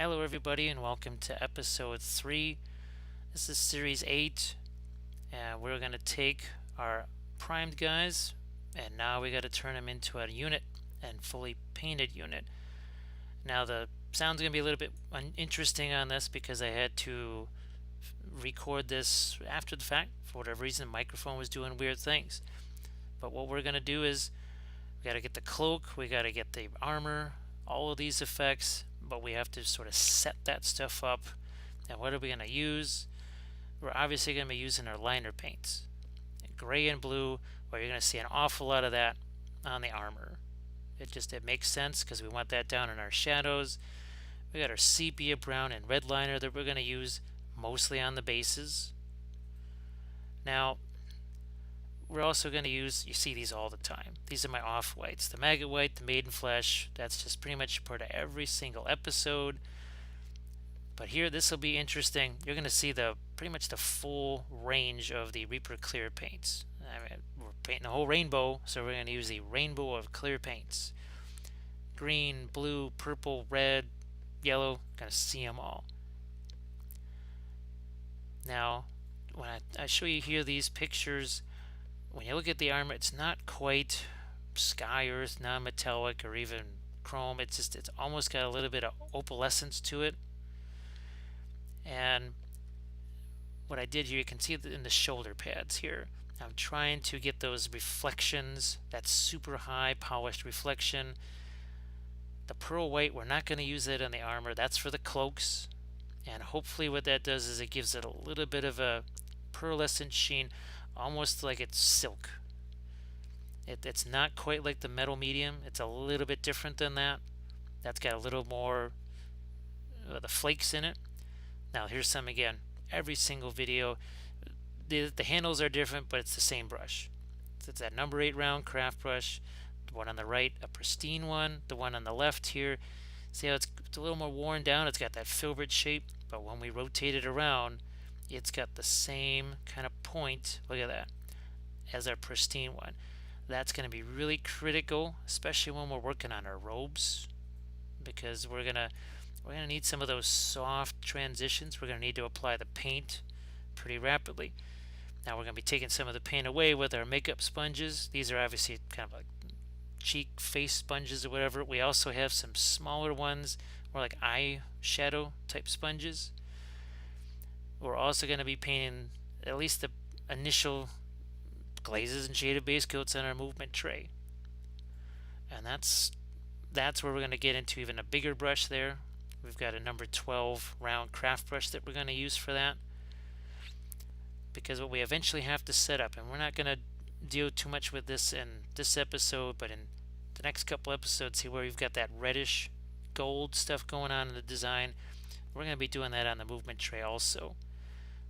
Hello everybody and welcome to episode 3. This is series 8 and we're going to take our primed guys and now we got to turn them into a unit and fully painted unit. Now the sound's going to be a little bit interesting on this because I had to record this after the fact. For whatever reason the microphone was doing weird things. But what we're going to do is we got to get the cloak, we got to get the armor, all of these effects, but we have to sort of set that stuff up. And what are we going to use? We're obviously going to be using our liner paints. Gray and blue, well, you're going to see an awful lot of that on the armor. It makes sense because we want that down in our shadows. We got our sepia brown and red liner that we're going to use mostly on the bases. Now, we're also going to use, you see these all the time. These are my off-whites. The maggot white, the maiden flesh, that's just pretty much part of every single episode. But here, this will be interesting. You're going to see pretty much the full range of the Reaper clear paints. I mean, we're painting the whole rainbow, so we're going to use the rainbow of clear paints. Green, blue, purple, red, yellow, going to see them all. Now, when I show you here these pictures, when you look at the armor, it's not quite sky earth, non-metallic, or even chrome. It's almost got a little bit of opalescence to it. And what I did here, you can see it in the shoulder pads here. I'm trying to get those reflections, that super high polished reflection. The pearl white, we're not going to use that on the armor. That's for the cloaks. And hopefully what that does is it gives it a little bit of a pearlescent sheen, almost like it's silk. It's not quite like the metal medium. It's a little bit different than that. That's got a little more the flakes in it. Now here's some again. Every single video, the handles are different, but it's the same brush. It's that number 8 round craft brush. The one on the right, a pristine one. The one on the left here, see how it's a little more worn down. It's got that filbert shape, but when we rotate it around, it's got the same kind of point, look at that, as our pristine one. That's going to be really critical, especially when we're working on our robes, because we're gonna need some of those soft transitions. We're going to need to apply the paint pretty rapidly. Now we're going to be taking some of the paint away with our makeup sponges. These are obviously kind of like cheek face sponges or whatever. We also have some smaller ones, more like eye shadow type sponges. We're also going to be painting at least the initial glazes and shaded base coats on our movement tray. And that's where we're going to get into even a bigger brush there. We've got a number 12 round craft brush that we're going to use for that. Because what we eventually have to set up, and we're not going to deal too much with this in this episode, but in the next couple episodes here where we've got that reddish gold stuff going on in the design, we're going to be doing that on the movement tray also.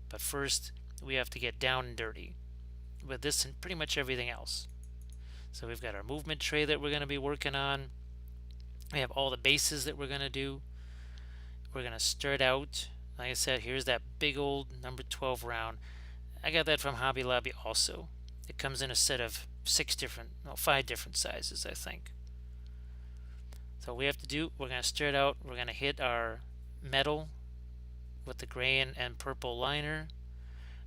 But first, we have to get down and dirty with this and pretty much everything else. So we've got our movement tray that we're going to be working on. We have all the bases that we're going to do. We're going to start out, like I said, here's that big old number 12 round. I got that from Hobby Lobby also. It comes in a set of 5 different sizes, I think. So what we have to do, we're going to start out, we're going to hit our metal with the gray and purple liner,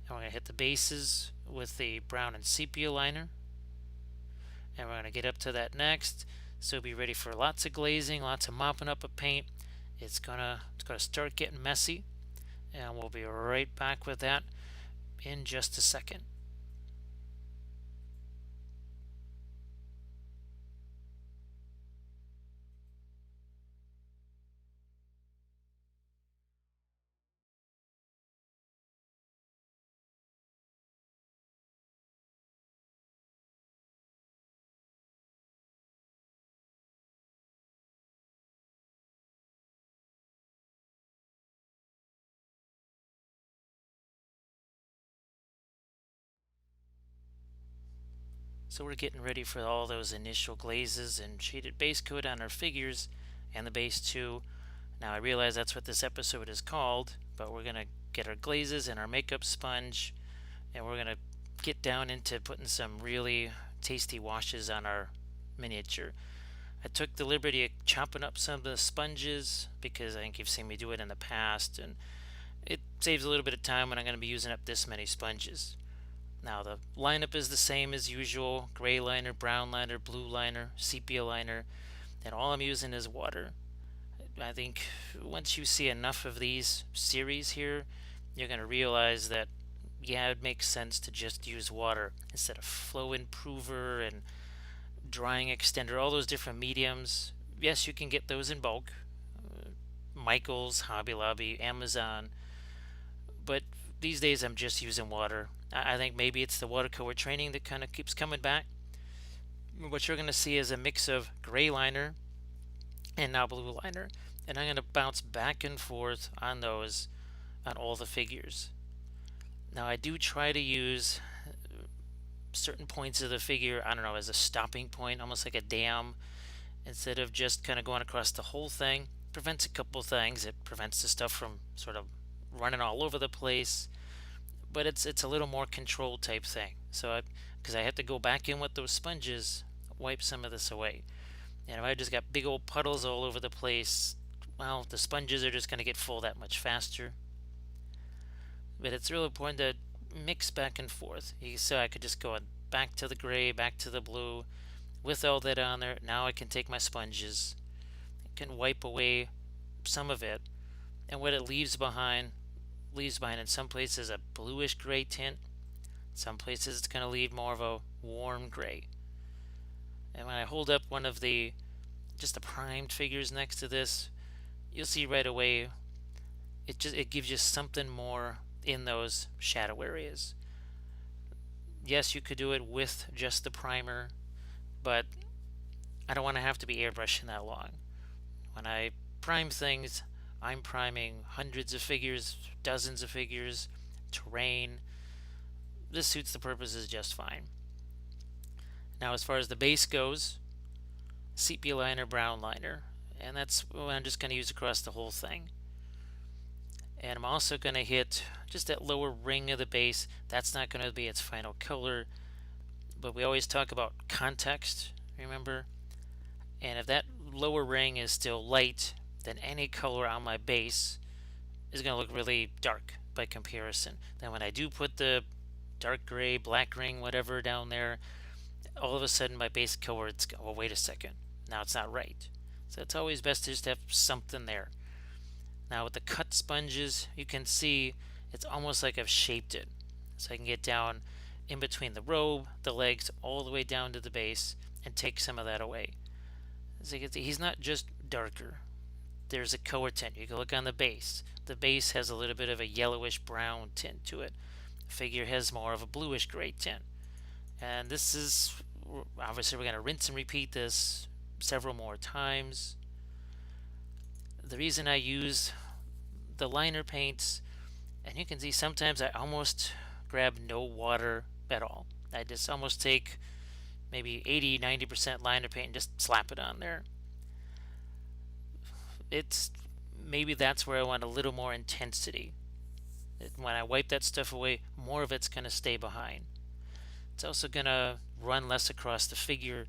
and we're going to hit the bases with the brown and sepia liner, and we're going to get up to that next. So be ready for lots of glazing, lots of mopping up of paint. It's gonna start getting messy, and we'll be right back with that in just a second. So we're getting ready for all those initial glazes and shaded base coat on our figures and the base too. Now I realize that's what this episode is called, but we're going to get our glazes and our makeup sponge, and we're going to get down into putting some really tasty washes on our miniature. I took the liberty of chopping up some of the sponges because I think you've seen me do it in the past, and it saves a little bit of time when I'm going to be using up this many sponges. Now the lineup is the same as usual: gray liner, brown liner, blue liner, sepia liner, and all I'm using is water. I think once you see enough of these series here, you're going to realize that, yeah, it makes sense to just use water instead of flow improver and drying extender, all those different mediums. Yes, you can get those in bulk, Michael's, Hobby Lobby, Amazon, but these days I'm just using water. I think maybe it's the watercolor training that kind of keeps coming back. What you're going to see is a mix of gray liner and now blue liner, and I'm going to bounce back and forth on those on all the figures. Now I do try to use certain points of the figure, I don't know, as a stopping point, almost like a dam, instead of just kind of going across the whole thing. Prevents a couple things. It prevents the stuff from sort of running all over the place, but it's a little more controlled type thing. So because I have to go back in with those sponges, wipe some of this away. And if I just got big old puddles all over the place, well, the sponges are just going to get full that much faster. But it's really important to mix back and forth. So I could just go back to the gray, back to the blue, with all that on there. Now I can take my sponges, I can wipe away some of it, and what it leaves behind in some places a bluish gray tint. Some places it's going to leave more of a warm gray. And when I hold up one of the primed figures next to this, you'll see right away it gives you something more in those shadow areas. Yes, you could do it with just the primer, but I don't want to have to be airbrushing that long. When I prime things, I'm priming hundreds of figures, dozens of figures, terrain. This suits the purposes just fine. Now, as far as the base goes, sepia liner, brown liner, and that's what I'm just going to use across the whole thing. And I'm also going to hit just that lower ring of the base. That's not going to be its final color, but we always talk about context, remember? And if that lower ring is still light, then any color on my base is going to look really dark by comparison. Then when I do put the dark gray, black ring, whatever down there, all of a sudden my base color, oh, wait a second, now it's not right. So it's always best to just have something there. Now with the cut sponges, you can see it's almost like I've shaped it. So I can get down in between the robe, the legs, all the way down to the base and take some of that away. As you can see, he's not just darker. There's a color tint. You can look on the base. The base has a little bit of a yellowish brown tint to it. The figure has more of a bluish gray tint. And this is, obviously we're going to rinse and repeat this several more times. The reason I use the liner paints, and you can see sometimes I almost grab no water at all. I just almost take maybe 80-90% liner paint and just slap it on there. It's maybe that's where I want a little more intensity. When I wipe that stuff away, more of it's going to stay behind. It's also going to run less across the figure,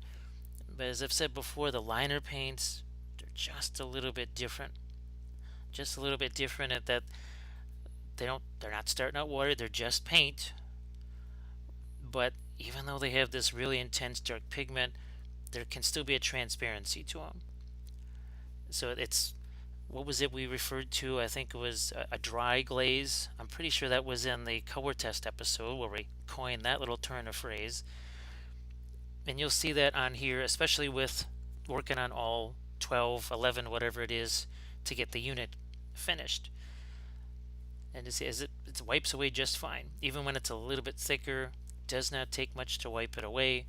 but as I've said before, the liner paints, they're just a little bit different. Just a little bit different at that they're not starting out water, they're just paint. But even though they have this really intense dark pigment, there can still be a transparency to them. So it's, what was it we referred to? I think it was a dry glaze. I'm pretty sure that was in the color test episode where we coined that little turn of phrase. And you'll see that on here, especially with working on all 12, 11, whatever it is, to get the unit finished. And you see, it wipes away just fine. Even when it's a little bit thicker, does not take much to wipe it away.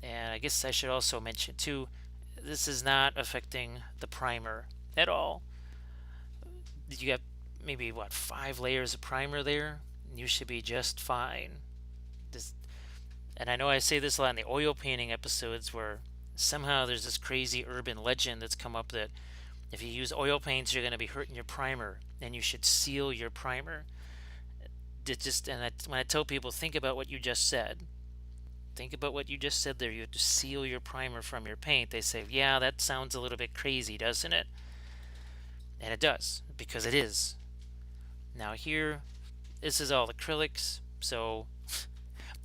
And I guess I should also mention too, this is not affecting the primer at all. You got maybe 5 layers of primer there, you should be just fine. And I know I say this a lot in the oil painting episodes, where somehow there's this crazy urban legend that's come up that if you use oil paints, you're going to be hurting your primer, and you should seal your primer. When I tell people, think about what you just said. think about what you just said there. You have to seal your primer from your paint. They say, yeah, that sounds a little bit crazy, doesn't it? And it does, because it is. Now here, this is all acrylics, so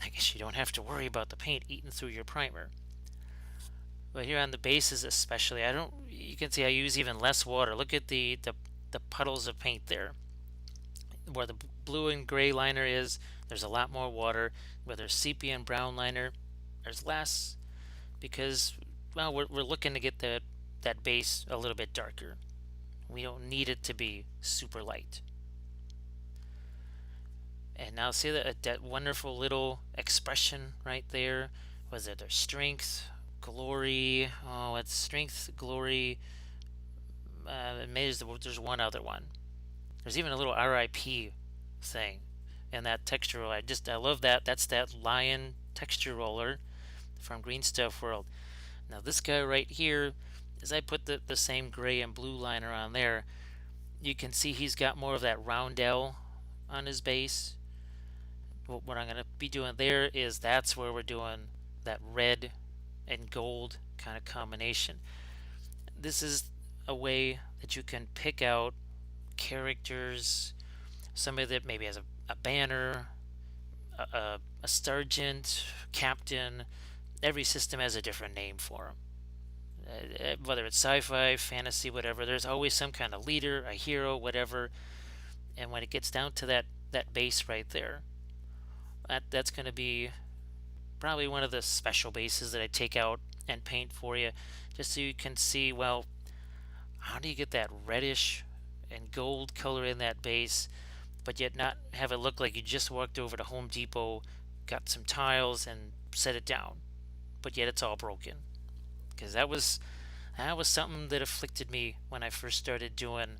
I guess you don't have to worry about the paint eating through your primer. But here on the bases especially, you can see I use even less water. Look at the puddles of paint there. Where the blue and gray liner is, there's a lot more water. Where there's sepia and brown liner, there's less, because, well, we're looking to get that base a little bit darker. We don't need it to be super light. And now see that wonderful little expression right there? Was it their strength, glory? Oh, it's strength, glory. Maybe there's one other one. There's even a little RIP thing in that texture roller. I love that. That's that lion texture roller from Green Stuff World. Now this guy right here, as I put the same gray and blue liner on there, you can see he's got more of that roundel on his base. What I'm going to be doing there is that's where we're doing that red and gold kind of combination. This is a way that you can pick out characters, somebody that maybe has a banner, a sergeant, captain. Every system has a different name for them. Whether it's sci-fi, fantasy, whatever, there's always some kind of leader, a hero, whatever. And when it gets down to that base right there, that's going to be probably one of the special bases that I take out and paint for you, just so you can see, well, how do you get that reddish and gold color in that base, but yet not have it look like you just walked over to Home Depot, got some tiles, and set it down, but yet it's all broken. Because that was something that afflicted me when I first started doing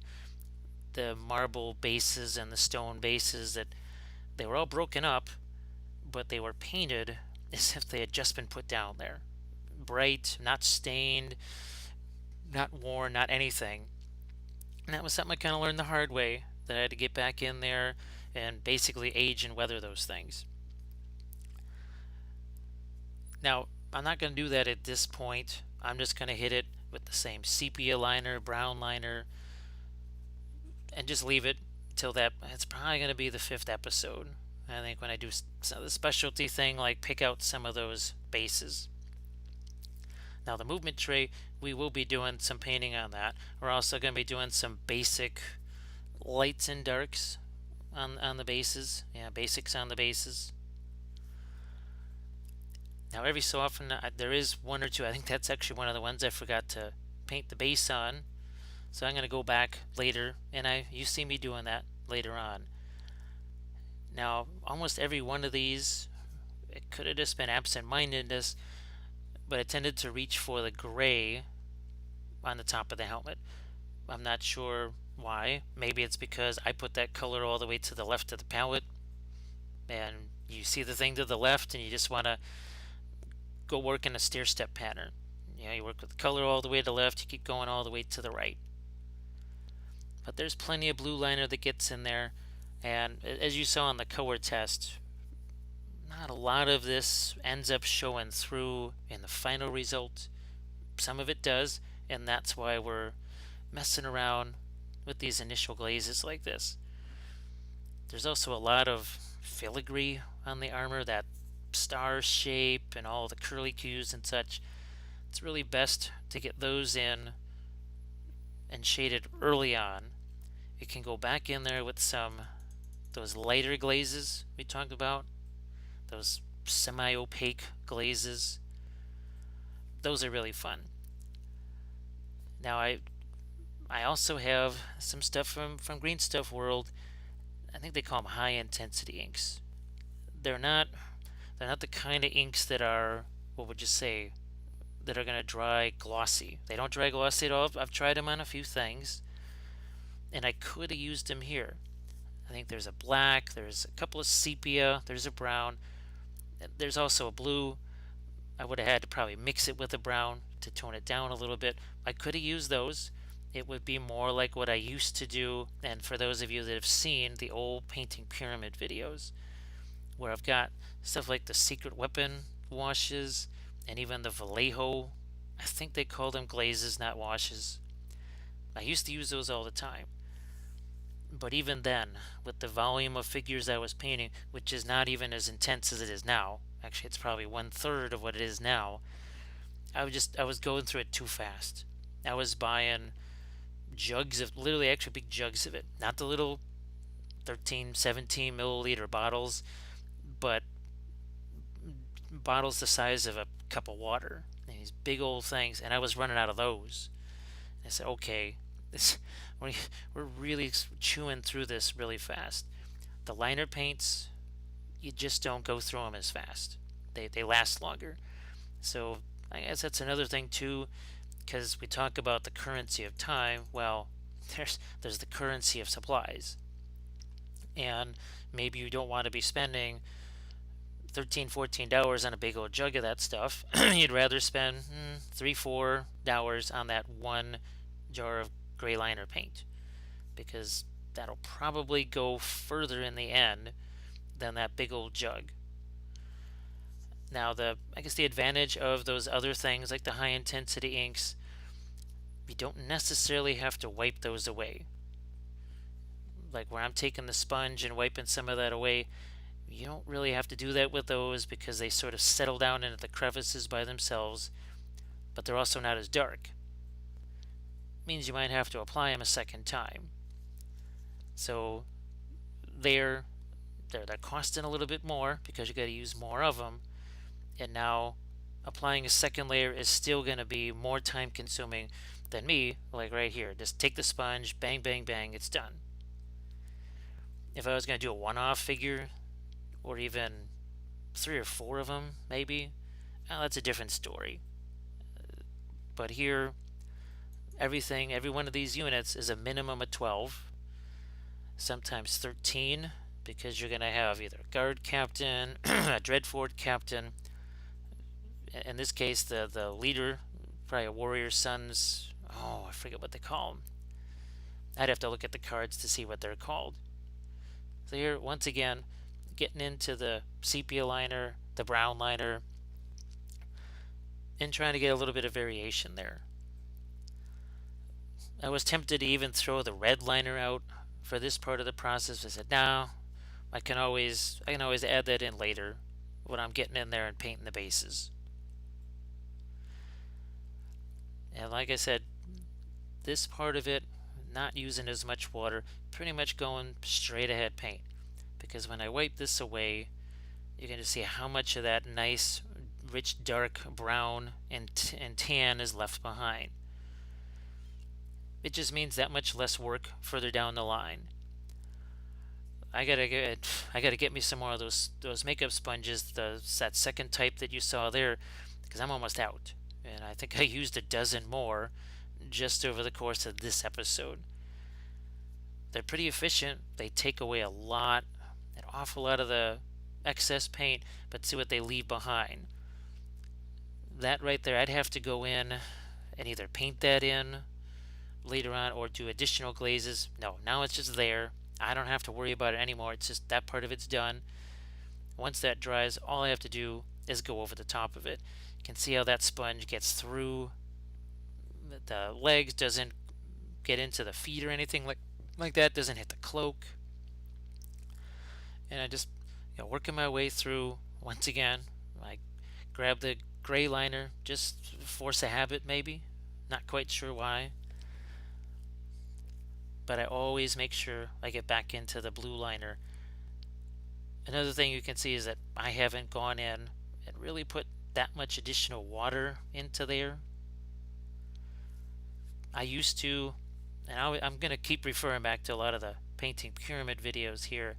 the marble bases and the stone bases, that they were all broken up, but they were painted as if they had just been put down there. Bright, not stained, not worn, not anything. And that was something I kind of learned the hard way, that I had to get back in there and basically age and weather those things. Now, I'm not going to do that at this point. I'm just going to hit it with the same sepia liner, brown liner, and just leave it till that. It's probably going to be the 5th episode, I think, when I do the specialty thing, like pick out some of those bases. Now the movement tray, we will be doing some painting on that. We're also going to be doing some basic lights and darks on the bases. Yeah, basics on the bases. Now every so often there is one or two. I think that's actually one of the ones I forgot to paint the base on. So I'm going to go back later, and you see me doing that later on. Now almost every one of these, it could have just been absent-mindedness, but I tended to reach for the gray on the top of the helmet. I'm not sure why. Maybe it's because I put that color all the way to the left of the palette, and you see the thing to the left and you just want to go work in a stair-step pattern. You work with the color all the way to the left, you keep going all the way to the right. But there's plenty of blue liner that gets in there, and as you saw on the color test, not a lot of this ends up showing through in the final result. Some of it does, and that's why we're messing around with these initial glazes like this. There's also a lot of filigree on the armor, that star shape and all the curlicues and such. It's really best to get those in and shaded early on. You can go back in there with those lighter glazes we talked about, those semi-opaque glazes. Those are really fun. Now I also have some stuff from Green Stuff World. I think they call them high intensity inks. They're not the kind of inks that are, what would you say, that are going to dry glossy. They don't dry glossy at all. I've tried them on a few things, and I could have used them here. I think there's a black, there's a couple of sepia, there's a brown, there's also a blue. I would have had to probably mix it with a brown to tone it down a little bit. I could have used those. It would be more like what I used to do, and for those of you that have seen the old painting pyramid videos, where I've got stuff like the secret weapon washes, and even the Vallejo. I think they call them glazes, not washes. I used to use those all the time. But even then, with the volume of figures I was painting, which is not even as intense as it is now, actually it's probably 1/3 of what it is now, I was going through it too fast. I was buying jugs of, literally actually big jugs of it, not the little 13, 17 milliliter bottles, but bottles the size of a cup of water. And these big old things, and I was running out of those. And I said, okay, this we're really chewing through this really fast. The liner paints, you just don't go through them as fast. They last longer. So I guess that's another thing too, because we talk about the currency of time. Well, there's the currency of supplies, and maybe you don't want to be spending $13, $14 on a big old jug of that stuff. You'd rather spend $3, $4 on that one jar of gray liner paint, because that'll probably go further in the end than that big old jug. Now, I guess the advantage of those other things like the high intensity inks, you don't necessarily have to wipe those away. Like where I'm taking the sponge and wiping some of that away, you don't really have to do that with those because they sort of settle down into the crevices by themselves, but they're also not as dark. It means you might have to apply them a second time. So they're costing a little bit more because you got to use more of them. And now applying a second layer is still going to be more time consuming than me, like right here. Just take the sponge, bang, bang, bang, it's done. If I was going to do a one-off figure, or even 3 or 4 of them, maybe, that's a different story. But here, every one of these units is a minimum of 12, sometimes 13, because you're going to have either a guard captain, a dreadfort captain. In this case, the leader, probably a warrior son's, I forget what they call them. I'd have to look at the cards to see what they're called. So here, once again, getting into the sepia liner, the brown liner, and trying to get a little bit of variation there. I was tempted to even throw the red liner out for this part of the process. I said, no, I can always add that in later when I'm getting in there and painting the bases. And like I said, this part of it, not using as much water, pretty much going straight ahead paint. Because when I wipe this away, you can just see how much of that nice, rich, dark brown and tan is left behind. It just means that much less work further down the line. I gotta get me some more of those makeup sponges, that second type that you saw there, because I'm almost out. And I think I used a dozen more just over the course of this episode. They're pretty efficient. They take away an awful lot of the excess paint, but see what they leave behind. That right there, I'd have to go in and either paint that in later on or do additional glazes. No, now it's just there. I don't have to worry about it anymore. It's just that part of it's done. Once that dries, all I have to do is go over the top of it. You can see how that sponge gets through the legs, doesn't get into the feet or anything like that, doesn't hit the cloak. And I just working my way through. Once again, I grab the gray liner, just force a habit maybe, not quite sure why, but I always make sure I get back into the blue liner. Another thing you can see is that I haven't gone in and really put that much additional water into there. I used to, and I'm going to keep referring back to a lot of the painting pyramid videos here.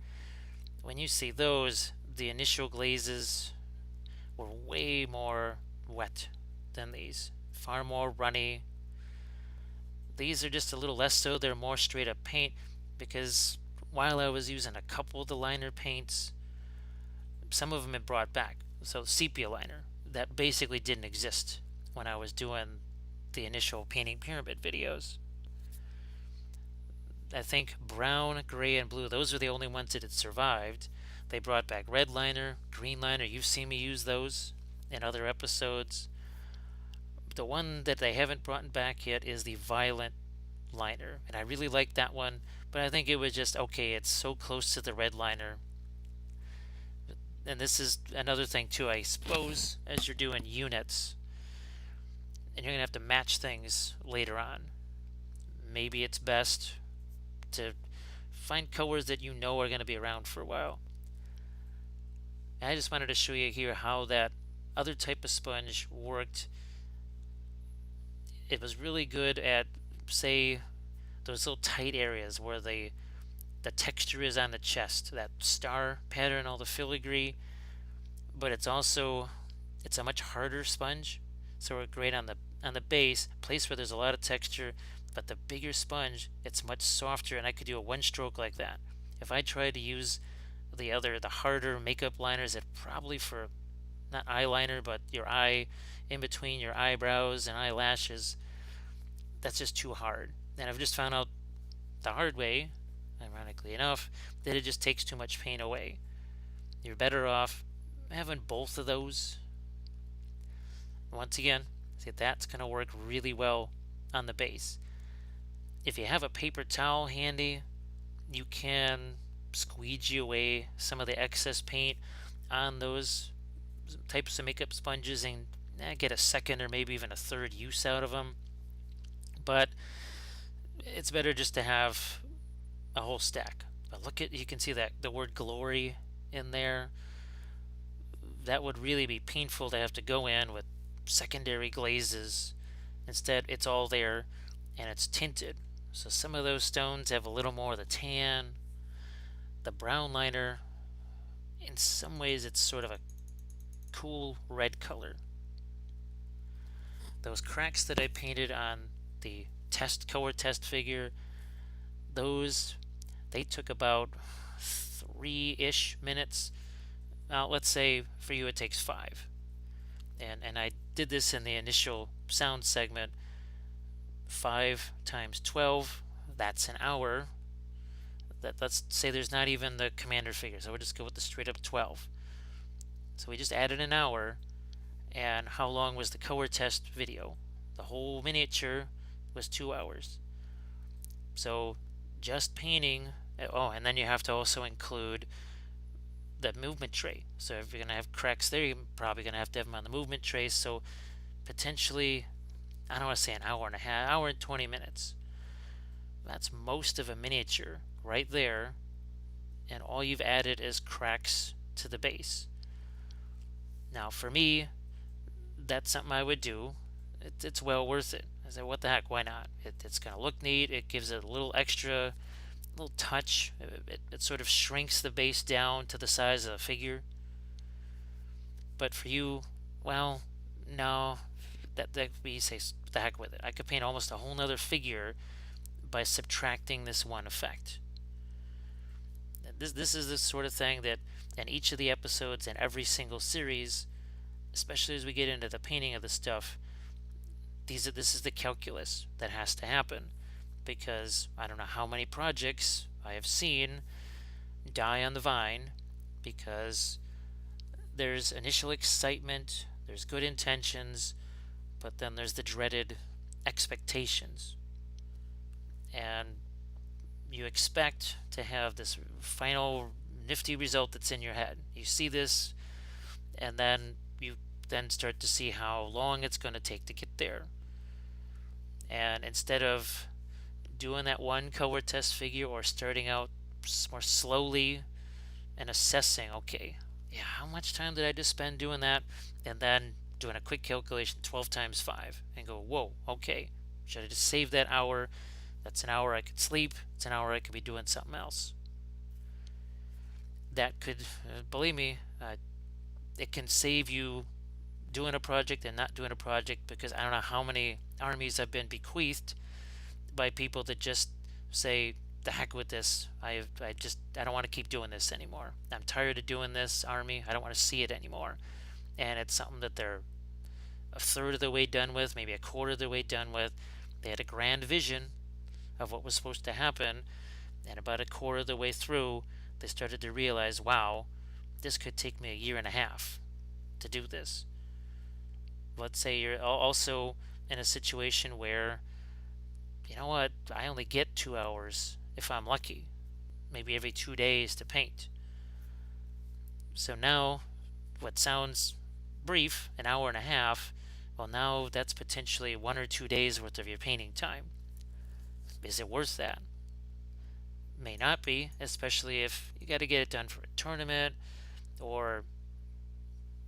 When you see those, the initial glazes were way more wet than these, far more runny. These are just a little less so. They're more straight up paint, because while I was using a couple of the liner paints, some of them had brought back. So sepia liner, that basically didn't exist when I was doing the initial painting pyramid videos. I think brown, gray, and blue, those are the only ones that had survived. They brought back red liner, green liner. You've seen me use those. in other episodes. The one that they haven't brought back yet is the Violent liner, and I really like that one, but I think it was just okay. It's so close to the red liner. And this is another thing too, I suppose, as you're doing units and you're gonna have to match things later on. Maybe it's best to find colors that you know are going to be around for a while. And I just wanted to show you here how that other type of sponge worked. It was really good at, say, those little tight areas where the texture is on the chest, that star pattern, all the filigree, but it's a much harder sponge, so we're great on the base, place where there's a lot of texture, but the bigger sponge, it's much softer, and I could do a one stroke like that. If I tried to use the harder makeup liners, that probably for not eyeliner, but your eye, in between your eyebrows and eyelashes, that's just too hard. And I've just found out the hard way, ironically enough, that it just takes too much paint away. You're better off having both of those. Once again, see, that's going to work really well on the base. If you have a paper towel handy, you can squeegee away some of the excess paint on those types of makeup sponges and get a second or maybe even a third use out of them. But it's better just to have a whole stack. But look at, you can see that the word glory in there. That would really be painful to have to go in with secondary glazes. Instead, it's all there and it's tinted. So some of those stones have a little more of the tan. The brown liner, in some ways, it's sort of a cool red color. Those cracks that I painted on the color test figure, they took about 3-ish minutes. Let's say for you it takes 5. And I did this in the initial sound segment. 5 times 12, that's an hour. Let's say there's not even the commander figure, so we'll just go with the straight up 12. So we just added an hour. And how long was the color test video? The whole miniature was 2 hours. So just painting, and then you have to also include the movement tray. So if you're going to have cracks there, you're probably going to have them on the movement tray. So potentially, I don't want to say an hour and a half, hour and 20 minutes. That's most of a miniature right there, and all you've added is cracks to the base. Now for me, that's something I would do. It's well worth it. I said, what the heck, why not? It's going to look neat. It gives it a little extra, little touch. It sort of shrinks the base down to the size of a figure. But for you, well, no, that we say the heck with it. I could paint almost a whole nother figure by subtracting this one effect. This is the sort of thing that in each of the episodes and every single series, especially as we get into the painting of the stuff, this is the calculus that has to happen, because I don't know how many projects I have seen die on the vine because there's initial excitement, there's good intentions, but then there's the dreaded expectations, and you expect to have this final nifty result that's in your head. You see this, and then you then start to see how long it's going to take to get there. And instead of doing that one color test figure or starting out more slowly and assessing, okay, yeah, how much time did I just spend doing that? And then doing a quick calculation, 12 times 5, and go, whoa, okay, should I just save that hour? That's an hour I could sleep. It's an hour I could be doing something else. That could, believe me, it can save you doing a project and not doing a project, because I don't know how many armies have been bequeathed by people that just say, the heck with this. I don't want to keep doing this anymore. I'm tired of doing this army. I don't want to see it anymore. And it's something that they're a third of the way done with, maybe a quarter of the way done with. They had a grand vision of what was supposed to happen, and about a quarter of the way through, they started to realize, wow, this could take me a year and a half to do this. Let's say you're also in a situation where, you know what, I only get 2 hours if I'm lucky, maybe every 2 days to paint. So now, what sounds brief, an hour and a half, well, now that's potentially 1 or 2 days worth of your painting time. Is it worth that? May not be, especially if you got to get it done for a tournament, or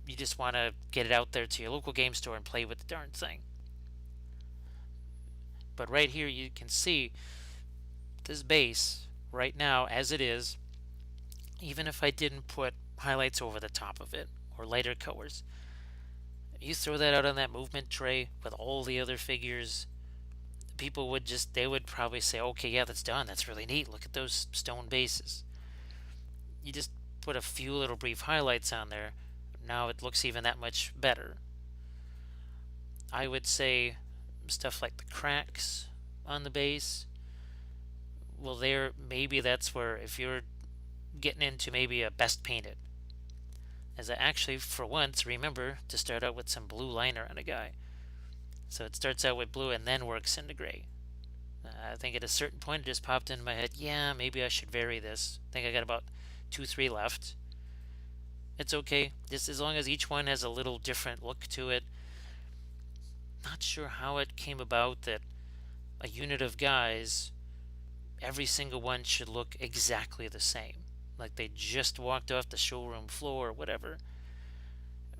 you just want to get it out there to your local game store and play with the darn thing. But right here you can see this base right now as it is, even if I didn't put highlights over the top of it or lighter colors. You throw that out on that movement tray with all the other figures, people would just, they would probably say, okay, yeah, that's done. That's really neat. Look at those stone bases. You just put a few little brief highlights on there. Now it looks even that much better. I would say stuff like the cracks on the base, well, there, maybe that's where, if you're getting into maybe a best painted, as I actually, for once, remember to start out with some blue liner on a guy. So it starts out with blue and then works into gray. I think at a certain point it just popped into my head, yeah, maybe I should vary this. I think I got about 2, 3 left. It's okay, just as long as each one has a little different look to it. Not sure how it came about that a unit of guys, every single one should look exactly the same, like they just walked off the showroom floor or whatever.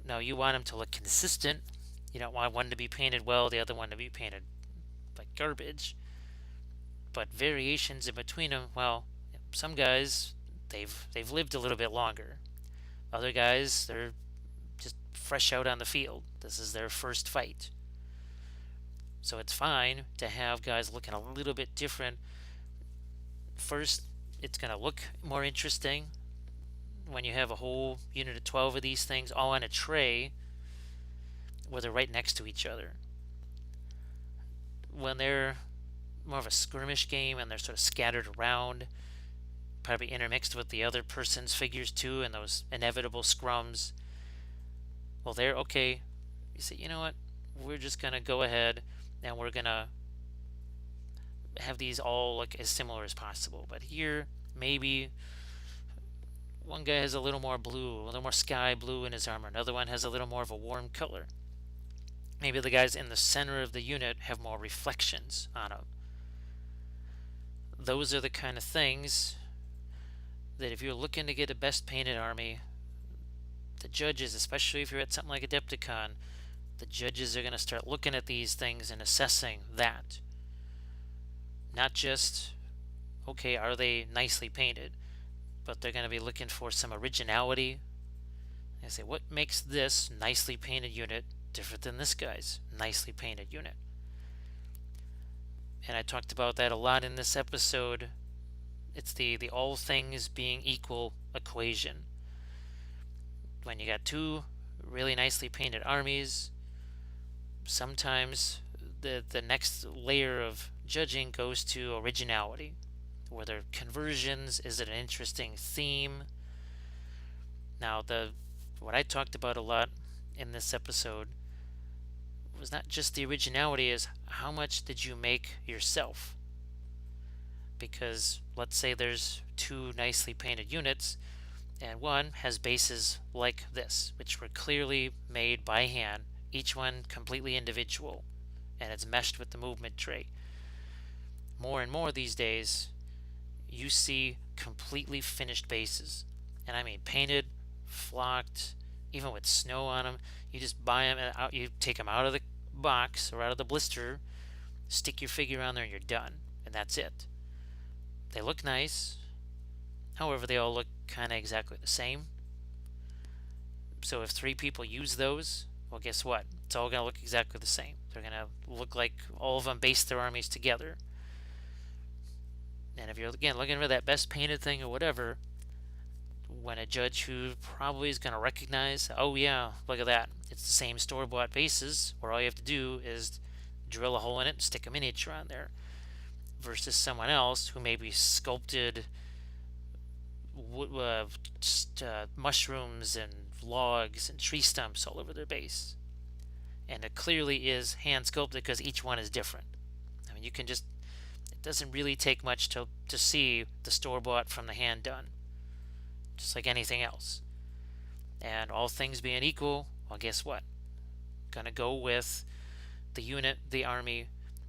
Now you want them to look consistent. You don't want one to be painted well, the other one to be painted like garbage. But variations in between them, well, some guys, they've lived a little bit longer. Other guys, they're just fresh out on the field. This is their first fight. So it's fine to have guys looking a little bit different. First, it's going to look more interesting when you have a whole unit of 12 of these things all on a tray where they're right next to each other. When they're more of a skirmish game and they're sort of scattered around, probably intermixed with the other person's figures too, and those inevitable scrums, well, they're okay. You say, you know what, we're just going to go ahead and we're going to have these all look as similar as possible. But here, maybe one guy has a little more blue, a little more sky blue in his armor. Another one has a little more of a warm color. Maybe the guys in the center of the unit have more reflections on them. Those are the kind of things that if you're looking to get a best painted army, the judges, especially if you're at something like Adepticon, the judges are going to start looking at these things and assessing that. Not just, okay, are they nicely painted, but they're going to be looking for some originality. They say, what makes this nicely painted unit different than this guy's nicely painted unit? And I talked about that a lot in this episode. It's the all things being equal equation. When you got two really nicely painted armies, sometimes the next layer of judging goes to originality. Were there conversions? Is it an interesting theme? Now, what I talked about a lot in this episode was not just the originality, is how much did you make yourself? Because let's say there's two nicely painted units, and one has bases like this, which were clearly made by hand, each one completely individual, and it's meshed with the movement tray. More and more these days, you see completely finished bases, and I mean painted, flocked, even with snow on them. You just buy them and you take them out of the box or out of the blister, stick your figure on there, and you're done, and that's it. They look nice, however, they all look kind of exactly the same. So if 3 people use those, well, guess what? It's all going to look exactly the same. They're going to look like all of them based their armies together. And if you're, again, looking for that best painted thing or whatever, when a judge who probably is going to recognize, oh yeah, look at that, it's the same store-bought bases, where all you have to do is drill a hole in it and stick a miniature on there, versus someone else who maybe sculpted mushrooms and logs and tree stumps all over their base. And it clearly is hand sculpted because each one is different. I mean, you can just, it doesn't really take much to see the store-bought from the hand done, just like anything else. And all things being equal, well, guess what? Gonna go with the unit, the army,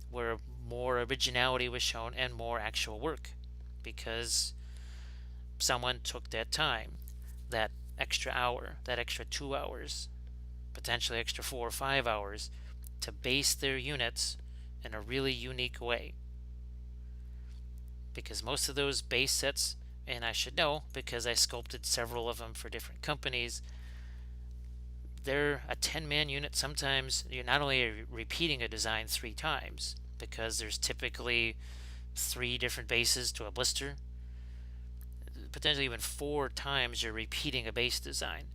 where more originality was shown and more actual work, because someone took that time, that extra hour, that extra 2 hours, potentially extra 4 or 5 hours, to base their units in a really unique way. Because most of those base sets, and I should know because I sculpted several of them for different companies, they're a 10-man unit. Sometimes you're not only repeating a design 3 times, because there's typically 3 different bases to a blister, potentially even 4 times you're repeating a base design.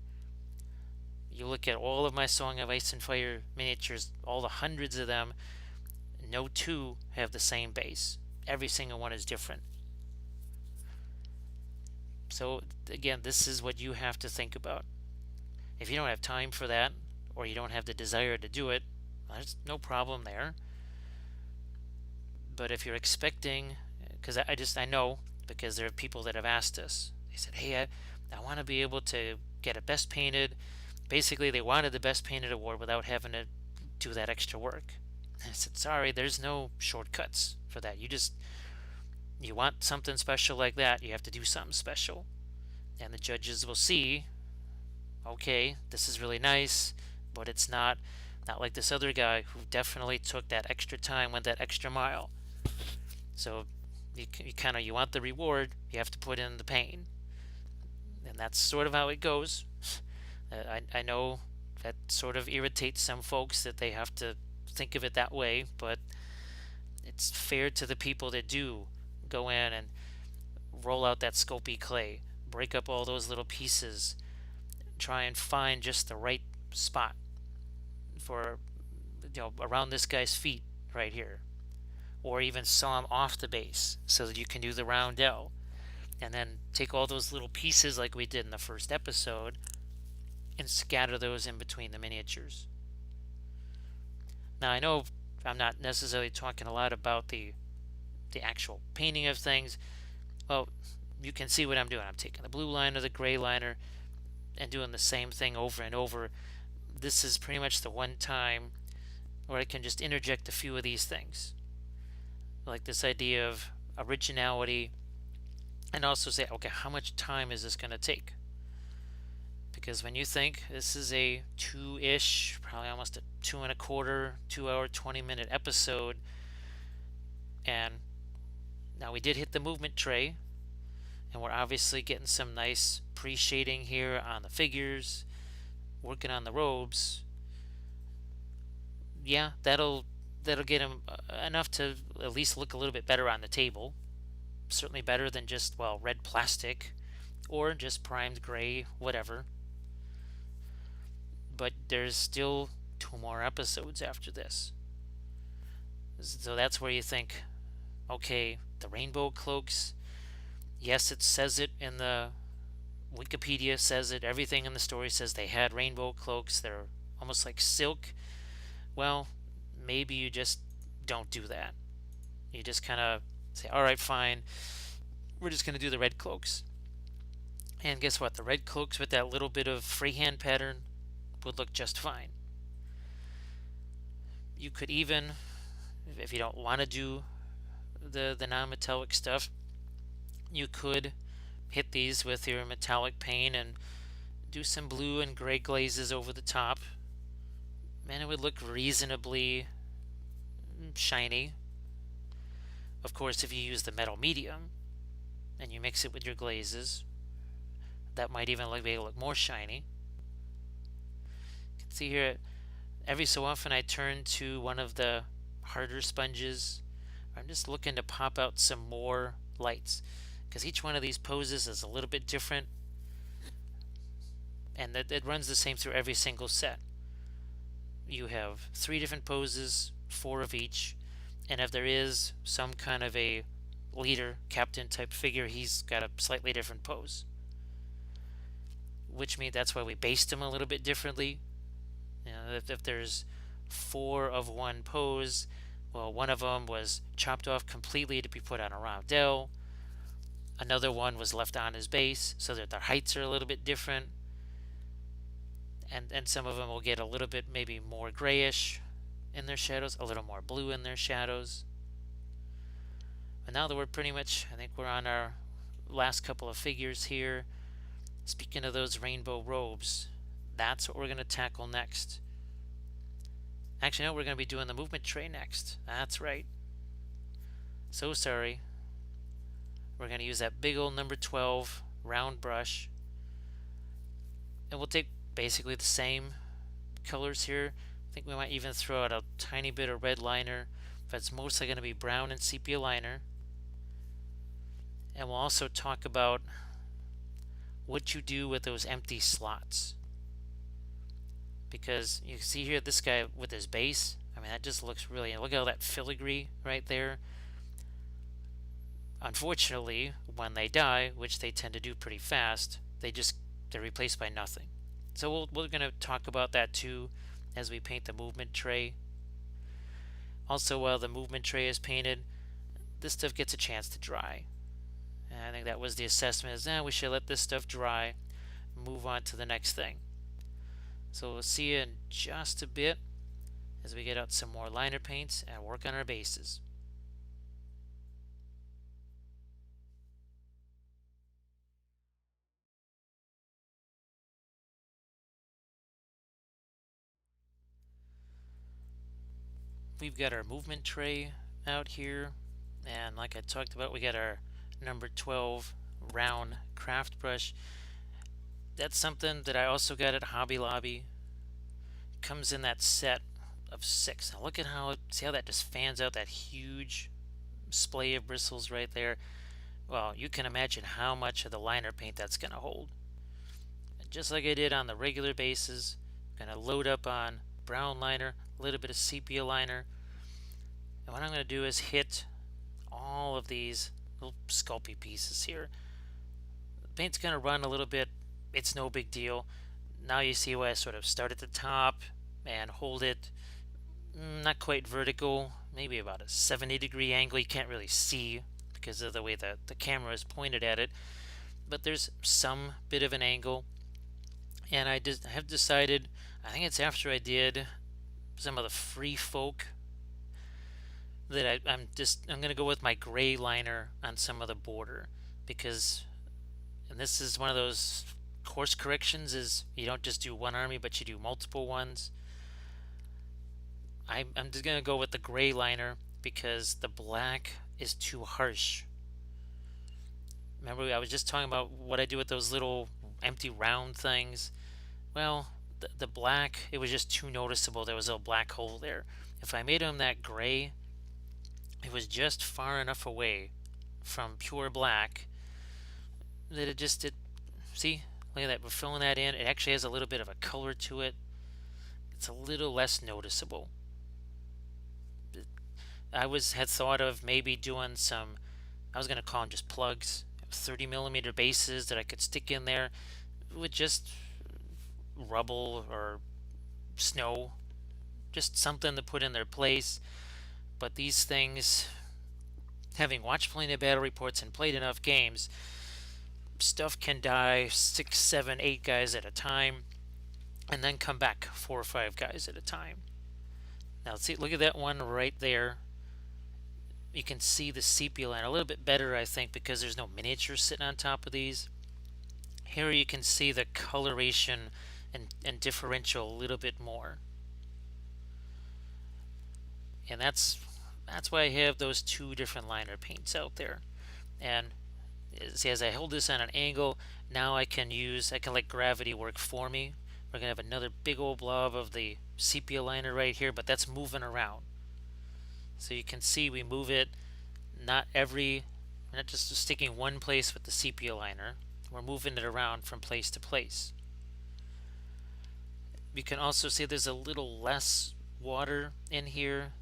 You look at all of my Song of Ice and Fire miniatures, all the hundreds of them, no 2 have the same base. Every single one is different. So again, this is what you have to think about. If you don't have time for that, or you don't have the desire to do it, there's no problem there. But if you're expecting, because I know, because there are people that have asked us, they said, hey, I want to be able to get a best painted. Basically, they wanted the best painted award without having to do that extra work. And I said, sorry, there's no shortcuts for that. You want something special like that, you have to do something special. And the judges will see, okay, this is really nice, but it's not like this other guy who definitely took that extra time, went that extra mile. So you want the reward, you have to put in the pain. And that's sort of how it goes. I know that sort of irritates some folks that they have to think of it that way, but it's fair to the people that do go in and roll out that Sculpey clay, break up all those little pieces, try and find just the right spot for, around this guy's feet right here, or even saw him off the base so that you can do the roundel, and then take all those little pieces like we did in the first episode and scatter those in between the miniatures. Now, I know I'm not necessarily talking a lot about the actual painting of things. Well, you can see what I'm doing. I'm taking the blue liner, the gray liner, and doing the same thing over and over. This is pretty much the one time where I can just interject a few of these things, like this idea of originality, and also say, okay, how much time is this going to take? Because when you think this is a 2-ish, probably almost a 2 1/4, 2 hour, 20-minute episode, and now we did hit the movement tray, and we're obviously getting some nice pre-shading here on the figures, working on the robes. Yeah, that'll get them enough to at least look a little bit better on the table. Certainly better than just, well, red plastic or just primed gray, whatever. But there's still 2 more episodes after this. So that's where you think, okay, the rainbow cloaks, yes, it says it in the Wikipedia, says it, everything in the story says they had rainbow cloaks, they're almost like silk. Well, maybe you just don't do that. You just kind of say, all right, fine, we're just going to do the red cloaks. And guess what? The red cloaks with that little bit of freehand pattern would look just fine. You could even, if you don't want to do the non-metallic stuff, you could hit these with your metallic paint and do some blue and gray glazes over the top, and it would look reasonably shiny. Of course, if you use the metal medium and you mix it with your glazes, that might even make it look more shiny. You can see here, every so often I turn to one of the harder sponges. I'm just looking to pop out some more lights, because each one of these poses is a little bit different, and it runs the same through every single set. You have 3 different poses, 4 of each, and if there is some kind of a leader, captain type figure, he's got a slightly different pose, which means that's why we based him a little bit differently. If there's 4 of one pose. Well, one of them was chopped off completely to be put on a roundel. Another one was left on his base so that their heights are a little bit different. And some of them will get a little bit maybe more grayish in their shadows, a little more blue in their shadows. And now that we're pretty much, I think we're on our last couple of figures here. Speaking of those rainbow robes, that's what we're going to tackle next. Actually, no, we're going to be doing the movement tray next. That's right. So sorry. We're going to use that big old number 12 round brush. And we'll take basically the same colors here. I think we might even throw out a tiny bit of red liner, but it's mostly going to be brown and sepia liner. And we'll also talk about what you do with those empty slots. Because you can see here this guy with his base, I mean, that just looks really, look at all that filigree right there. Unfortunately, when they die, which they tend to do pretty fast, they're replaced by nothing. So we're going to talk about that too as we paint the movement tray. Also, while the movement tray is painted, this stuff gets a chance to dry. And I think that was the assessment, is we should let this stuff dry, move on to the next thing. So we'll see you in just a bit as we get out some more liner paints and work on our bases. We've got our movement tray out here, and like I talked about, we got our number 12 round craft brush. That's something that I also got at Hobby Lobby. It comes in that set of 6. Now look at see how that just fans out, that huge splay of bristles right there. Well, you can imagine how much of the liner paint that's going to hold. And just like I did on the regular bases, I'm going to load up on brown liner, a little bit of sepia liner. And what I'm going to do is hit all of these little sculpey pieces here. The paint's going to run a little bit. It's no big deal. Now you see why I sort of start at the top and hold it not quite vertical, maybe about a 70-degree angle. You can't really see because of the way the camera is pointed at it, but there's some bit of an angle. And I have decided, I think it's after I did some of the free folk, that I'm going to go with my gray liner on some of the border, because, and this is one of those course corrections, is you don't just do one army but you do multiple ones. I'm just going to go with the gray liner because the black is too harsh. Remember, I was just talking about what I do with those little empty round things. Well, the black, it was just too noticeable. There was a black hole there. If I made them that gray, it was just far enough away from pure black that it just did. See, look at that. We're filling that in. It actually has a little bit of a color to it. It's a little less noticeable. I had thought of maybe doing some, I was going to call them just plugs, 30mm bases that I could stick in there with just rubble or snow, just something to put in their place. But these things, having watched plenty of battle reports and played enough games, stuff can die 6, 7, 8 guys at a time and then come back 4 or 5 guys at a time. Now see, look at that one right there. You can see the sepia line a little bit better, I think, because there's no miniature sitting on top of these. Here you can see the coloration and differential a little bit more. And that's why I have those 2 different liner paints out there. And see, as I hold this on an angle, now I can let gravity work for me. We're going to have another big old blob of the sepia liner right here, but that's moving around. So you can see we move it, we're not just sticking one place with the sepia liner, we're moving it around from place to place. You can also see there's a little less water in here.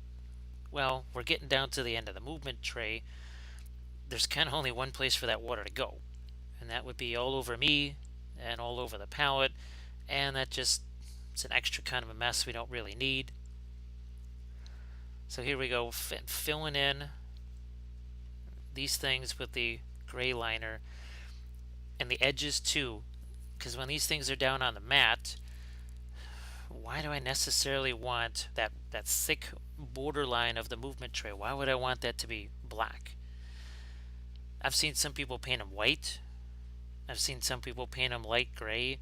Well, we're getting down to the end of the movement tray. There's kind of only one place for that water to go, and that would be all over me and all over the palette, and it's an extra kind of a mess we don't really need. So here we go, filling in these things with the gray liner and the edges too, because when these things are down on the mat, why do I necessarily want that thick borderline of the movement tray? Why would I want that to be black? I've seen some people paint them white. I've seen some people paint them light gray.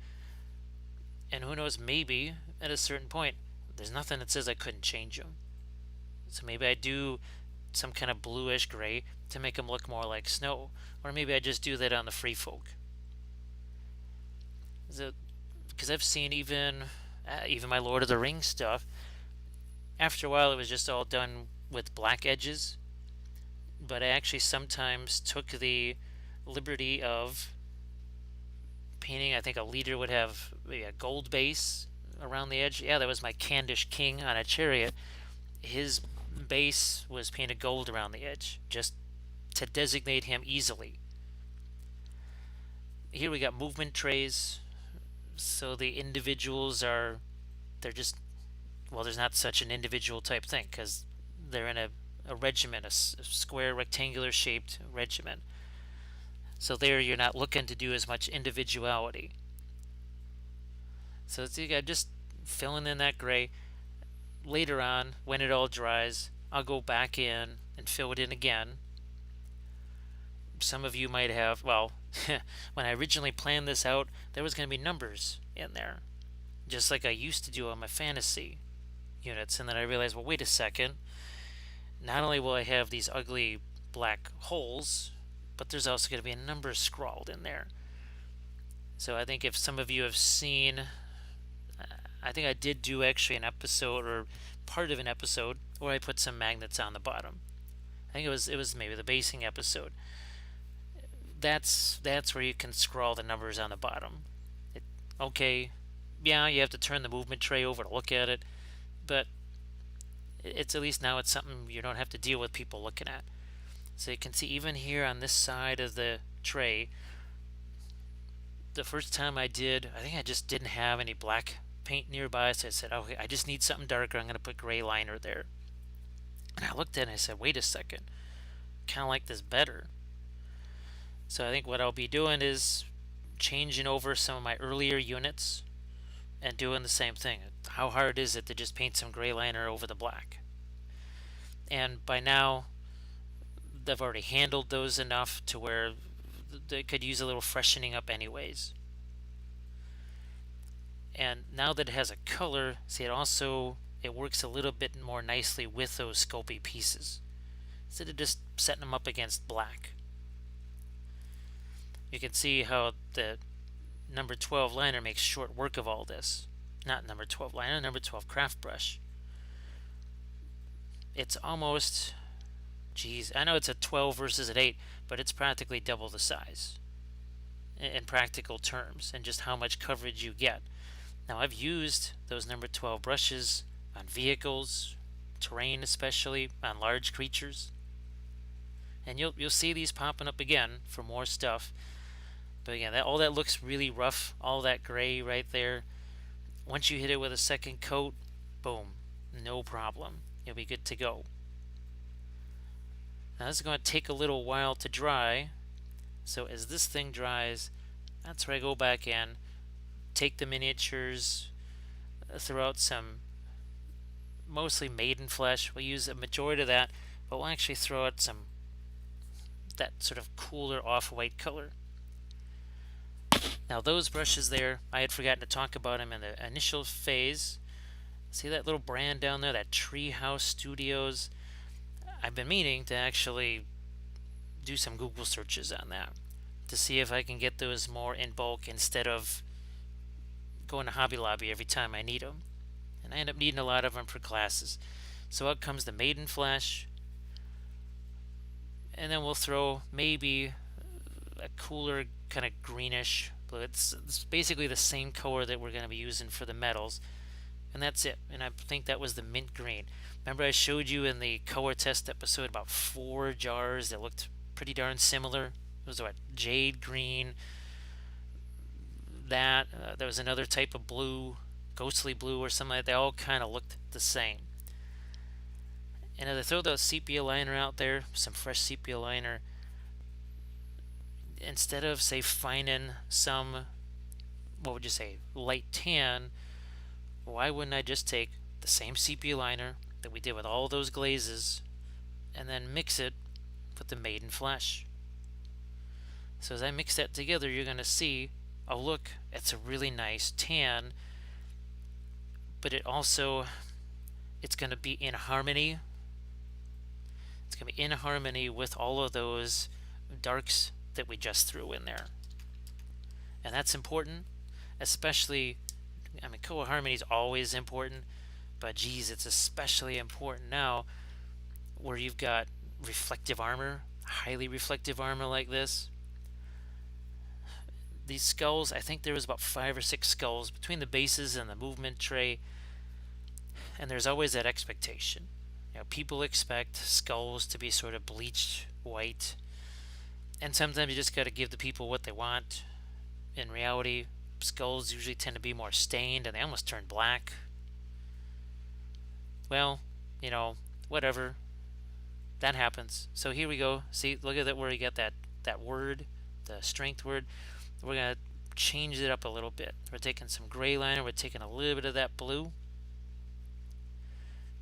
And who knows, maybe at a certain point, there's nothing that says I couldn't change them. So maybe I do some kind of bluish gray to make them look more like snow. Or maybe I just do that on the free folk. Because I've seen even my Lord of the Rings stuff, after a while it was just all done with black edges. But I actually sometimes took the liberty of painting. I think a leader would have a gold base around the edge. Yeah, that was my Candish king on a chariot. His base was painted gold around the edge, just to designate him easily. Here we got movement trays. So the individuals they're just, well, there's not such an individual type thing because they're in a regiment, a square rectangular shaped regiment. So there you're not looking to do as much individuality. So it's just filling in that gray. Later on, when it all dries, I'll go back in and fill it in again. Some of you might have, well, when I originally planned this out, there was going to be numbers in there, just like I used to do on my fantasy units. And then I realized, well, wait a second. Not only will I have these ugly black holes, but there's also going to be a number scrawled in there. So I think if some of you have seen, I think I did do actually an episode or part of an episode where I put some magnets on the bottom. I think it was maybe the basing episode. That's where you can scroll the numbers on the bottom. Okay, yeah, you have to turn the movement tray over to look at it, but it's at least now it's something you don't have to deal with people looking at. So you can see even here on this side of the tray, the first time I did, I think I just didn't have any black paint nearby, so I said, okay, I just need something darker. I'm going to put gray liner there. And I looked at it and I said, wait a second, kind of like this better. So I think what I'll be doing is changing over some of my earlier units and doing the same thing. How hard is it to just paint some gray liner over the black? And by now, I've already handled those enough to where they could use a little freshening up anyways. And now that it has a color, see, it works a little bit more nicely with those Sculpey pieces instead of just setting them up against black. You can see how the number 12 liner makes short work of all this. Not number 12 liner, number 12 craft brush. It's almost, geez, I know it's a 12 versus an 8, but it's practically double the size in practical terms and just how much coverage you get. Now I've used those number 12 brushes on vehicles, terrain especially, on large creatures. And you'll see these popping up again for more stuff. But again, all that looks really rough, all that gray right there. Once you hit it with a second coat, boom, no problem. You'll be good to go. Now this is going to take a little while to dry. So as this thing dries, that's where I go back in, take the miniatures, throw out some mostly maiden flesh. We'll use a majority of that, but we'll actually throw out some that sort of cooler off-white color. Now those brushes there, I had forgotten to talk about them in the initial phase. See that little brand down there, that Treehouse Studios? I've been meaning to actually do some Google searches on that to see if I can get those more in bulk instead of going to Hobby Lobby every time I need them. And I end up needing a lot of them for classes. So out comes the maiden flesh, and then we'll throw maybe a cooler kind of greenish blue. It's basically the same color that we're going to be using for the metals, and that's it. And I think that was the mint green. Remember I showed you in the color test episode about 4 jars that looked pretty darn similar? It was what, jade green, there was another type of blue, ghostly blue or something like that. They all kind of looked the same. And as I throw the sepia liner out there, some fresh sepia liner, instead of, say, finding some, what would you say, light tan, why wouldn't I just take the same sepia liner that we did with all those glazes and then mix it with the maiden flesh? So as I mix that together, you're going to see, oh look, it's a really nice tan, but it's going to be in harmony. It's going to be in harmony with all of those darks that we just threw in there. And that's important, especially, I mean, color harmony is always important, but geez, it's especially important now where you've got reflective armor, highly reflective armor like this. These skulls, I think there was about 5 or 6 skulls between the bases and the movement tray, and there's always that expectation. People expect skulls to be sort of bleached white, and sometimes you just got to give the people what they want. In reality, skulls usually tend to be more stained and they almost turn black. Well, whatever. That happens. So here we go. See, look at that, where you got that word, the strength word. We're going to change it up a little bit. We're taking some gray liner. We're taking a little bit of that blue.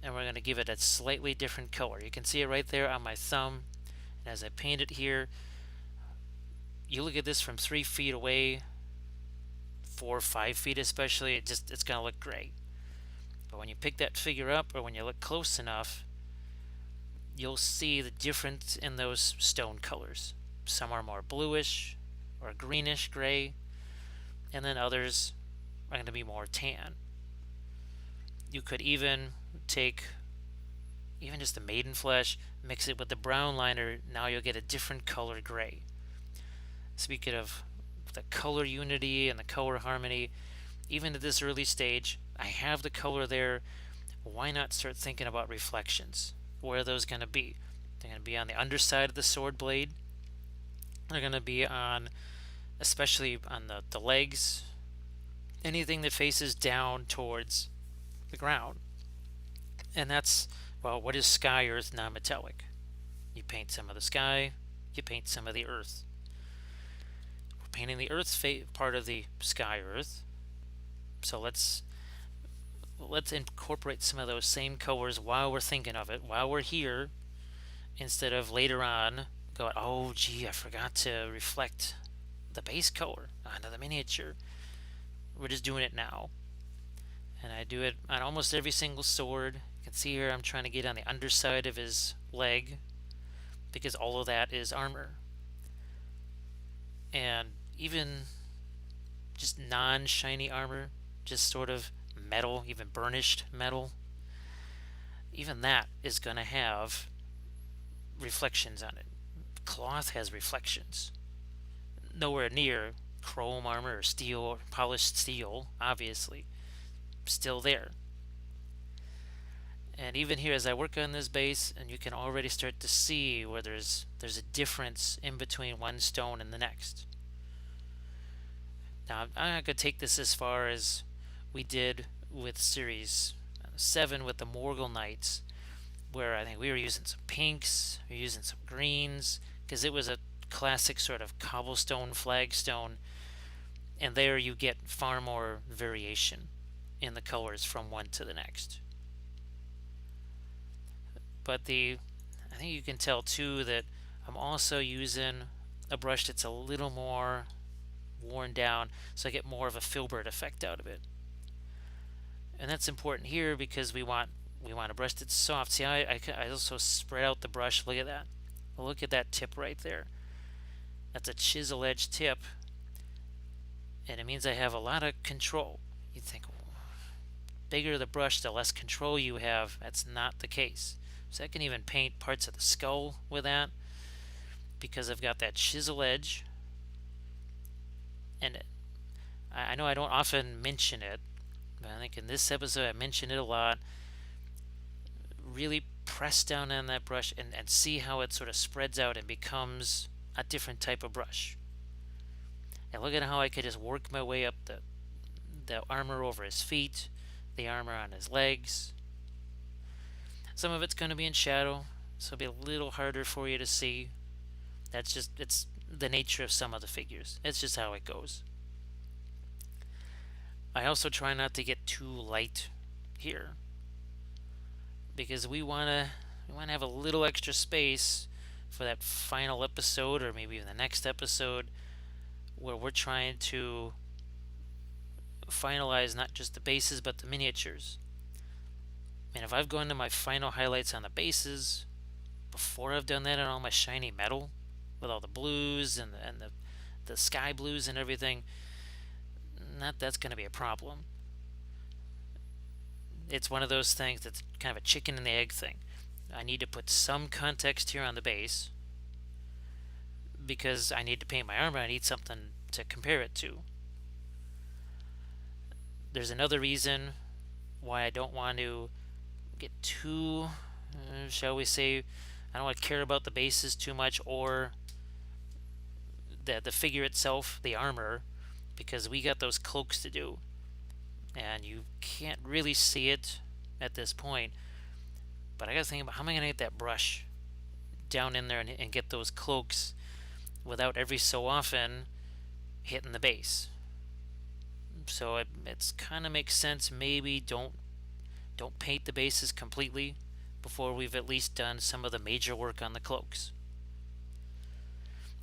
And we're going to give it a slightly different color. You can see it right there on my thumb. And as I paint it here, you look at this from 3 feet away, 4 or 5 feet especially, it's going to look gray. But when you pick that figure up, or when you look close enough, you'll see the difference in those stone colors. Some are more bluish or greenish gray, and then others are going to be more tan. You could even take just the maiden flesh, mix it with the brown liner. Now you'll get a different color gray. Speaking of the color unity and the color harmony, even at this early stage, I have the color there. Why not start thinking about reflections? Where are those going to be? They're going to be on the underside of the sword blade. They're going to be especially on the legs, anything that faces down towards the ground. And that's, well, what is sky, earth, non-metallic? You paint some of the sky, you paint some of the earth. We're painting the earth part of the sky earth. So let's incorporate some of those same colors while we're thinking of it, while we're here, instead of later on going, oh gee, I forgot to reflect the base color onto the miniature. We're just doing it now. And I do it on almost every single sword. You can see here I'm trying to get on the underside of his leg, because all of that is armor. And even just non-shiny armor, just sort of metal, even burnished metal, even that is going to have reflections on it. Cloth has reflections. Nowhere near chrome armor or steel or polished steel, obviously. Still there. And even here, as I work on this base, and you can already start to see where there's a difference in between one stone and the next. Now I'm not going to take this as far as we did with Series 7 with the Morgul Knights, where I think we were using some pinks, we were using some greens, because it was a classic sort of cobblestone flagstone, and there you get far more variation in the colors from one to the next. But I think you can tell too that I'm also using a brush that's a little more worn down, so I get more of a filbert effect out of it. And that's important here because we want a brush that's soft. See, I also spread out the brush. Look at that. Look at that tip right there. That's a chisel edge tip, and it means I have a lot of control. You think, bigger the brush, the less control you have. That's not the case. So I can even paint parts of the skull with that, because I've got that chisel edge. And I know I don't often mention it, but I think in this episode I mention it a lot. Really press down on that brush and see how it sort of spreads out and becomes a different type of brush. And look at how I could just work my way up the armor over his feet, the armor on his legs. Some of it's going to be in shadow, so it'll be a little harder for you to see. It's the nature of some of the figures. It's just how it goes. I also try not to get too light here, because we want to have a little extra space for that final episode, or maybe even the next episode, where we're trying to finalize not just the bases but the miniatures. And if I've gone to my final highlights on the bases before I've done that on all my shiny metal with all the blues and the sky blues and everything, that's going to be a problem. It's one of those things that's kind of a chicken and the egg thing. I need to put some context here on the base because I need to paint my armor. I need something to compare it to. There's another reason why I don't want to get too, shall we say, I don't want to care about the bases too much, or the figure itself, the armor, because we got those cloaks to do, and you can't really see it at this point. But I got to think about how am I going to get that brush down in there and get those cloaks without every so often hitting the base. So it's kind of makes sense. Maybe don't paint the bases completely before we've at least done some of the major work on the cloaks.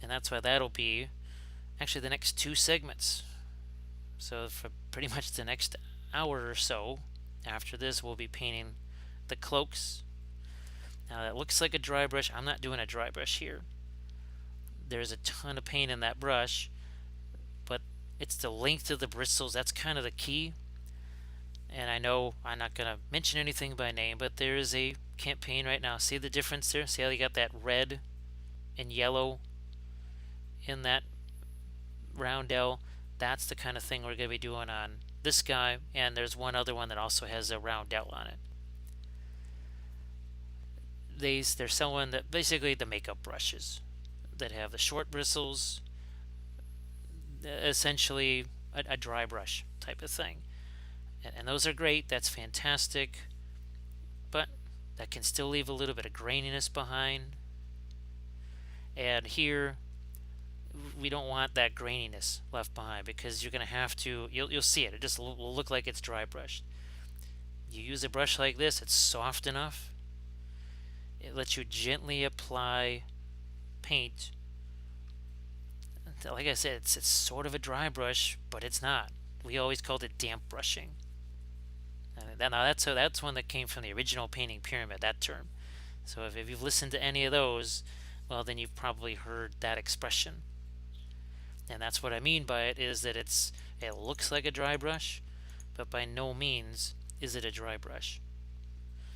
And that's why that'll be actually the next 2 segments. So for pretty much the next hour or so after this, we'll be painting the cloaks. Now that looks like a dry brush. I'm not doing a dry brush here. There's a ton of paint in that brush, but it's the length of the bristles. That's kind of the key. And I know I'm not going to mention anything by name, but there is a campaign right now. See the difference there? See how you got that red and yellow in that roundel? That's the kind of thing we're going to be doing on this guy, and there's one other one that also has a roundel on it. They're selling basically the makeup brushes that have the short bristles, essentially a dry brush type of thing. And those are great. That's fantastic. But that can still leave a little bit of graininess behind. And here, we don't want that graininess left behind, because you're going to have to, you'll see it. It just will look like it's dry brushed. You use a brush like this, it's soft enough. It lets you gently apply paint. Like I said, it's sort of a dry brush, but it's not. We always called it damp brushing. Now that's one that came from the original painting pyramid, that term. So if you've listened to any of those, well, then you've probably heard that expression. And that's what I mean by it, is that it looks like a dry brush, but by no means is it a dry brush.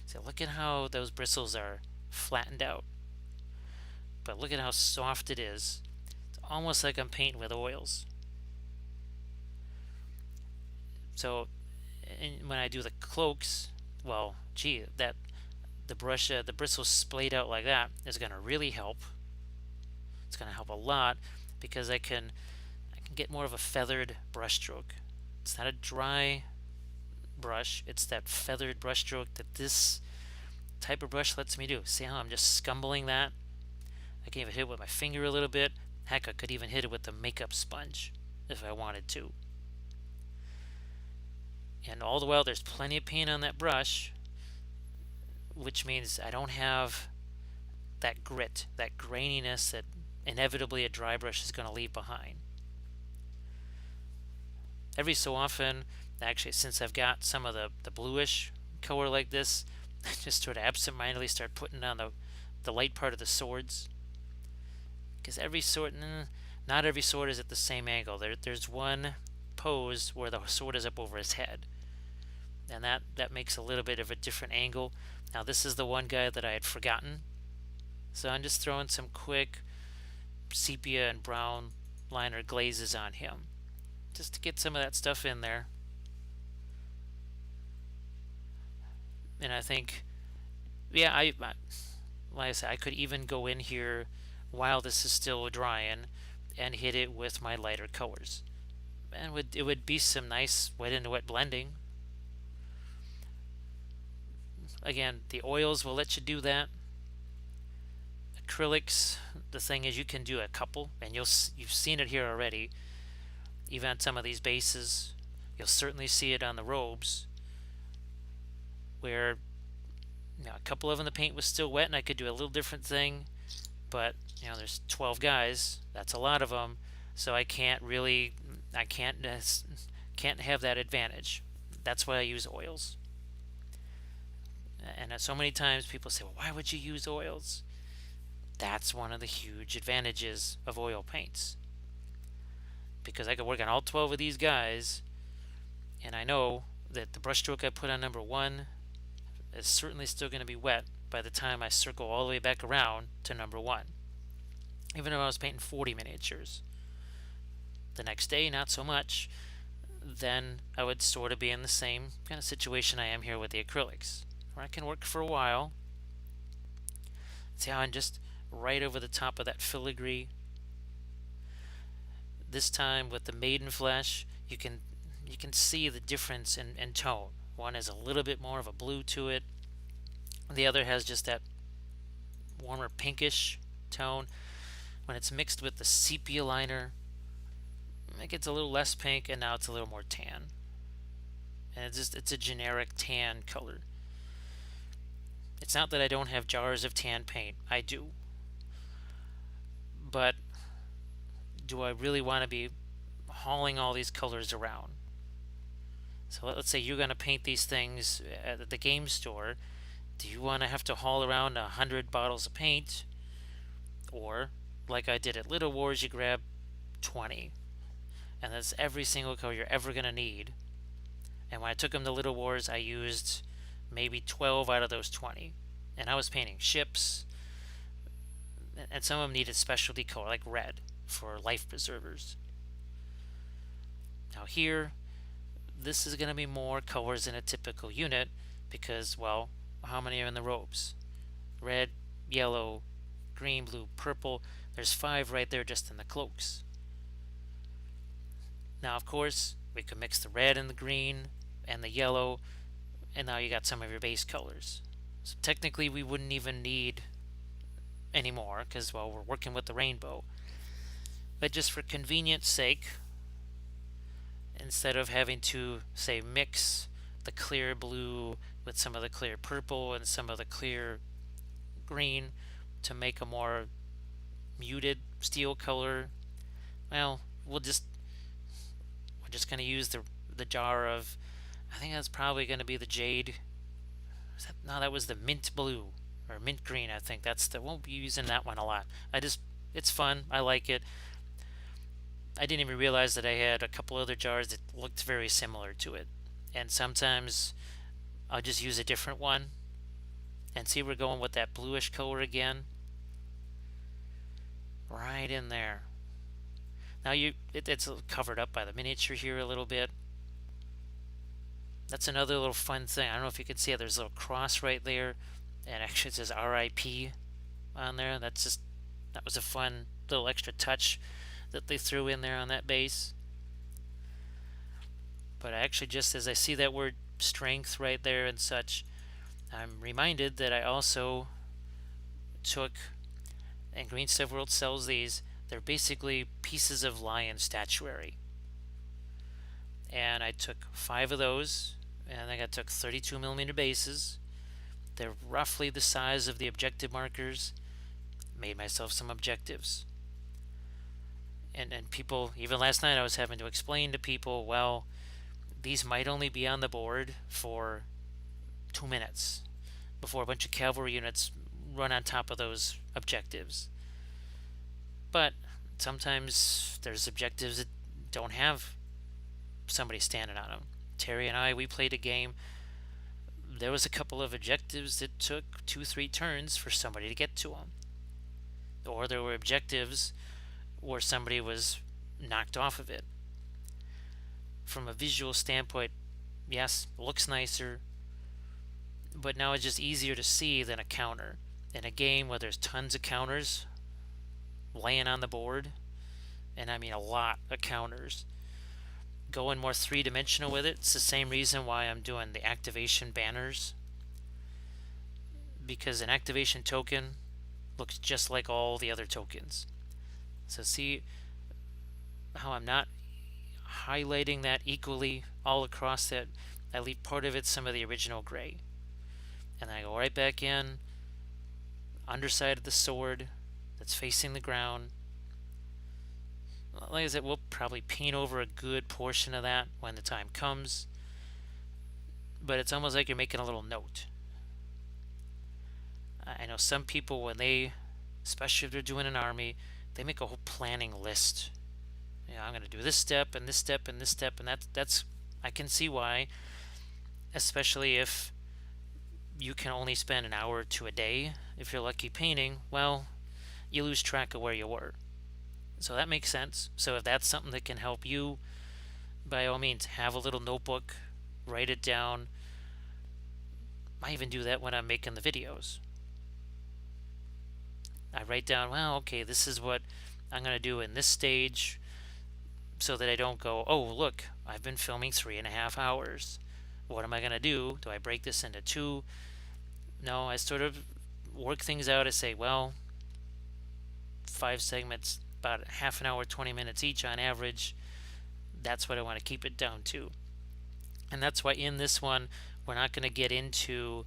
So look at how those bristles are flattened out. But look at how soft it is. It's almost like I'm painting with oils. So when I do the cloaks, well, gee, that the bristles splayed out like that is going to really help. It's going to help a lot, because I can get more of a feathered brush stroke. It's not a dry brush, it's that feathered brush stroke that this type of brush lets me do. See how I'm just scumbling that? I can even hit it with my finger a little bit. Heck, I could even hit it with the makeup sponge if I wanted to. And all the while there's plenty of paint on that brush, which means I don't have that grit, that graininess that inevitably a dry brush is going to leave behind. Every so often, actually, since I've got some of the bluish color like this, I just sort of absentmindedly start putting on the light part of the swords. Because every sword, not every sword is at the same angle. There's one pose where the sword is up over his head, and that makes a little bit of a different angle. Now this is the one guy that I had forgotten, so I'm just throwing some quick sepia and brown liner glazes on him, just to get some of that stuff in there. And I think, yeah, like I said, I could even go in here while this is still drying and hit it with my lighter colors, and it would be some nice wet into wet blending. again, the oils will let you do that. Acrylics, the thing is you can do a couple, and you've seen it here already. Even on some of these bases, you'll certainly see it on the robes, where a couple of them the paint was still wet, and I could do a little different thing. But there's 12 guys. That's a lot of them, so I can't can't have that advantage. That's why I use oils. And so many times people say, well, why would you use oils? That's one of the huge advantages of oil paints, because I could work on all 12 of these guys, and I know that the brushstroke I put on number 1 is certainly still going to be wet by the time I circle all the way back around to number 1. Even if I was painting 40 miniatures. The next day, not so much. Then I would sort of be in the same kind of situation I am here with the acrylics, where I can work for a while. See how I'm just right over the top of that filigree. This time with the maiden flesh, you can see the difference in tone. One has a little bit more of a blue to it. The other has just that warmer pinkish tone. When it's mixed with the sepia liner, it gets a little less pink, and now it's a little more tan. And it's a generic tan color. It's not that I don't have jars of tan paint. I do. But do I really want to be hauling all these colors around? So let's say you're going to paint these things at the game store. Do you want to have to haul around 100 bottles of paint? Or, like I did at Little Wars, you grab 20. And that's every single color you're ever going to need. And when I took them to Little Wars, I used maybe 12 out of those 20. And I was painting ships. And some of them needed specialty color, like red, for life preservers. Now here, this is going to be more colors in a typical unit because, well, how many are in the robes? Red, yellow, green, blue, purple. There's 5 right there just in the cloaks. Now, of course, we could mix the red and the green and the yellow, and now you got some of your base colors. So technically, we wouldn't even need any more because, well, we're working with the rainbow. But just for convenience sake, instead of having to, say, mix the clear blue with some of the clear purple and some of the clear green to make a more muted steel color, well, we're just going to use the jar of, I think that's probably going to be the jade. No, that was the mint blue or mint green. I think won't be using that one a lot. It's fun. I like it. I didn't even realize that I had a couple other jars that looked very similar to it. And sometimes I'll just use a different one. And see, we're going with that bluish color again. Right in there. Now it's covered up by the miniature here a little bit. That's another little fun thing. I don't know if you can see it. There's a little cross right there. And actually it says RIP on there. That was a fun little extra touch that they threw in there on that base. But actually, just as I see that word strength right there and such, I'm reminded that I also took, and Green Stuff World sells these, they're basically pieces of lion statuary. And I took 5 of those, and I think I took 32mm bases. They're roughly the size of the objective markers. Made myself some objectives. And people, even last night I was having to explain to people, well, these might only be on the board for 2 minutes before a bunch of cavalry units run on top of those objectives. But sometimes there's objectives that don't have somebody standing on them. Terry and I, we played a game. There was a couple of objectives that took 2-3 turns for somebody to get to them. Or there were objectives where somebody was knocked off of it. From a visual standpoint, yes, looks nicer, but now it's just easier to see than a counter. In a game where there's tons of counters laying on the board, and I mean a lot of counters, going more 3-dimensional with it, it's the same reason why I'm doing the activation banners. because an activation token looks just like all the other tokens. So see how I'm not highlighting that equally all across that. I leave part of it some of the original gray. And I go right back in, underside of the sword that's facing the ground. Like I said, we'll probably paint over a good portion of that when the time comes. But it's almost like you're making a little note. I know some people, when they, especially if they're doing an army, they make a whole planning list. I'm going to do this step and this step and this step, and that's I can see why, especially if you can only spend an hour to a day. If you're lucky painting, well, you lose track of where you were. So that makes sense. So if that's something that can help you, by all means, have a little notebook, write it down. I even do that when I'm making the videos. I write down, well, okay, this is what I'm going to do in this stage, so that I don't go, oh, look, I've been filming 3.5 hours. What am I going to do? Do I break this into two? No, I sort of work things out. I say, well, 5 segments, about half an hour, 20 minutes each on average. That's what I want to keep it down to. And that's why in this one, we're not going to get into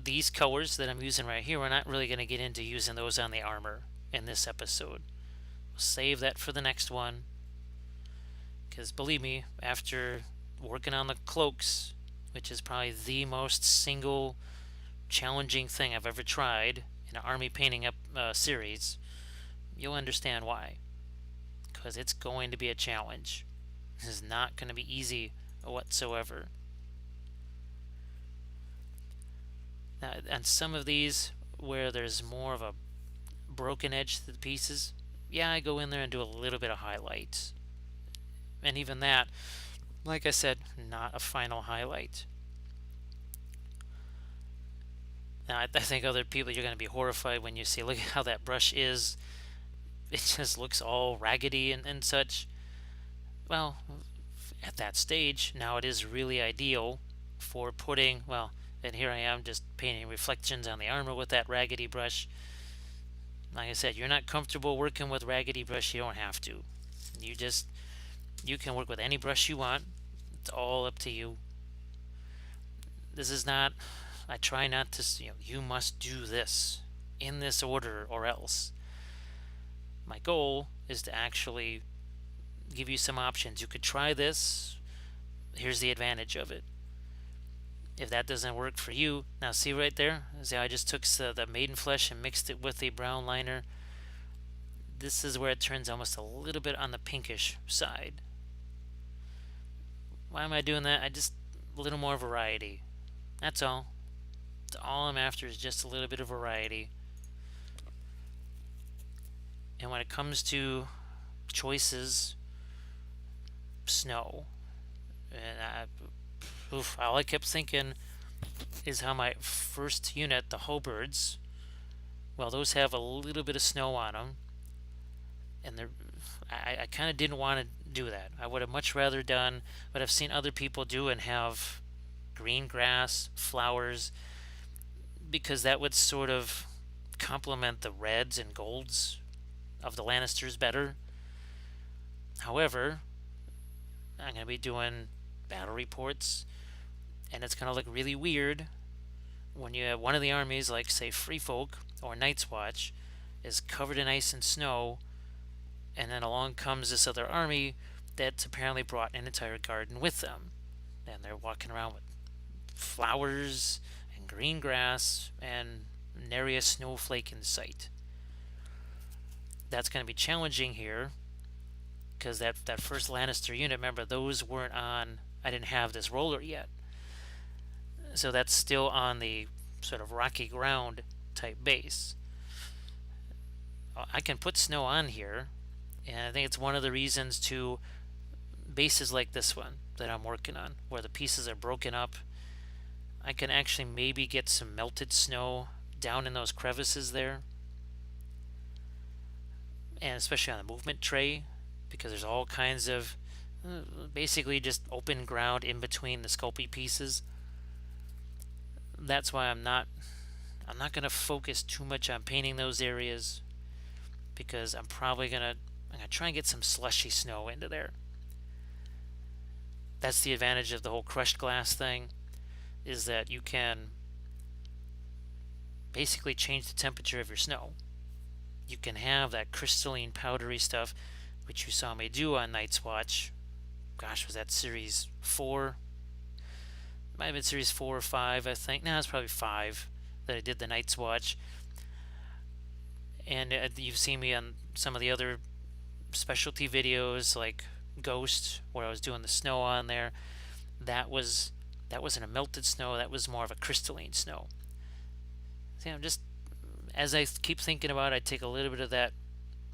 these colors that I'm using right here. We're not really going to get into using those on the armor in this episode. We'll save that for the next one. Because believe me, after working on the cloaks, which is probably the most single challenging thing I've ever tried in an army painting up series, you'll understand why. Because it's going to be a challenge. This is not going to be easy whatsoever. Now, on some of these where there's more of a broken edge to the pieces, yeah, I go in there and do a little bit of highlight. And even that, like I said, not a final highlight. Now, I think other people, you're going to be horrified when you see, look at how that brush is. It just looks all raggedy and such. Well, at that stage, now it is really ideal for putting, well, and here I am just painting reflections on the armor with that raggedy brush. Like I said, you're not comfortable working with raggedy brush, you don't have to. You can work with any brush you want. It's all up to you. This is not, I try not to, you must do this in this order or else. My goal is to actually give you some options. You could try this. Here's the advantage of it. If that doesn't work for you, now see right there? See, I just took the maiden flesh and mixed it with the brown liner. This is where it turns almost a little bit on the pinkish side. Why am I doing that? I just a little more variety. That's all. That's all I'm after, is just a little bit of variety. And when it comes to choices, snow. And all I kept thinking is how my first unit, the Halberds, well, those have a little bit of snow on them. And I kind of didn't want to do that. I would have much rather done what I've seen other people do and have green grass, flowers, because that would sort of complement the reds and golds of the Lannisters better. However, I'm going to be doing battle reports, and it's going to look really weird when you have one of the armies, like say Free Folk or Night's Watch, is covered in ice and snow, and then along comes this other army that's apparently brought an entire garden with them, and they're walking around with flowers and green grass and nary a snowflake in sight. That's going to be challenging here, because that first Lannister unit, remember, those weren't on, I didn't have this roller yet, so that's still on the sort of rocky ground type base. I can put snow on here, and I think it's one of the reasons to bases like this one that I'm working on, where the pieces are broken up. I can actually maybe get some melted snow down in those crevices there, and especially on the movement tray, because there's all kinds of basically just open ground in between the sculpey pieces. That's why I'm not I'm not going to focus too much on painting those areas because I'm gonna try and get some slushy snow into there. That's the advantage of the whole crushed glass thing, is that you can basically change the temperature of your snow. You can have that crystalline powdery stuff, which you saw me do on Night's Watch. Gosh, was that series 4? Might have been series 4 or 5, I think. No, it's probably 5 that I did the Night's Watch. And you've seen me on some of the other specialty videos like Ghost, where I was doing the snow on there. That wasn't a melted snow, that was more of a crystalline snow. See, I'm just, as I keep thinking about it, I take a little bit of that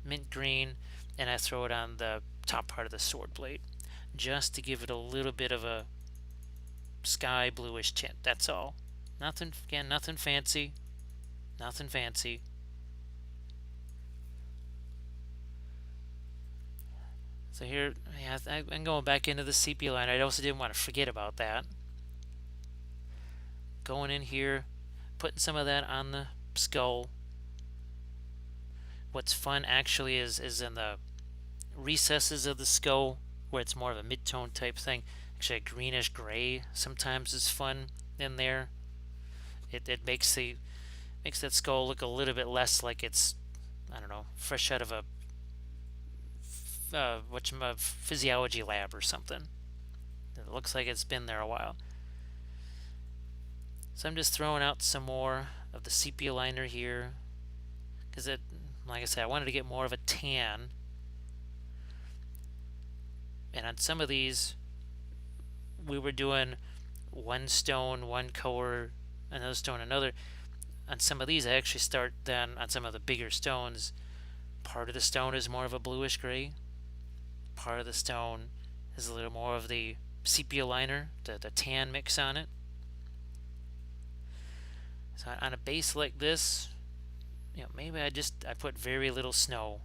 mint green and I throw it on the top part of the sword blade just to give it a little bit of a sky bluish tint. That's all. Nothing, again, nothing fancy. Nothing fancy. So here, yeah, I'm going back into the sepia line. I also didn't want to forget about that. Going in here, putting some of that on the skull. What's fun actually is in the recesses of the skull, where it's more of a mid-tone type thing. Actually, a greenish gray sometimes is fun in there. It makes that skull look a little bit less like it's, I don't know, fresh out of a physiology lab or something. It looks like it's been there a while. So I'm just throwing out some more of the sepia liner here because like I said, I wanted to get more of a tan. And on some of these, we were doing one stone, one color, another stone, another. On some of these, I actually start then on some of the bigger stones. Part of the stone is more of a bluish gray. Part of the stone is a little more of the sepia liner, the tan mix on it. So on a base like this, maybe I put very little snow.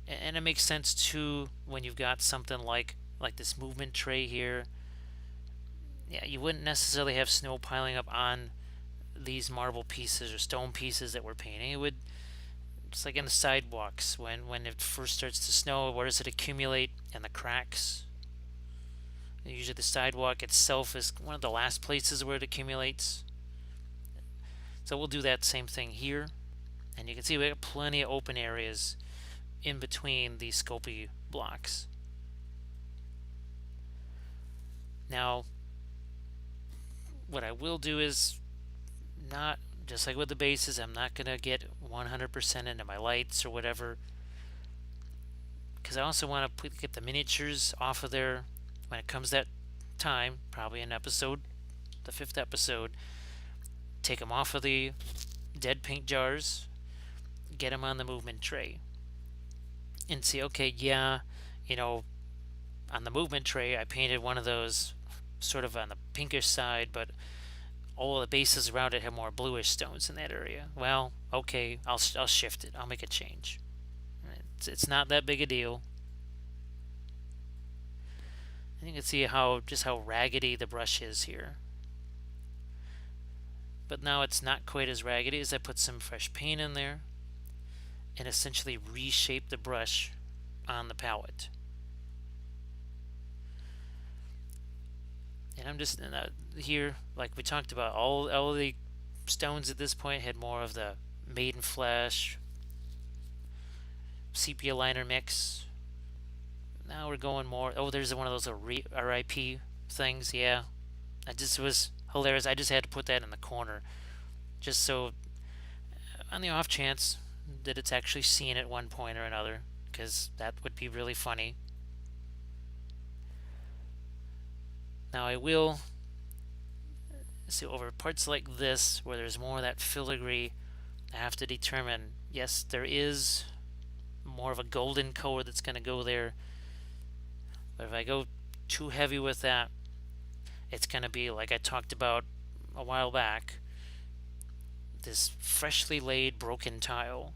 And it makes sense too when you've got something like this movement tray here. Yeah, you wouldn't necessarily have snow piling up on these marble pieces or stone pieces that we're painting. It would, just like in the sidewalks, when it first starts to snow, where does it accumulate? In the cracks. Usually the sidewalk itself is one of the last places where it accumulates. So we'll do that same thing here. And you can see we have plenty of open areas in between these Sculpey blocks. Now, what I will do is, not just like with the bases, I'm not going to get 100% into my lights or whatever, because I also want to get the miniatures off of there when it comes that time, probably in the 5th episode. Take them off of the dead paint jars, get them on the movement tray, and see, okay, yeah, on the movement tray, I painted one of those sort of on the pinkish side, but all of the bases around it have more bluish stones in that area. Well, okay, I'll shift it. I'll make a change. It's not that big a deal. And you can see how raggedy the brush is here. But now it's not quite as raggedy as I put some fresh paint in there and essentially reshape the brush on the palette. And I'm just here, like we talked about, all the stones at this point had more of the maiden flesh, sepia liner mix. Now we're going more. Oh, there's one of those RIP things. Yeah, it was hilarious. I just had to put that in the corner, just so on the off chance that it's actually seen at one point or another, because that would be really funny. Now I will see over parts like this where there's more of that filigree. I have to determine, yes, there is more of a golden color that's going to go there, but if I go too heavy with that, it's going to be like I talked about a while back, this freshly laid broken tile.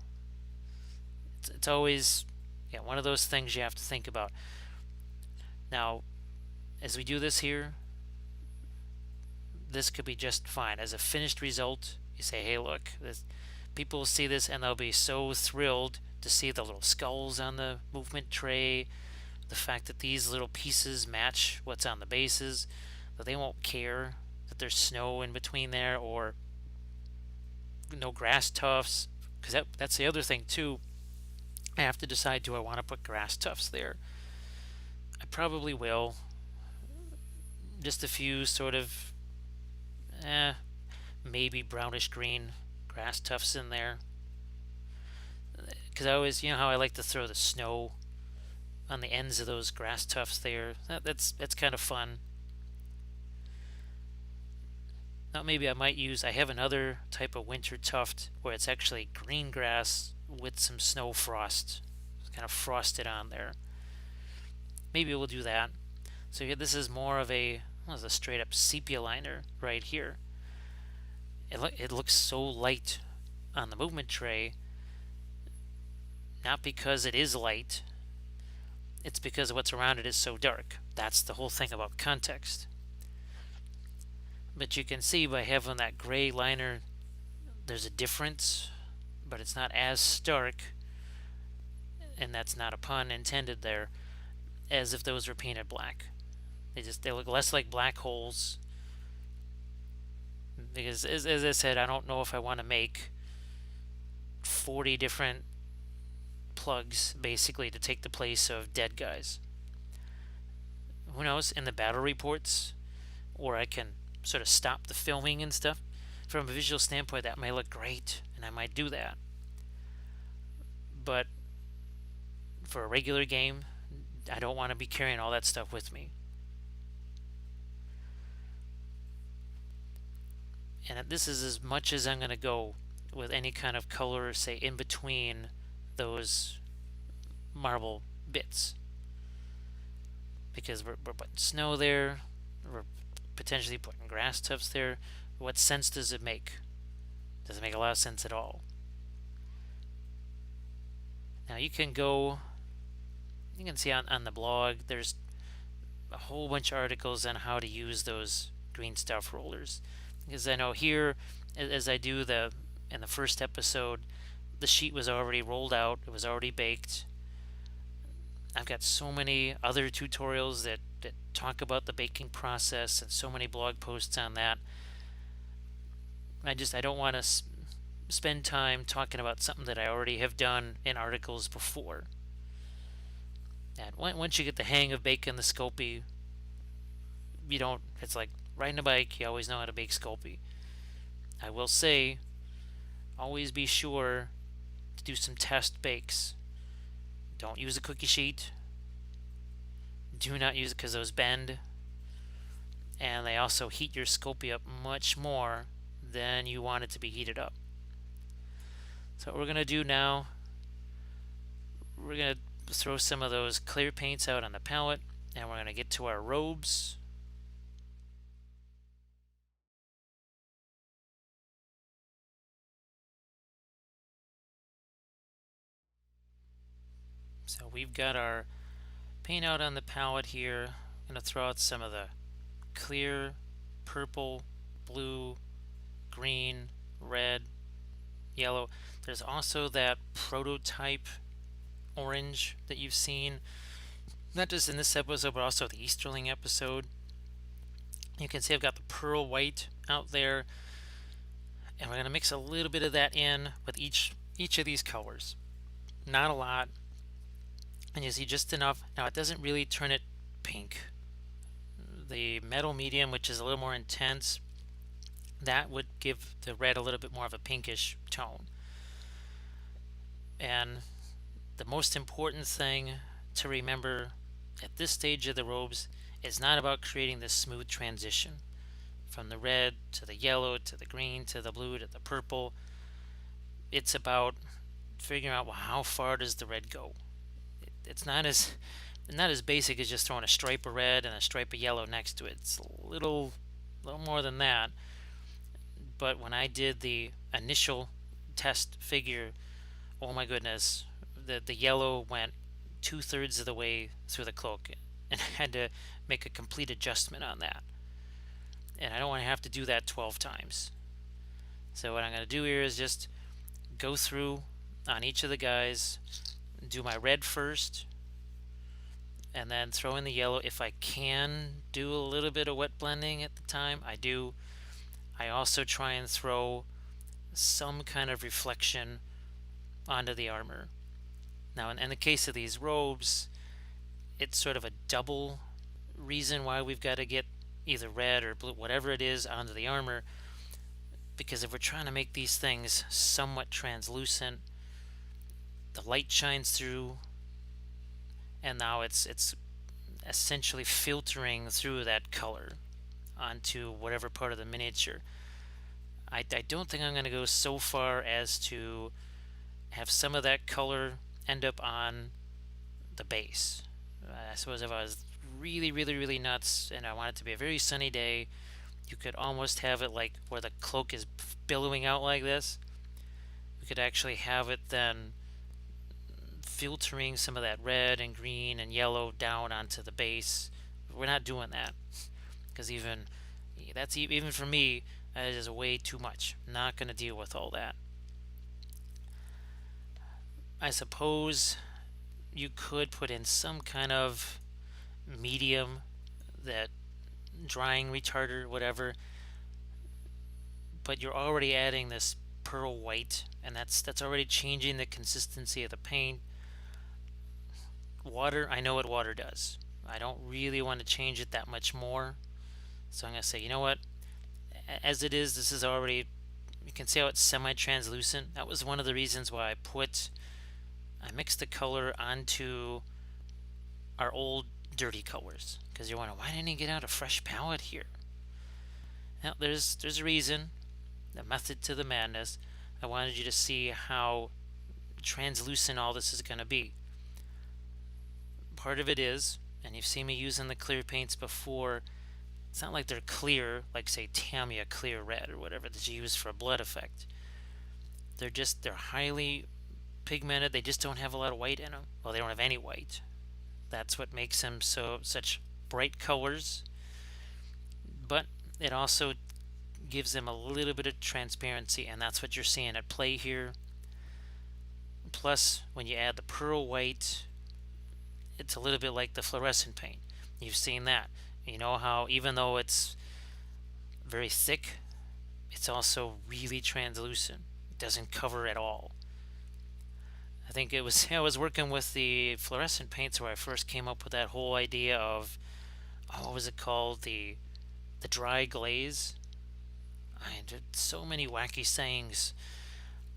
It's always one of those things you have to think about. Now, as we do this here, this could be just fine. As a finished result, you say, hey, look, people will see this and they'll be so thrilled to see the little skulls on the movement tray, the fact that these little pieces match what's on the bases, that they won't care that there's snow in between there or no grass tufts, because that's the other thing too. I have to decide, do I want to put grass tufts there? I probably will. Just a few sort of maybe brownish green grass tufts in there, because I always, how I like to throw the snow on the ends of those grass tufts there. That's kind of fun. Now maybe I might I have another type of winter tuft where it's actually green grass with some snow frost. It's kind of frosted on there. Maybe we'll do that. So here, this is more of a straight up sepia liner right here. It looks so light on the movement tray, not because it is light, it's because what's around it is so dark. That's the whole thing about context. But you can see by having that gray liner, there's a difference, but it's not as stark, and that's not a pun intended there, as if those were painted black. They look less like black holes, because as I said, I don't know if I want to make 40 different plugs basically to take the place of dead guys. Who knows, in the battle reports, or I can sort of stop the filming and stuff. From a visual standpoint, that may look great, and I might do that. But for a regular game, I don't want to be carrying all that stuff with me. And this is as much as I'm going to go with any kind of color, say, in between those marble bits. Because we're putting snow there, we're potentially putting grass tufts there. What sense does it make? Doesn't make a lot of sense at all. Now you can see on the blog, there's a whole bunch of articles on how to use those green stuff rollers. Because I know here, as I do in the first episode, the sheet was already rolled out, it was already baked. I've got so many other tutorials that talk about the baking process and so many blog posts on that. I don't want to spend time talking about something that I already have done in articles before. And once you get the hang of baking the Sculpey, it's like riding a bike, you always know how to bake Sculpey. I will say, always be sure to do some test bakes. Don't use a cookie sheet. Do not use it because those bend. And they also heat your Sculpey up much more than you want it to be heated up. So what we're going to do now, we're going to throw some of those clear paints out on the palette, and we're going to get to our robes. So we've got our paint out on the palette here. I'm going to throw out some of the clear purple, blue, green, red, yellow. There's also that prototype orange that you've seen, not just in this episode, but also the Easterling episode. You can see I've got the pearl white out there, and we're going to mix a little bit of that in with each of these colors. Not a lot. And you see just enough. Now it doesn't really turn it pink. The metal medium, which is a little more intense, that would give the red a little bit more of a pinkish tone. And the most important thing to remember at this stage of the robes is not about creating this smooth transition from the red to the yellow to the green to the blue to the purple. It's about figuring out, well, how far does the red go? It's not as basic as just throwing a stripe of red and a stripe of yellow next to it. It's a little more than that. But when I did the initial test figure, oh my goodness, the yellow went 2/3 of the way through the cloak, and I had to make a complete adjustment on that. and I don't want to have to do that 12 times. So what I'm going to do here is just go through on each of the guys, do my red first, and then throw in the yellow. If I can do a little bit of wet blending at the time, I do. I also try and throw some kind of reflection onto the armor. Now, in the case of these robes, it's sort of a double reason why we've got to get either red or blue, whatever it is, onto the armor. Because if we're trying to make these things somewhat translucent, the light shines through, and now it's essentially filtering through that color onto whatever part of the miniature. I don't think I'm going to go so far as to have some of that color end up on the base. I suppose if I was really nuts and I want it to be a very sunny day, you could almost have it like where the cloak is billowing out like this. You could actually have it then filtering some of that red and green and yellow down onto the base. We're not doing that, because even for me, that is way too much. I'm not going to deal with all that. I suppose you could put in some kind of medium, that drying retarder, whatever, but you're already adding this pearl white, and that's already changing the consistency of the paint. Water, I know what water does. I don't really want to change it that much more, so I'm going to say, you know what, as it is, this is already, you can see how it's semi-translucent. That was one of the reasons why I mixed the color onto our old dirty colors, because you're wondering, why didn't he get out a fresh palette here? Now, there's a reason, the method to the madness. I wanted you to see how translucent all this is going to be. Part of it is, and you've seen me using the clear paints before, it's not like they're clear, like say Tamiya clear red or whatever that you use for a blood effect. They're highly pigmented. They just don't have a lot of white in them. Well, they don't have any white. That's what makes them such bright colors. But it also gives them a little bit of transparency, and that's what you're seeing at play here. Plus, when you add the pearl white, it's a little bit like the fluorescent paint. You've seen that. You know how even though it's very thick, it's also really translucent. It doesn't cover at all. I think I was working with the fluorescent paints where I first came up with that whole idea of, what was it called, the dry glaze. I did so many wacky sayings.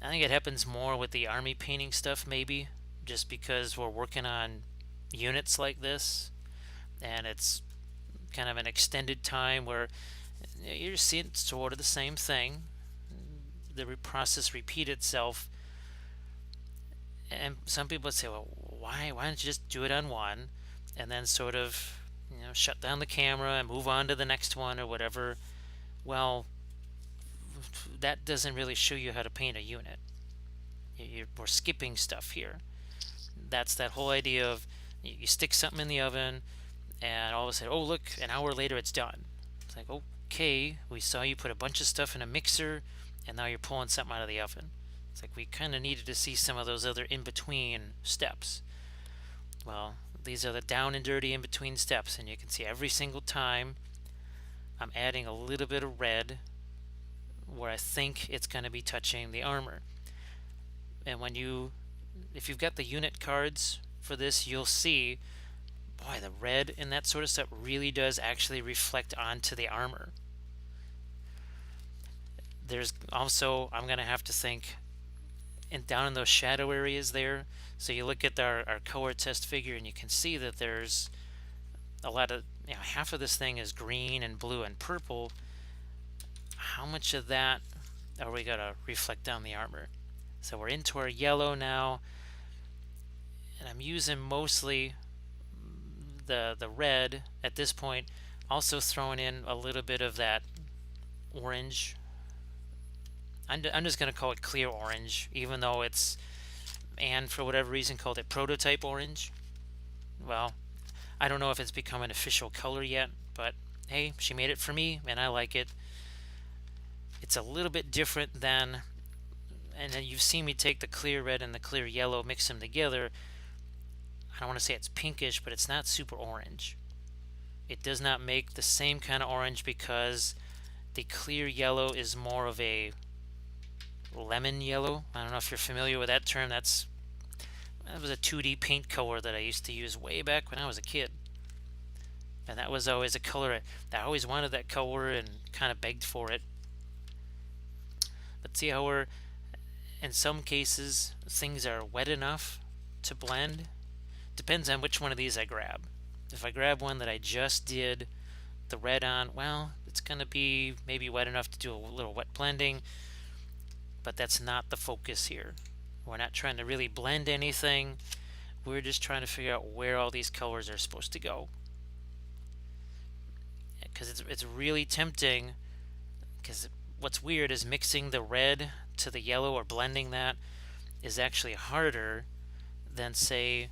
I think it happens more with the army painting stuff, maybe, just because we're working on units like this, and it's kind of an extended time where you're seeing sort of the same thing. The process repeat itself, and some people would say, well, why don't you just do it on one, and then sort of shut down the camera and move on to the next one or whatever. Well, that doesn't really show you how to paint a unit. We're skipping stuff here. That's that whole idea of you stick something in the oven, and all of a sudden, oh look, an hour later it's done. It's like, okay, we saw you put a bunch of stuff in a mixer, and now you're pulling something out of the oven. It's like we kind of needed to see some of those other in-between steps. Well, these are the down and dirty in-between steps, and you can see every single time I'm adding a little bit of red where I think it's going to be touching the armor. And if you've got the unit cards for this, you'll see, boy, the red and that sort of stuff really does actually reflect onto the armor. There's also, I'm going to have to think, down in those shadow areas there. So you look at our color test figure, and you can see that there's a lot of, half of this thing is green and blue and purple. How much of that are we going to reflect down the armor? So we're into our yellow now, and I'm using mostly the red at this point, also throwing in a little bit of that orange. I'm just going to call it clear orange, even though and for whatever reason called it prototype orange. Well, I don't know if it's become an official color yet, but hey, she made it for me and I like it. It's a little bit different than, and then you've seen me take the clear red and the clear yellow, mix them together. I don't want to say it's pinkish, but it's not super orange. It does not make the same kind of orange because the clear yellow is more of a lemon yellow. I don't know if you're familiar with that term. That was a 2D paint color that I used to use way back when I was a kid. And that was always a color I always wanted, that color, and kind of begged for it. But see how we're, in some cases, things are wet enough to blend. Depends on which one of these I grab. If I grab one that I just did the red on, well, it's going to be maybe wet enough to do a little wet blending, but that's not the focus here. We're not trying to really blend anything. We're just trying to figure out where all these colors are supposed to go. Because it's really tempting, because what's weird is mixing the red to the yellow or blending that is actually harder than, say,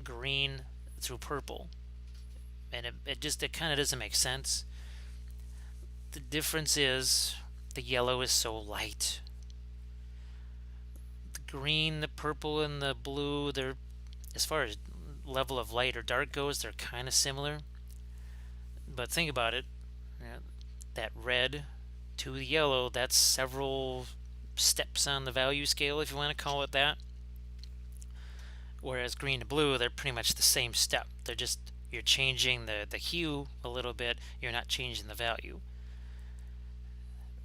green through purple. And it kind of doesn't make sense. The difference is the yellow is so light. The green, the purple, and the blue, they're, as far as level of light or dark goes, they're kind of similar. But think about it, that red to the yellow, that's several steps on the value scale, if you want to call it that. Whereas green to blue, they're pretty much the same step. They're just, you're changing the hue a little bit, you're not changing the value.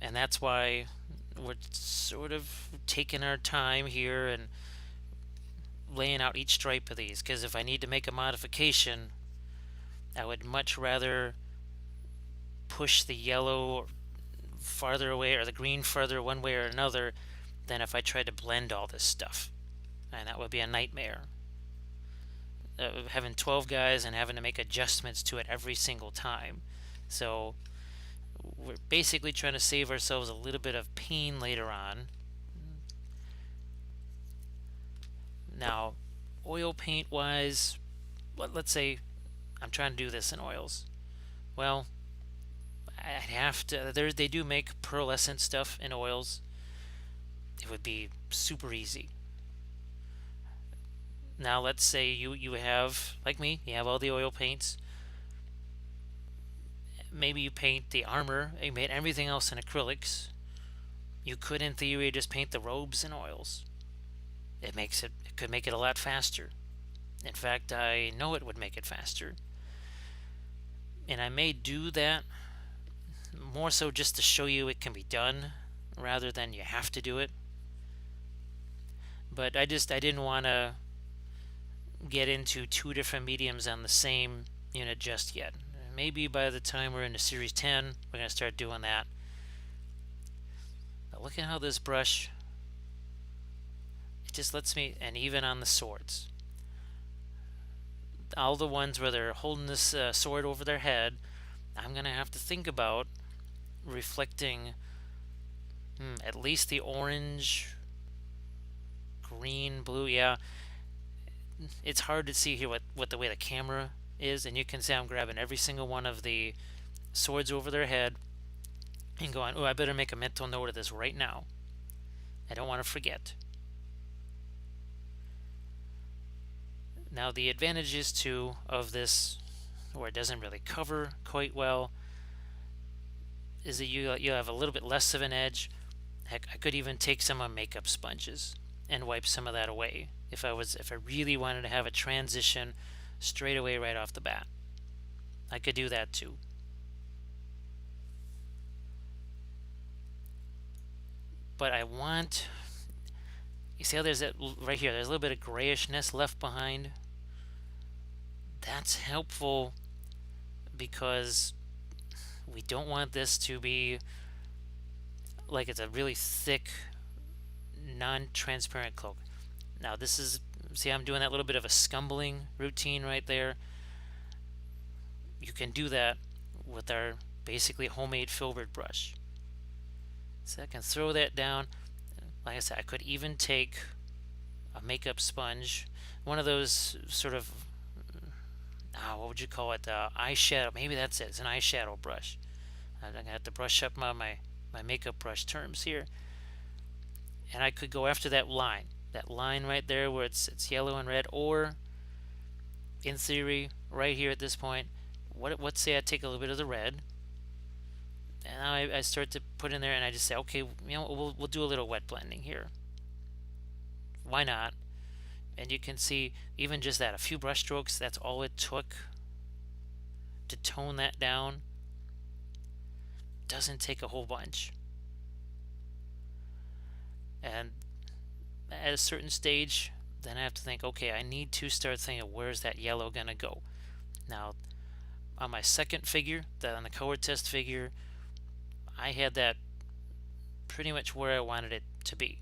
And that's why we're sort of taking our time here and laying out each stripe of these, because if I need to make a modification, I would much rather push the yellow farther away or the green further one way or another than if I tried to blend all this stuff. And that would be a nightmare. Having 12 guys and having to make adjustments to it every single time. So we're basically trying to save ourselves a little bit of pain later on. Now, oil paint wise, let's say I'm trying to do this in oils. Well, I'd have to, they do make pearlescent stuff in oils. It would be super easy. Now let's say you have, like me, you have all the oil paints. Maybe you paint the armor, you made everything else in acrylics. You could, in theory, just paint the robes in oils. It could make it a lot faster. In fact, I know it would make it faster. And I may do that more so just to show you it can be done rather than you have to do it. But I didn't want to get into two different mediums on the same unit just yet. Maybe by the time we're into Series 10, we're going to start doing that. But look at how this brush, it just lets me, and even on the swords, all the ones where they're holding this sword over their head, I'm going to have to think about reflecting at least the orange, green, blue. Yeah, it's hard to see here what the way the camera is, and you can see I'm grabbing every single one of the swords over their head and going, oh, I better make a mental note of this right now. I don't want to forget. Now the advantages too of this, where it doesn't really cover quite well, is that you have a little bit less of an edge. Heck, I could even take some of my makeup sponges and wipe some of that away if I really wanted to have a transition straight away right off the bat. I could do that too. But I want, you see how there's that right here, there's a little bit of grayishness left behind. That's helpful because we don't want this to be like it's a really thick, non-transparent cloak. Now this is, see, I'm doing that little bit of a scumbling routine right there. You can do that with our basically homemade filbert brush. So I can throw that down. Like I said, I could even take a makeup sponge, one of those sort of what would you call it? Eyeshadow. Maybe that's it. It's an eyeshadow brush. I'm gonna have to brush up my makeup brush terms here, and I could go after that line right there where it's yellow and red, or in theory, right here at this point, let's say I take a little bit of the red, and now I start to put in there, and I just say, okay, we'll do a little wet blending here. Why not? And you can see even just that, a few brush strokes, that's all it took to tone that down. Doesn't take a whole bunch. And at a certain stage, then I have to think, okay, I need to start thinking, where's that yellow gonna go? Now, on my second figure, on the color test figure, I had that pretty much where I wanted it to be.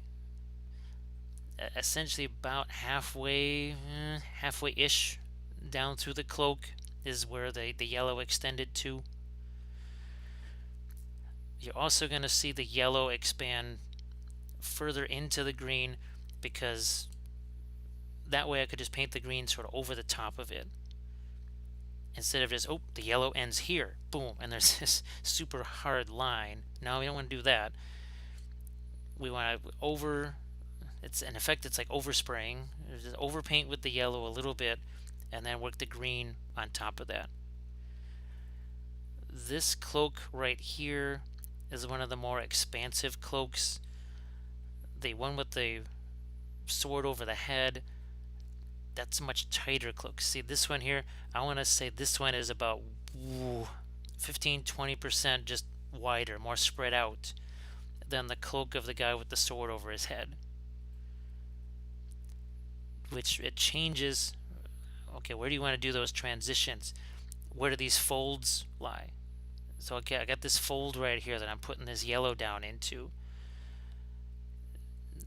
Essentially about halfway-ish down through the cloak is where the yellow extended to. You're also going to see the yellow expand further into the green, because that way I could just paint the green sort of over the top of it, instead of just, oh, the yellow ends here, boom, and there's this super hard line. No, we don't want to do that. We want to in effect, it's like overspraying. Just overpaint with the yellow a little bit, and then work the green on top of that. This cloak right here is one of the more expansive cloaks. The one with the sword over the head, that's a much tighter cloak. See this one here, I want to say this one is about 15-20% just wider, more spread out than the cloak of the guy with the sword over his head. Which it changes. Okay, where do you want to do those transitions? Where do these folds lie? So okay, I got this fold right here that I'm putting this yellow down into.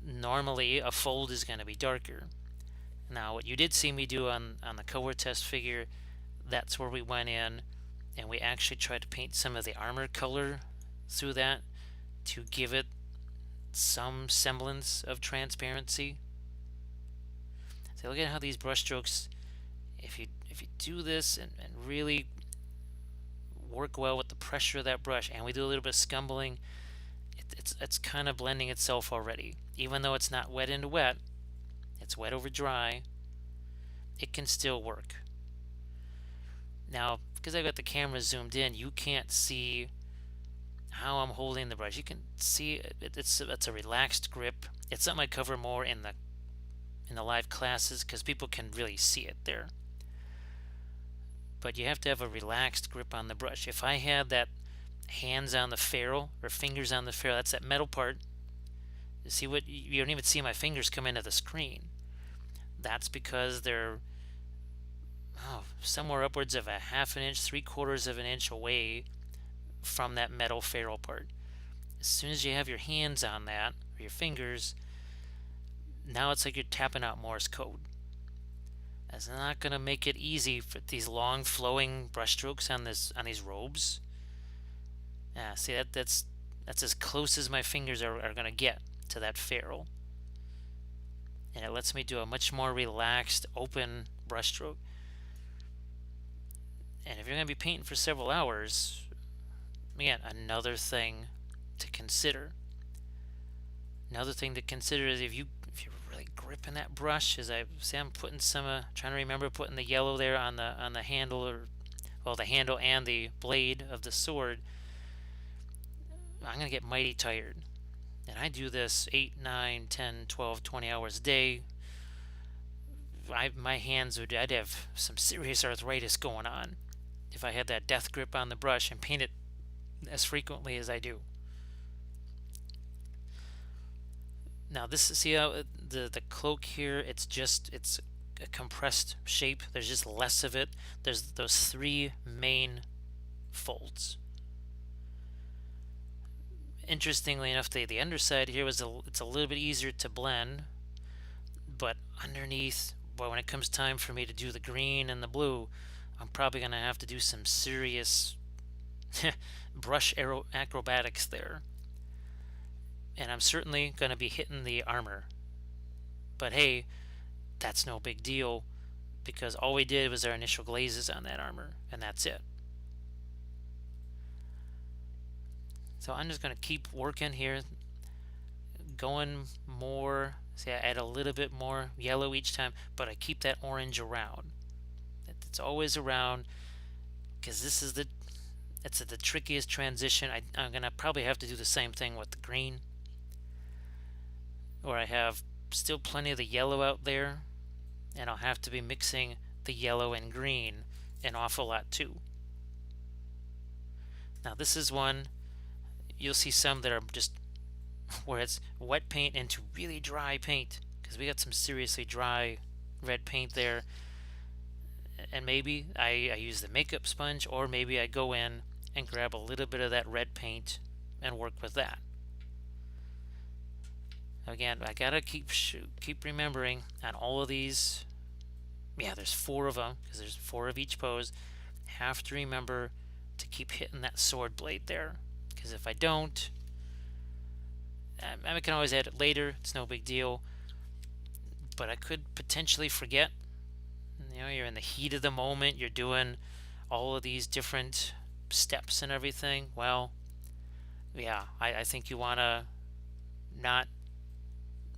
Normally a fold is going to be darker. Now what you did see me do on the color test figure, that's where we went in and we actually tried to paint some of the armor color through that to give it some semblance of transparency. So look at how these brush strokes, if you do this and really work well with the pressure of that brush, and we do a little bit of scumbling, it's kind of blending itself already. Even though it's not wet into wet, it's wet over dry, it can still work. Now, because I've got the camera zoomed in, you can't see how I'm holding the brush. You can see it's a relaxed grip. It's something I cover more in the live classes because people can really see it there. But you have to have a relaxed grip on the brush. If I had that hands on the ferrule or fingers on the ferrule, that's that metal part. You see what you don't even see my fingers come into the screen. That's because they're somewhere upwards of a half an inch, 3/4 of an inch away from that metal ferrule part. As soon as you have your hands on that or your fingers, now it's like you're tapping out Morse code. That's not going to make it easy for these long flowing brush strokes on these robes. Yeah, see that's as close as my fingers are going to get to that ferrule. And it lets me do a much more relaxed, open brush stroke. And if you're going to be painting for several hours, again, another thing to consider. Another thing to consider is if you're really gripping that brush, as I say, I'm putting some, trying to remember putting the yellow there on the handle, or well, the handle and the blade of the sword. I'm going to get mighty tired. And I do this 8, 9, 10, 12, 20 hours a day. My hands I'd have some serious arthritis going on if I had that death grip on the brush and paint it as frequently as I do. Now see how the cloak here, it's a compressed shape. There's just less of it. There's those 3 main folds. Interestingly enough, the underside here it's a little bit easier to blend, but underneath, boy, when it comes time for me to do the green and the blue, I'm probably going to have to do some serious brush acrobatics there. And I'm certainly going to be hitting the armor. But hey, that's no big deal, because all we did was our initial glazes on that armor, and that's it. So I'm just going to keep working here, going more. See, I add a little bit more yellow each time, but I keep that orange around. It's always around, because this is the trickiest transition. I'm going to probably have to do the same thing with the green, or I have still plenty of the yellow out there, and I'll have to be mixing the yellow and green an awful lot too. Now this is one, you'll see some that are just where it's wet paint into really dry paint, because we got some seriously dry red paint there, and maybe I use the makeup sponge, or maybe I go in and grab a little bit of that red paint and work with that. Again, I gotta keep remembering on all of these. Yeah, there's 4 of them, because there's 4 of each pose. Have to remember to keep hitting that sword blade there, because if I don't, I can always add it later. It's no big deal, but I could potentially forget. You know, you're in the heat of the moment. You're doing all of these different steps and everything. Well, yeah, I think you want to not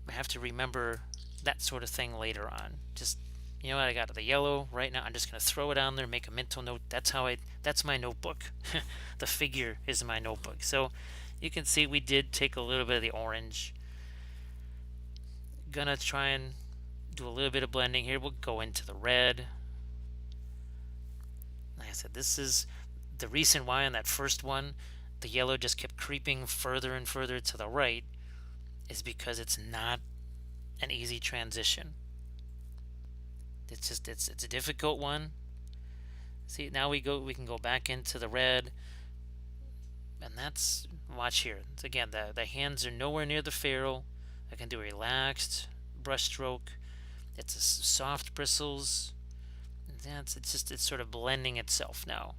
have to remember that sort of thing later on. Just, you know what, I got the yellow right now. I'm just going to throw it on there, make a mental note. That's my notebook. The figure is my notebook. So you can see we did take a little bit of the orange. Gonna try and do a little bit of blending here. We'll go into the red. Like I said, this is the reason why on that first one the yellow just kept creeping further and further to the right, is because it's not an easy transition. It's a difficult one. See, now we can go back into the red, and that's, watch here. Again, the hands are nowhere near the ferrule. I can do a relaxed brush stroke. It's a soft bristles. It's sort of blending itself now.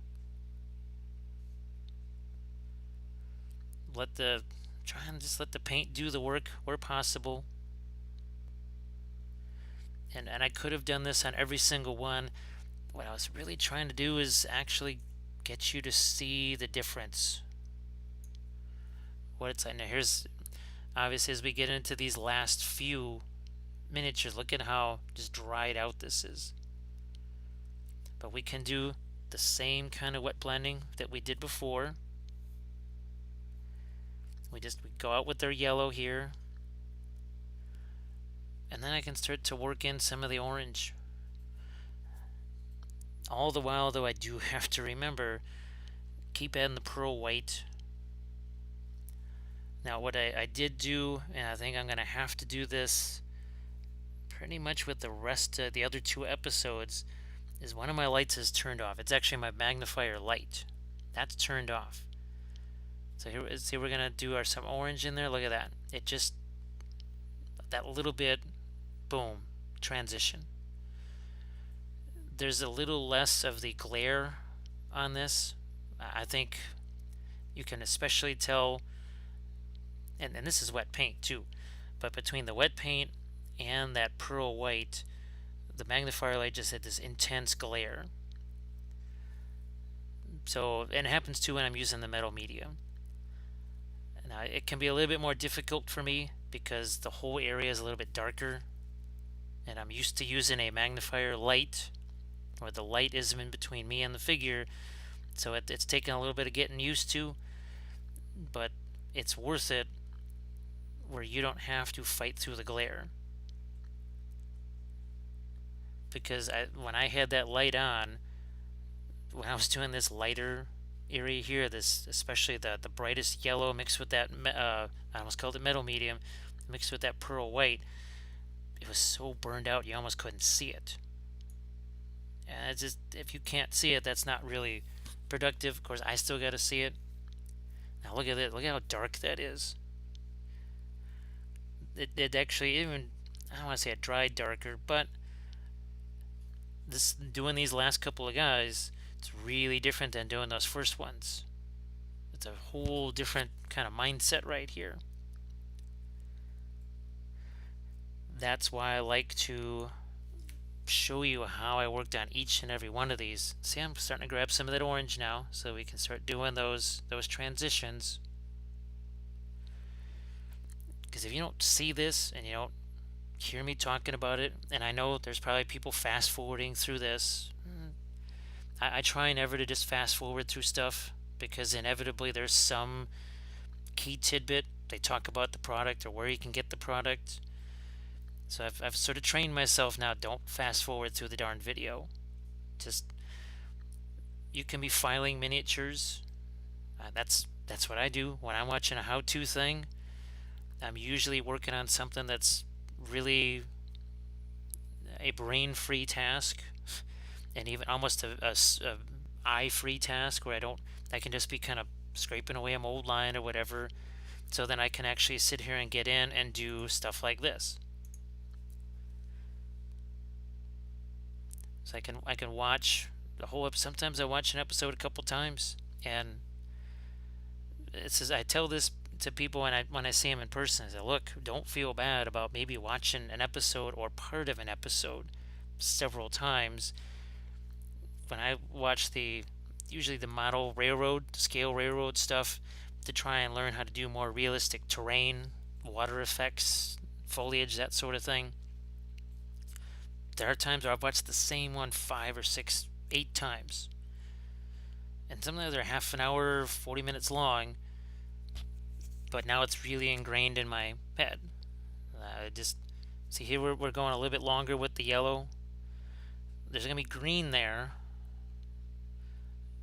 Try and just let the paint do the work where possible. And I could have done this on every single one. What I was really trying to do is actually get you to see the difference. What it's like. Now here's, obviously, as we get into these last few miniatures, look at how just dried out this is. But we can do the same kind of wet blending that we did before. We go out with our yellow here, and then I can start to work in some of the orange. All the while, though, I do have to remember, keep adding the pearl white. Now what I did do, and I think I'm going to have to do this pretty much with the rest of the other 2 episodes, is one of my lights is turned off. It's actually my magnifier light. That's turned off. So here, see, we're going to do some orange in there. Look at that. It just, that little bit, boom, transition. There's a little less of the glare on this. I think you can especially tell, and this is wet paint too, but between the wet paint and that pearl white, the magnifier light just had this intense glare. So, and it happens too when I'm using the metal medium. Now, it can be a little bit more difficult for me because the whole area is a little bit darker, and I'm used to using a magnifier light, where the light is in between me and the figure, so it's taken a little bit of getting used to, but it's worth it where you don't have to fight through the glare. Because when I had that light on, when I was doing this lighter area here, this especially the brightest yellow mixed with that I almost called it metal medium, mixed with that pearl white, it was so burned out you almost couldn't see it. And it's just, if you can't see it, that's not really productive. Of course, I still got to see it. Now look at it. Look at how dark that is. It actually, even, I don't want to say it dried darker, but this, doing these last couple of guys, it's really different than doing those first ones. It's a whole different kind of mindset right here. That's why I like to show you how I worked on each and every one of these. See, I'm starting to grab some of that orange now, so we can start doing those transitions. Because if you don't see this and you don't hear me talking about it, and I know there's probably people fast forwarding through this, I try never to just fast forward through stuff, because inevitably there's some key tidbit they talk about the product or where you can get the product. So I've sort of trained myself now, don't fast forward through the darn video. Just, you can be filing miniatures. That's what I do when I'm watching a how-to thing. I'm usually working on something that's really a brain-free task, and even almost a eye-free task where I can just be kind of scraping away a mold line or whatever. So then I can actually sit here and get in and do stuff like this. So I can watch the whole episode. Sometimes I watch an episode a couple times, and it says, I tell this to people when I see them in person. I say, look, don't feel bad about maybe watching an episode or part of an episode several times. When I watch usually the model railroad, scale railroad stuff, to try and learn how to do more realistic terrain, water effects, foliage, that sort of thing. There are times where I've watched the same one 5 or 6, 8 times. And sometimes they're half an hour, 40 minutes long, but now it's really ingrained in my head. Just see here, we're going a little bit longer with the yellow. There's going to be green there,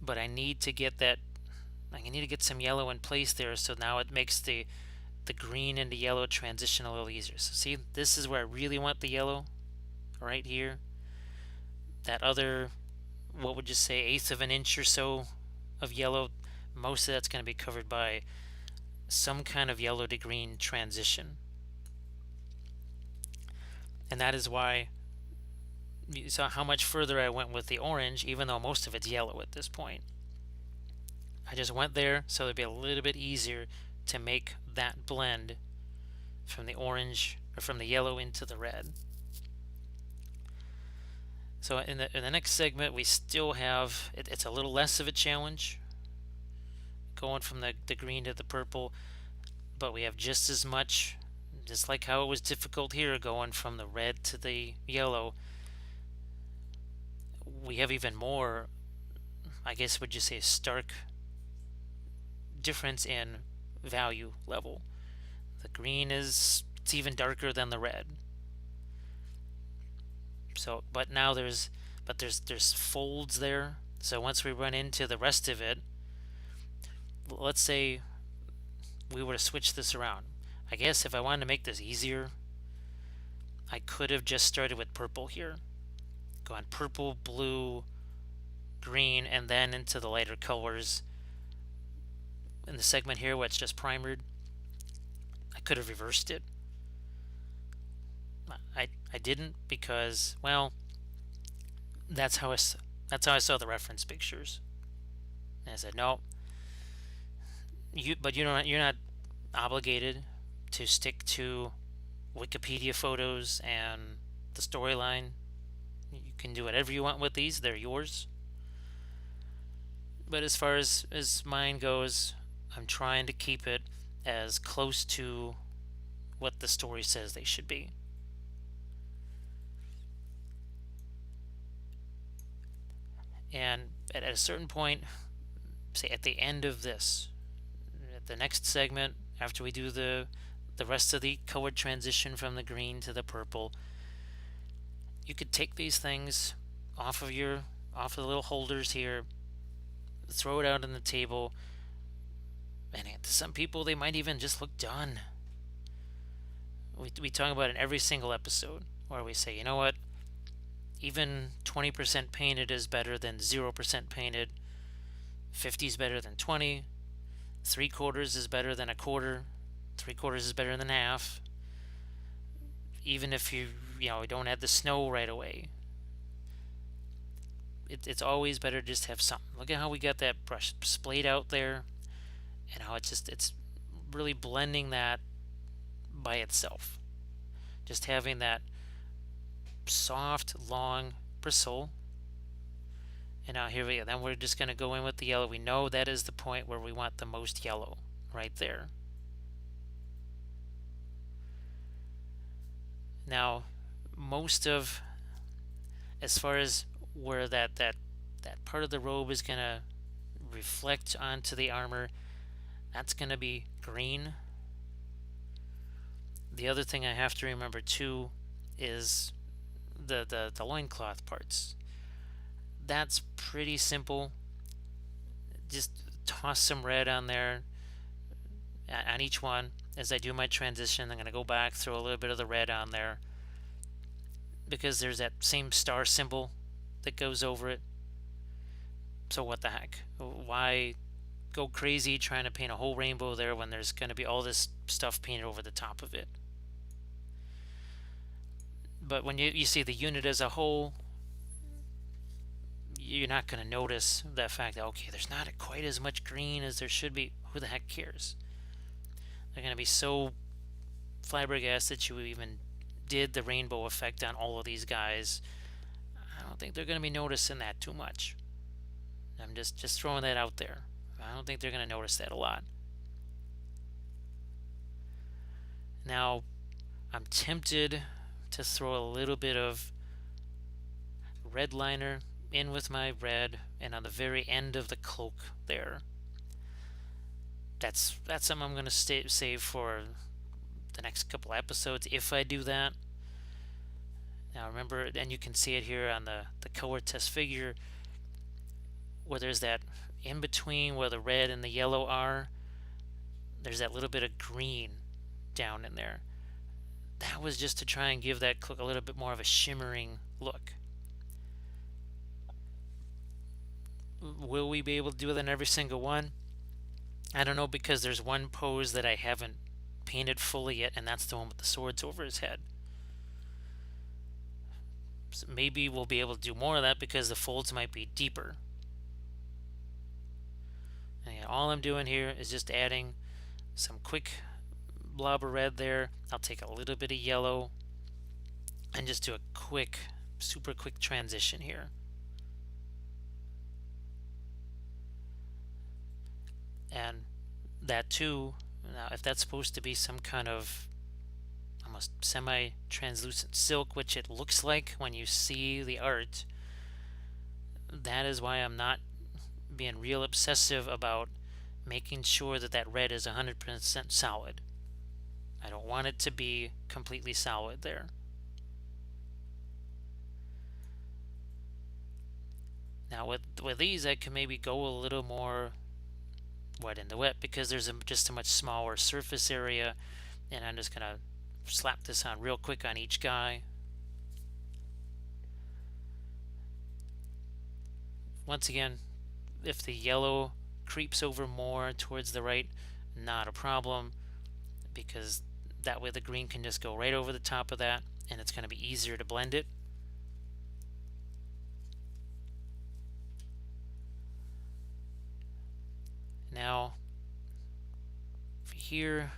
but I need to get that. I need to get some yellow in place there, so now it makes the green into yellow transition a little easier. So see, this is where I really want the yellow, right here. That other, what would you say, eighth of an inch or so of yellow, most of that's going to be covered by some kind of yellow to green transition. And that is why you saw how much further I went with the orange, even though most of it's yellow at this point. I just went there so it'd be a little bit easier to make that blend from the orange, or from the yellow into the red. So in the next segment, we still have, it's a little less of a challenge going from the green to the purple, but we have just as much, just like how it was difficult here going from the red to the yellow. We have even more, I guess would you say, stark difference in value level. The green it's even darker than the red. So, but now there's folds there. So once we run into the rest of it, let's say we were to switch this around. I guess if I wanted to make this easier, I could have just started with purple here. Gone purple, blue, green, and then into the lighter colors. In the segment here where it's just primered, I could have reversed it. I didn't, because, well, that's how I saw the reference pictures. And I said, no, you're not obligated to stick to Wikipedia photos and the storyline. You can do whatever you want with these; they're yours. But as far as mine goes, I'm trying to keep it as close to what the story says they should be. And at a certain point, say at the end of this, at the next segment, after we do the rest of the colored transition from the green to the purple, you could take these things off of the little holders here, throw it out on the table, and to some people they might even just look done. We talk about it in every single episode where we say, you know what, even 20% painted is better than 0% painted. 50 is better than 20. 3/4 is better than a quarter. 3/4 is better than half. Even if you don't add the snow right away, it's always better to just have something. Look at how we got that brush splayed out there, and how it's really blending that by itself. Just having that soft, long bristle. And now here we go. Then we're just going to go in with the yellow. We know that is the point where we want the most yellow, right there. Now, most of, as far as where that part of the robe is going to reflect onto the armor, that's going to be green. The other thing I have to remember too is the loincloth parts. That's pretty simple. Just toss some red on there on each one. As I do my transition, I'm going to go back, throw a little bit of the red on there, because there's that same star symbol that goes over it. So what the heck? Why go crazy trying to paint a whole rainbow there when there's going to be all this stuff painted over the top of it? But when you see the unit as a whole, you're not going to notice that fact that, okay, there's not quite as much green as there should be. Who the heck cares? They're going to be so flabbergasted that you even did the rainbow effect on all of these guys. I don't think they're going to be noticing that too much. I'm just throwing that out there. I don't think they're going to notice that a lot. Now, I'm tempted to throw a little bit of red liner in with my red, and on the very end of the cloak there. That's something I'm going to save for the next couple episodes if I do that. Now remember, and you can see it here on the color test figure, where there's that in between where the red and the yellow are, there's that little bit of green down in there. That was just to try and give that cloak a little bit more of a shimmering look. Will we be able to do that in every single one? I don't know, because there's one pose that I haven't painted fully yet, and that's the one with the swords over his head. So maybe we'll be able to do more of that because the folds might be deeper. And yeah, all I'm doing here is just adding some quick blob of red there. I'll take a little bit of yellow and just do a quick, super quick transition here. And that too, now if that's supposed to be some kind of almost semi-translucent silk, which it looks like when you see the art, that is why I'm not being real obsessive about making sure that that red is 100% solid. I don't want it to be completely solid there. Now with these, I can maybe go a little more wet in the wet because there's just a much smaller surface area, and I'm just gonna slap this on real quick on each guy. Once again, if the yellow creeps over more towards the right, not a problem, because that way the green can just go right over the top of that, and it's going to be easier to blend it. Now here,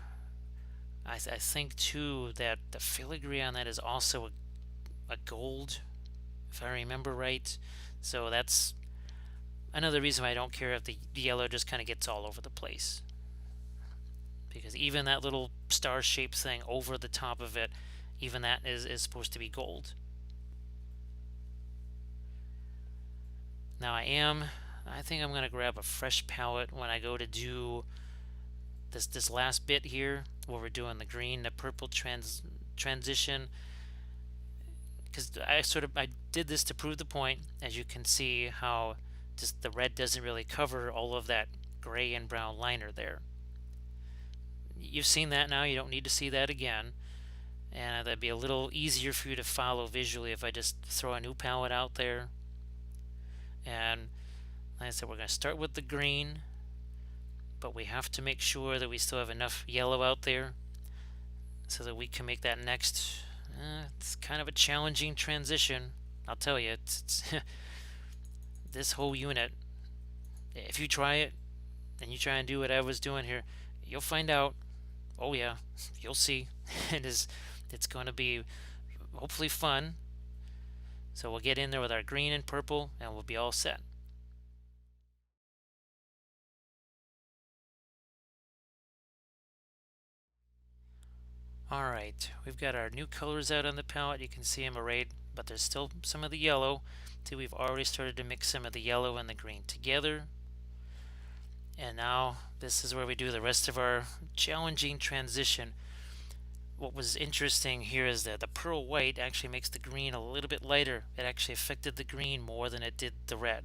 I think too that the filigree on that is also a gold, if I remember right. So that's another reason why I don't care if the yellow just kind of gets all over the place, because even that little star-shaped thing over the top of it, even that is supposed to be gold. Now I think I'm going to grab a fresh palette when I go to do this last bit here, where we're doing the green to purple transition, because I did this to prove the point. As you can see how just the red doesn't really cover all of that gray and brown liner there. You've seen that now, you don't need to see that again, and that'd be a little easier for you to follow visually if I just throw a new palette out there. And like I said, we're going to start with the green, but we have to make sure that we still have enough yellow out there so that we can make that next. It's kind of a challenging transition, I'll tell you. It's this whole unit, if you try it and you try and do what I was doing here, you'll find out. Oh yeah, you'll see. It's going to be hopefully fun, So we'll get in there with our green and purple and we'll be all set. Alright, we've got our new colors out on the palette. You can see them arrayed, but there's still some of the yellow. See, we've already started to mix some of the yellow and the green together. And now this is where we do the rest of our challenging transition. What was interesting here is that the pearl white actually makes the green a little bit lighter. It actually affected the green more than it did the red.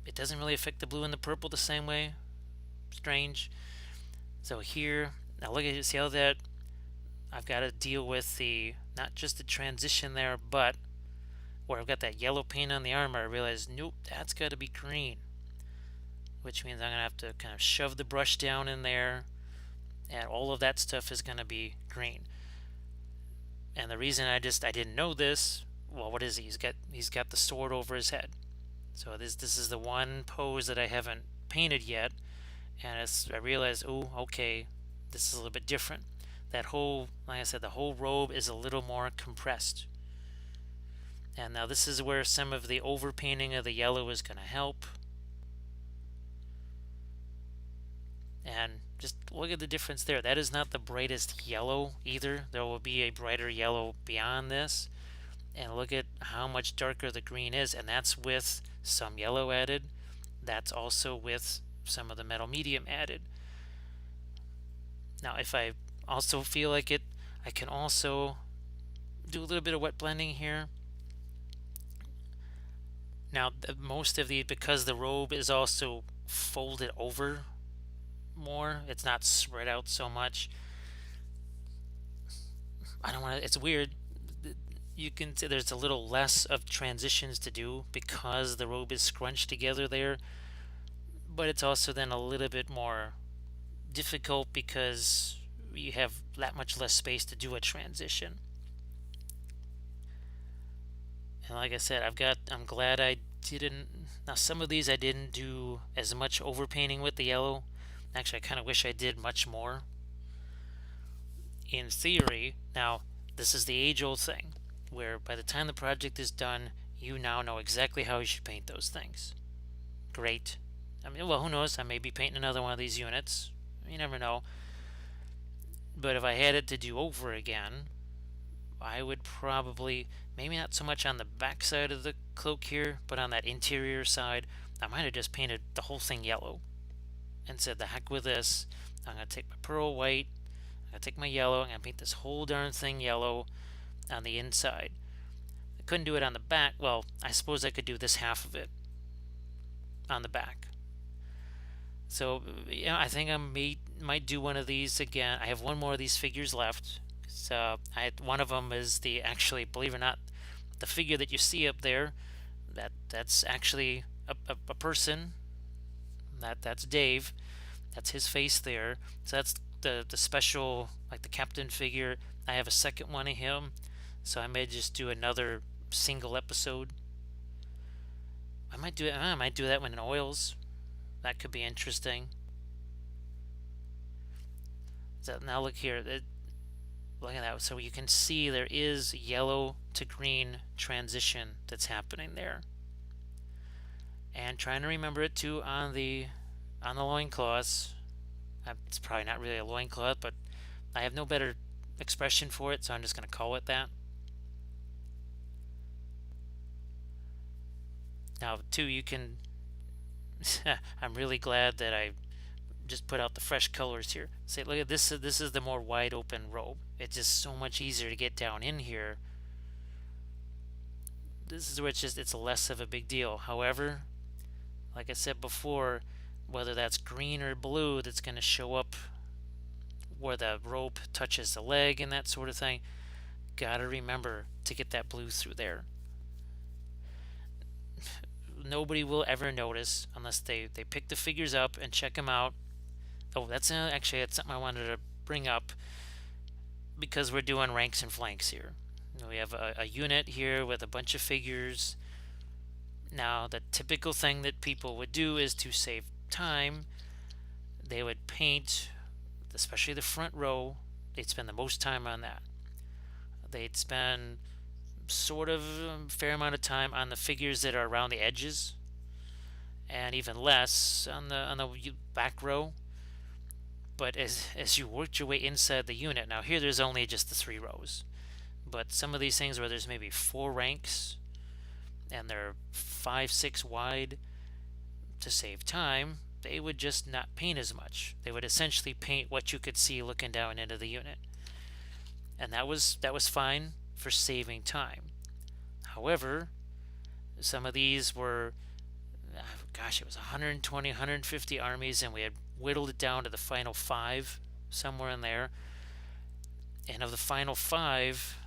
It doesn't really affect the blue and the purple the same way. Strange. So here, now look at it, see how that I've got to deal with the, not just the transition there, but where I've got that yellow paint on the armor, I realized, nope, that's got to be green. Which means I'm going to have to kind of shove the brush down in there, and all of that stuff is going to be green. And the reason I didn't know this, well, what is he? He's got the sword over his head. So this is the one pose that I haven't painted yet, and I realized, oh, okay, this is a little bit different. That whole, like I said, the whole robe is a little more compressed. And now this is where some of the overpainting of the yellow is going to help. And just look at the difference there. That is not the brightest yellow either. There will be a brighter yellow beyond this. And look at how much darker the green is, and that's with some yellow added. That's also with some of the metal medium added. Now if I also feel like it, I can also do a little bit of wet blending here. Now most of the, because the robe is also folded over more, it's not spread out so much. I don't want to, it's weird. You can see there's a little less of transitions to do because the robe is scrunched together there, but it's also then a little bit more difficult because you have that much less space to do a transition. And like I said, I'm glad I didn't, now some of these I didn't do as much overpainting with the yellow. Actually, I kind of wish I did much more. In theory, now this is the age-old thing, where by the time the project is done, you now know exactly how you should paint those things. Great. I mean, well, who knows? I may be painting another one of these units. You never know. But if I had it to do over again, I would probably, maybe not so much on the back side of the cloak here, but on that interior side, I might have just painted the whole thing yellow and said, the heck with this. I'm going to take my pearl white, I'm going to take my yellow, I'm going to paint this whole darn thing yellow on the inside. I couldn't do it on the back. Well, I suppose I could do this half of it on the back. So yeah, I think I might do one of these again. I have one more of these figures left. So one of them is the, actually, believe it or not, the figure that you see up there. That's actually a person. That's Dave. That's his face there. So that's the special, like the captain figure. I have a second one of him, so I may just do another single episode. I might do it. I might do that one in oils. That could be interesting. So now look here. Look at that. So you can see there is yellow to green transition that's happening there. And trying to remember it too on the loincloths. It's probably not really a loincloth, but I have no better expression for it, so I'm just going to call it that. Now, too, you can. I'm really glad that I just put out the fresh colors here. Say, look at this. This is the more wide open robe. It's just so much easier to get down in here. This is where it's less of a big deal. However, like I said before, whether that's green or blue, that's going to show up where the rope touches the leg and that sort of thing. Gotta remember to get that blue through there. Nobody will ever notice unless they pick the figures up and check them out. Oh, that's actually, that's something I wanted to bring up because we're doing ranks and flanks here. We have a unit here with a bunch of figures. Now, the typical thing that people would do is to save time. They would paint, especially the front row, they'd spend the most time on that. They'd spend sort of a fair amount of time on the figures that are around the edges, and even less on the back row. But as you worked your way inside the unit, now here there's only just the 3 rows, but some of these things where there's maybe 4 ranks and they're 5, 6 wide, to save time, they would just not paint as much. They would essentially paint what you could see looking down into the unit, and that was fine for saving time. However, some of these were, gosh, it was 120, 150 armies, and we had whittled it down to the final 5, somewhere in there. And of the final 5,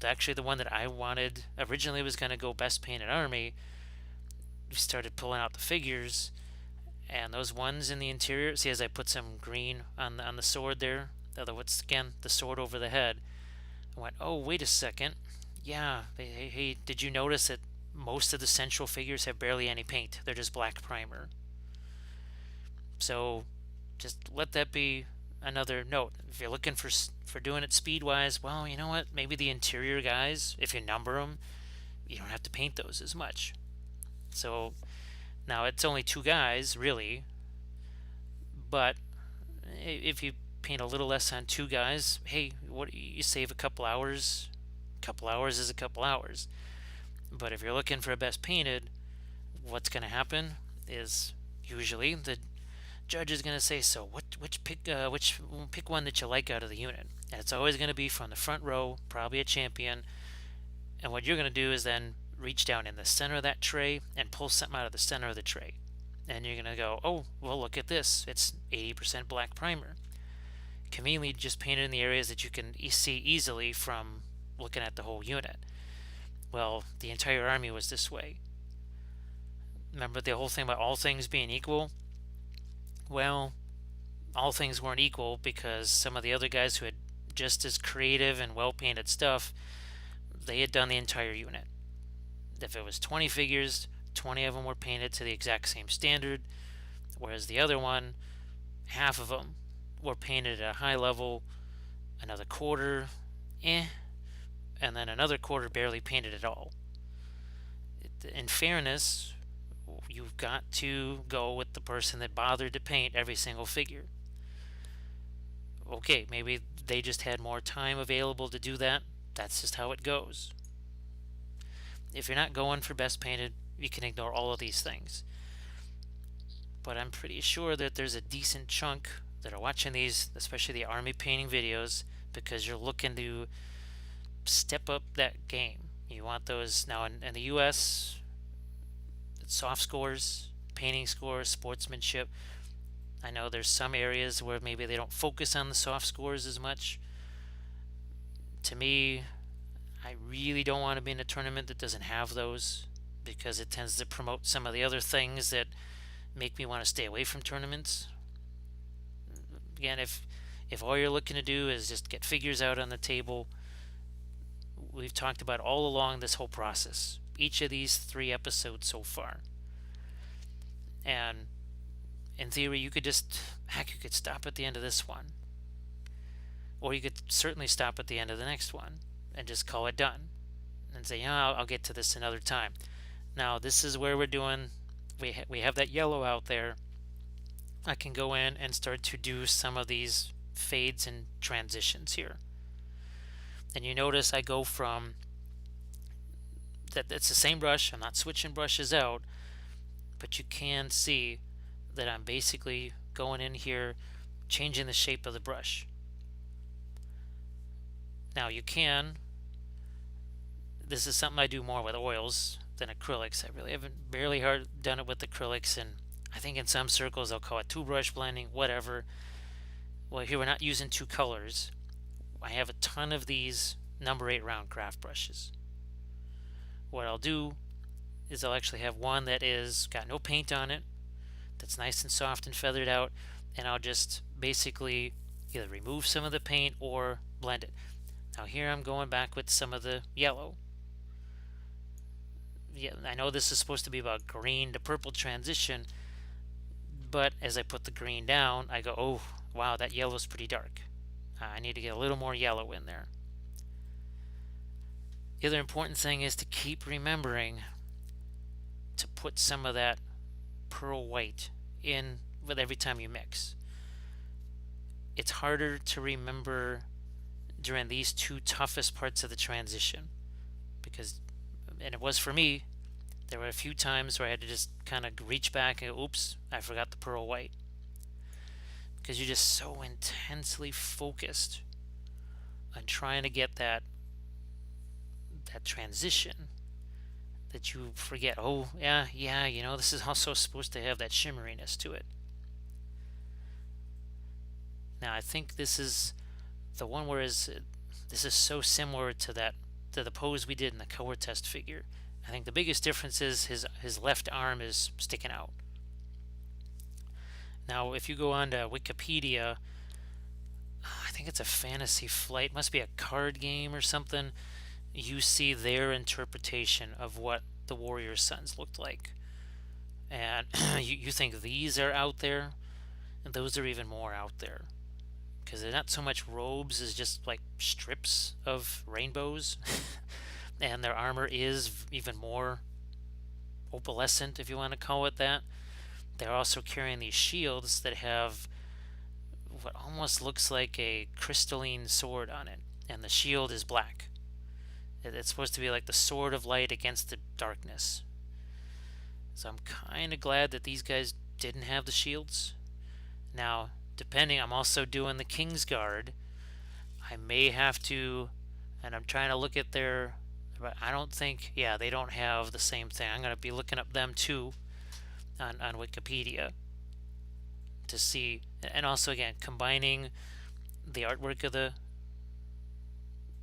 actually the one that I wanted originally was going to go best painted army. We started pulling out the figures, and those ones in the interior, see, as I put some green on the sword there, what's again the sword over the head, I went, oh, wait a second, yeah, hey, did you notice that most of the central figures have barely any paint? They're just black primer. So just let that be another note. If you're looking for doing it speed wise, well, you know what, maybe the interior guys, if you number them, you don't have to paint those as much. So now it's only 2 guys really, but if you paint a little less on 2 guys, hey, what, you save a couple hours. A couple hours is a couple hours. But if you're looking for a best painted, what's going to happen is usually the judge is going to say, so pick one that you like out of the unit, and it's always going to be from the front row, probably a champion. And what you're going to do is then reach down in the center of that tray and pull something out of the center of the tray, and you're going to go, oh, well, look at this, it's 80% black primer. Conveniently just painted in the areas that you can see easily from looking at the whole unit. Well, the entire army was this way. Remember the whole thing about all things being equal? Well, all things weren't equal, because some of the other guys who had just as creative and well painted stuff, they had done the entire unit. If it was 20 figures, 20 of them were painted to the exact same standard, whereas the other one, half of them were painted at a high level, another quarter, and then another quarter barely painted at all. In fairness, you've got to go with the person that bothered to paint every single figure. Okay, maybe they just had more time available to do that. That's just how it goes. If you're not going for best painted, you can ignore all of these things. But I'm pretty sure that there's a decent chunk that are watching these, especially the army painting videos, because you're looking to step up that game. You want those now in the US, soft scores, painting scores, sportsmanship. I know there's some areas where maybe they don't focus on the soft scores as much. To me, I really don't want to be in a tournament that doesn't have those, because it tends to promote some of the other things that make me want to stay away from tournaments. Again, if all you're looking to do is just get figures out on the table, we've talked about all along this whole process, each of these 3 episodes so far. And in theory, you could stop at the end of this one, or you could certainly stop at the end of the next one and just call it done and say, yeah, I'll get to this another time. Now this is where we're doing, we have that yellow out there. I can go in and start to do some of these fades and transitions here. And you notice I go from that, it's the same brush, I'm not switching brushes out, but you can see that I'm basically going in here, changing the shape of the brush. Now you can, this is something I do more with oils than acrylics. I really haven't barely done it with acrylics, and I think in some circles they'll call it 2-brush blending, whatever. Well, here we're not using 2 colors. I have a ton of these number 8 round craft brushes. What I'll do is I'll actually have one that is got no paint on it, that's nice and soft and feathered out, and I'll just basically either remove some of the paint or blend it. Now here I'm going back with some of the yellow. Yeah, I know this is supposed to be about green to purple transition, but as I put the green down, I go, oh wow, that yellow's pretty dark. I need to get a little more yellow in there. The other important thing is to keep remembering to put some of that pearl white in with every time you mix. It's harder to remember during these two toughest parts of the transition because, and it was for me, there were a few times where I had to just kind of reach back and go, oops, I forgot the pearl white. Because you're just so intensely focused on trying to get that transition that you forget, oh, yeah, this is also supposed to have that shimmeriness to it. Now, I think this is the one where this is so similar to the pose we did in the color test figure. I think the biggest difference is his left arm is sticking out. Now, if you go on to Wikipedia, I think it's a Fantasy Flight, must be a card game or something. You see their interpretation of what the warrior sons looked like, and you think these are out there, and those are even more out there because they're not so much robes as just like strips of rainbows, and their armor is even more opalescent, if you want to call it that. They're also carrying these shields that have what almost looks like a crystalline sword on it, and the shield is black. It's supposed to be like the sword of light against the darkness. So I'm kind of glad that these guys didn't have the shields. Now, depending, I'm also doing the King's Guard. I may have to, and I'm trying to look at their, but I don't think, yeah, they don't have the same thing. I'm going to be looking up them too on Wikipedia to see, and also again, combining the artwork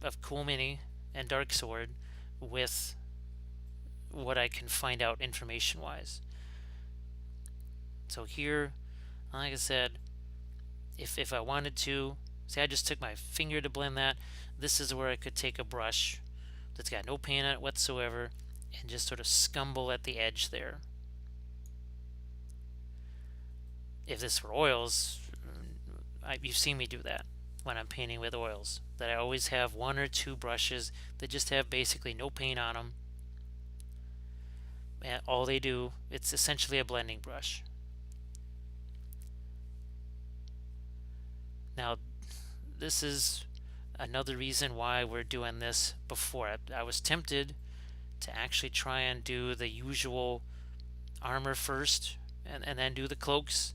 of Cool Mini and Dark Sword with what I can find out information wise. So here, like I said, if I wanted to, see, I just took my finger to blend that. This is where I could take a brush that's got no paint on it whatsoever and just sort of scumble at the edge there. If this were oils, you've seen me do that when I'm painting with oils, that I always have one or two brushes that just have basically no paint on them. And all they do, it's essentially a blending brush. Now, this is another reason why we're doing this before. I was tempted to actually try and do the usual armor first and then do the cloaks.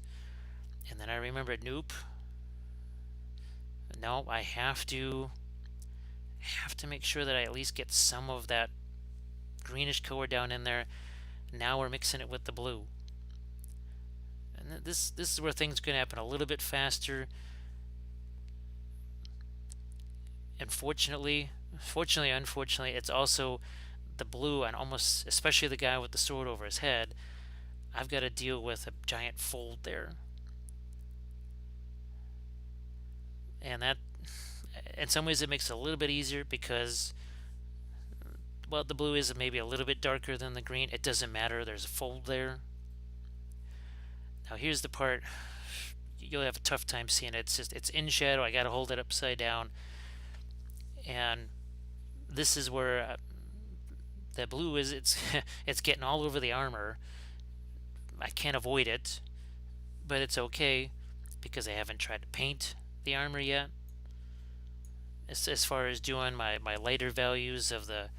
And then I remembered, nope. No, I have to make sure that I at least get some of that greenish color down in there. Now we're mixing it with the blue. And this is where things are going to happen a little bit faster. Unfortunately, it's also the blue, and almost especially the guy with the sword over his head. I've got to deal with a giant fold there. And that, in some ways, it makes it a little bit easier because, well, the blue is maybe a little bit darker than the green. It doesn't matter. There's a fold there. Now here's the part you'll have a tough time seeing it. It's in shadow. I got to hold it upside down, and this is where the blue is. It's getting all over the armor. I can't avoid it, but it's okay because I haven't tried to paint the armor yet. As far as doing my lighter values of that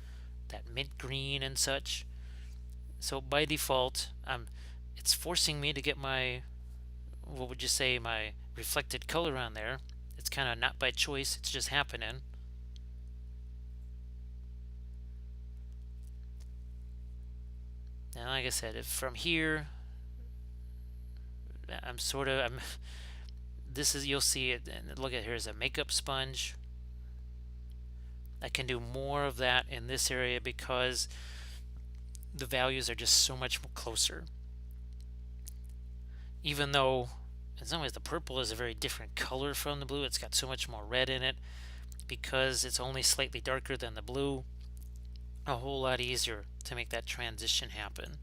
mint green and such. So by default, it's forcing me to get my, what would you say, my reflected color on there. It's kind of not by choice, it's just happening. And like I said, if from here, this is, you'll see it, and look at, here's a makeup sponge. I can do more of that in this area because the values are just so much closer. Even though in some ways the purple is a very different color from the blue, it's got so much more red in it because it's only slightly darker than the blue. A whole lot easier to make that transition happen.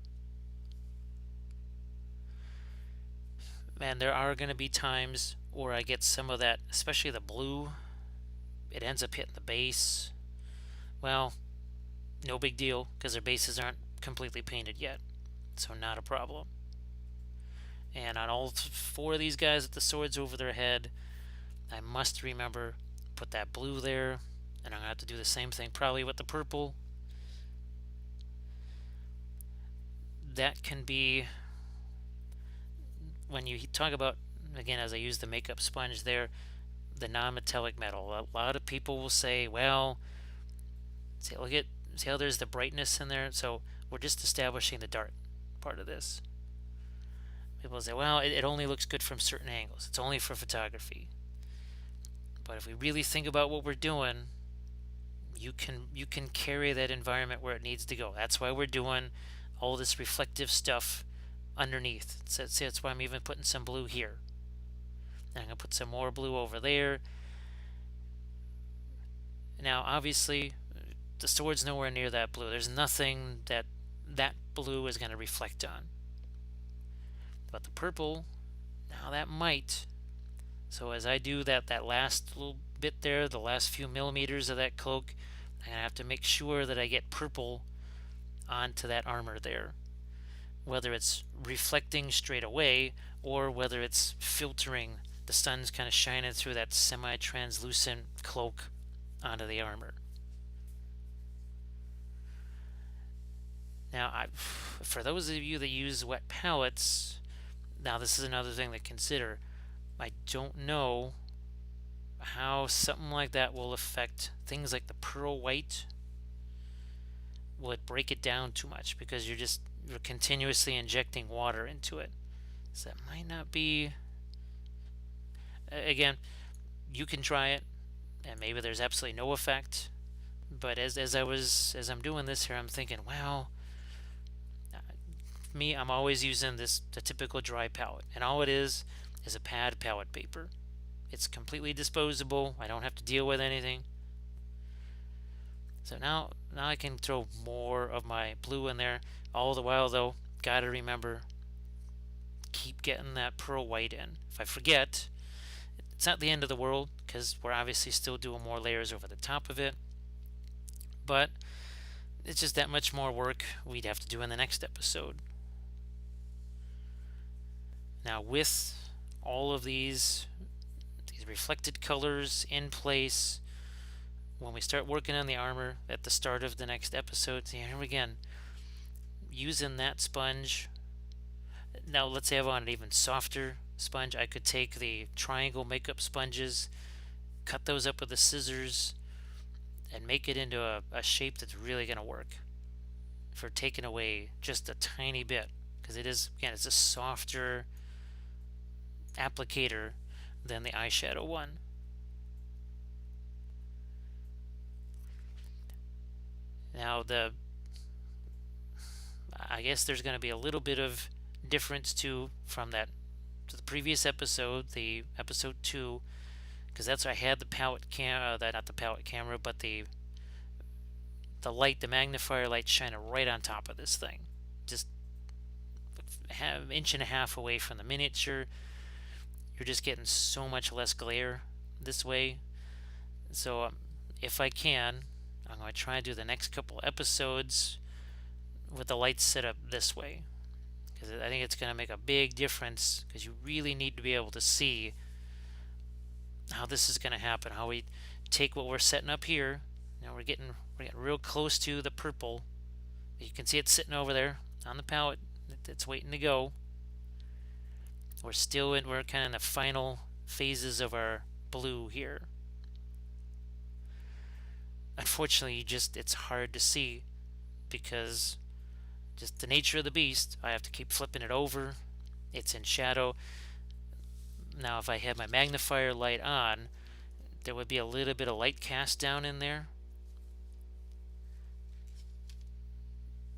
And there are going to be times where I get some of that, especially the blue, it ends up hitting the base. Well, No big deal, because their bases aren't completely painted yet, so not a problem. And on all four of these guys with the swords over their head, I must remember, put that blue there, and I'm going to have to do the same thing probably with the purple. That can be, when you talk about, again, as I use the makeup sponge there, the non-metallic metal. A lot of people will say, well, see how there's the brightness in there? So we're just establishing the dark part of this. People say, well, it only looks good from certain angles. It's only for photography. But if we really think about what we're doing, you can carry that environment where it needs to go. That's why we're doing all this reflective stuff underneath. So that's why I'm even putting some blue here. And I'm going to put some more blue over there. Now, obviously, the sword's nowhere near that blue. There's nothing that blue is going to reflect on. But the purple, now that might. So as I do that last little bit there, the last few millimeters of that cloak, I'm going to have to make sure that I get purple onto that armor there. Whether it's reflecting straight away or whether it's filtering, the sun's kind of shining through that semi-translucent cloak onto the armor. Now, for those of you that use wet palettes, now this is another thing to consider. I don't know how something like that will affect things like the pearl white. Will it break it down too much because you're continuously injecting water into it? So that might not be. Again, you can try it, and maybe there's absolutely no effect. But as I'm doing this here, I'm thinking, wow. Me, I'm always using the typical dry palette, and all it is a pad palette paper. It's completely disposable. I don't have to deal with anything. So now I can throw more of my blue in there. All the while, though, gotta remember, keep getting that pearl white in. If I forget, it's not the end of the world, because we're obviously still doing more layers over the top of it. But it's just that much more work we'd have to do in the next episode. Now, with all of these reflected colors in place, when we start working on the armor at the start of the next episode, here again, using that sponge. Now, let's say I want an even softer sponge. I could take the triangle makeup sponges, cut those up with the scissors, and make it into a shape that's really going to work for taking away just a tiny bit, because it's a softer applicator than the eyeshadow one. Now I guess there's going to be a little bit of difference too from the previous episode, the episode 2, because that's where I had the palette camera, not the palette camera, but the light, the magnifier light shining right on top of this thing, just an inch and a half away from the miniature. You're just getting so much less glare this way. So if I can, I'm going to try and do the next couple episodes with the lights set up this way, because I think it's going to make a big difference, because you really need to be able to see how this is going to happen, how we take what we're setting up here. Now we're getting real close to the purple. You can see it sitting over there on the palette. It's waiting to go. We're kind of in the final phases of our blue here. Unfortunately, it's hard to see, because just the nature of the beast. I have to keep flipping it over. It's in shadow. Now, if I had my magnifier light on, there would be a little bit of light cast down in there.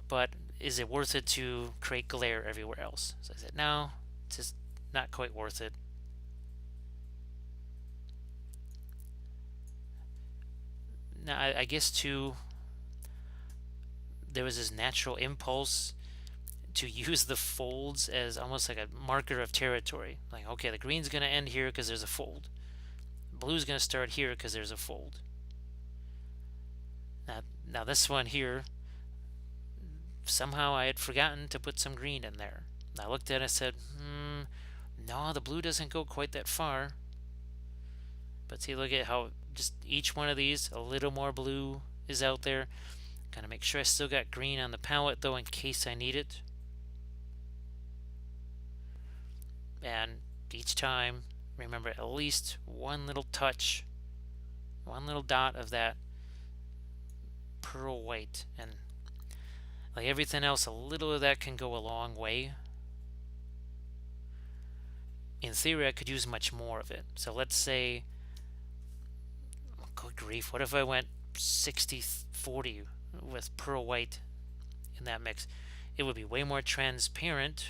But is it worth it to create glare everywhere else? So I said, no, it's just not quite worth it. Now, I guess too, there was this natural impulse to use the folds as almost like a marker of territory. Like, okay, the green's going to end here because there's a fold. Blue's going to start here because there's a fold. Now this one here, somehow I had forgotten to put some green in there. I looked at it and I said, no, the blue doesn't go quite that far. But see, look at how just each one of these, a little more blue is out there. Gotta make sure I still got green on the palette though in case I need it. And each time, remember at least one little touch, one little dot of that pearl white. And like everything else, a little of that can go a long way. In theory, I could use much more of it. So let's say, good grief, what if I went 60-40 with pearl white in that mix? It would be way more transparent.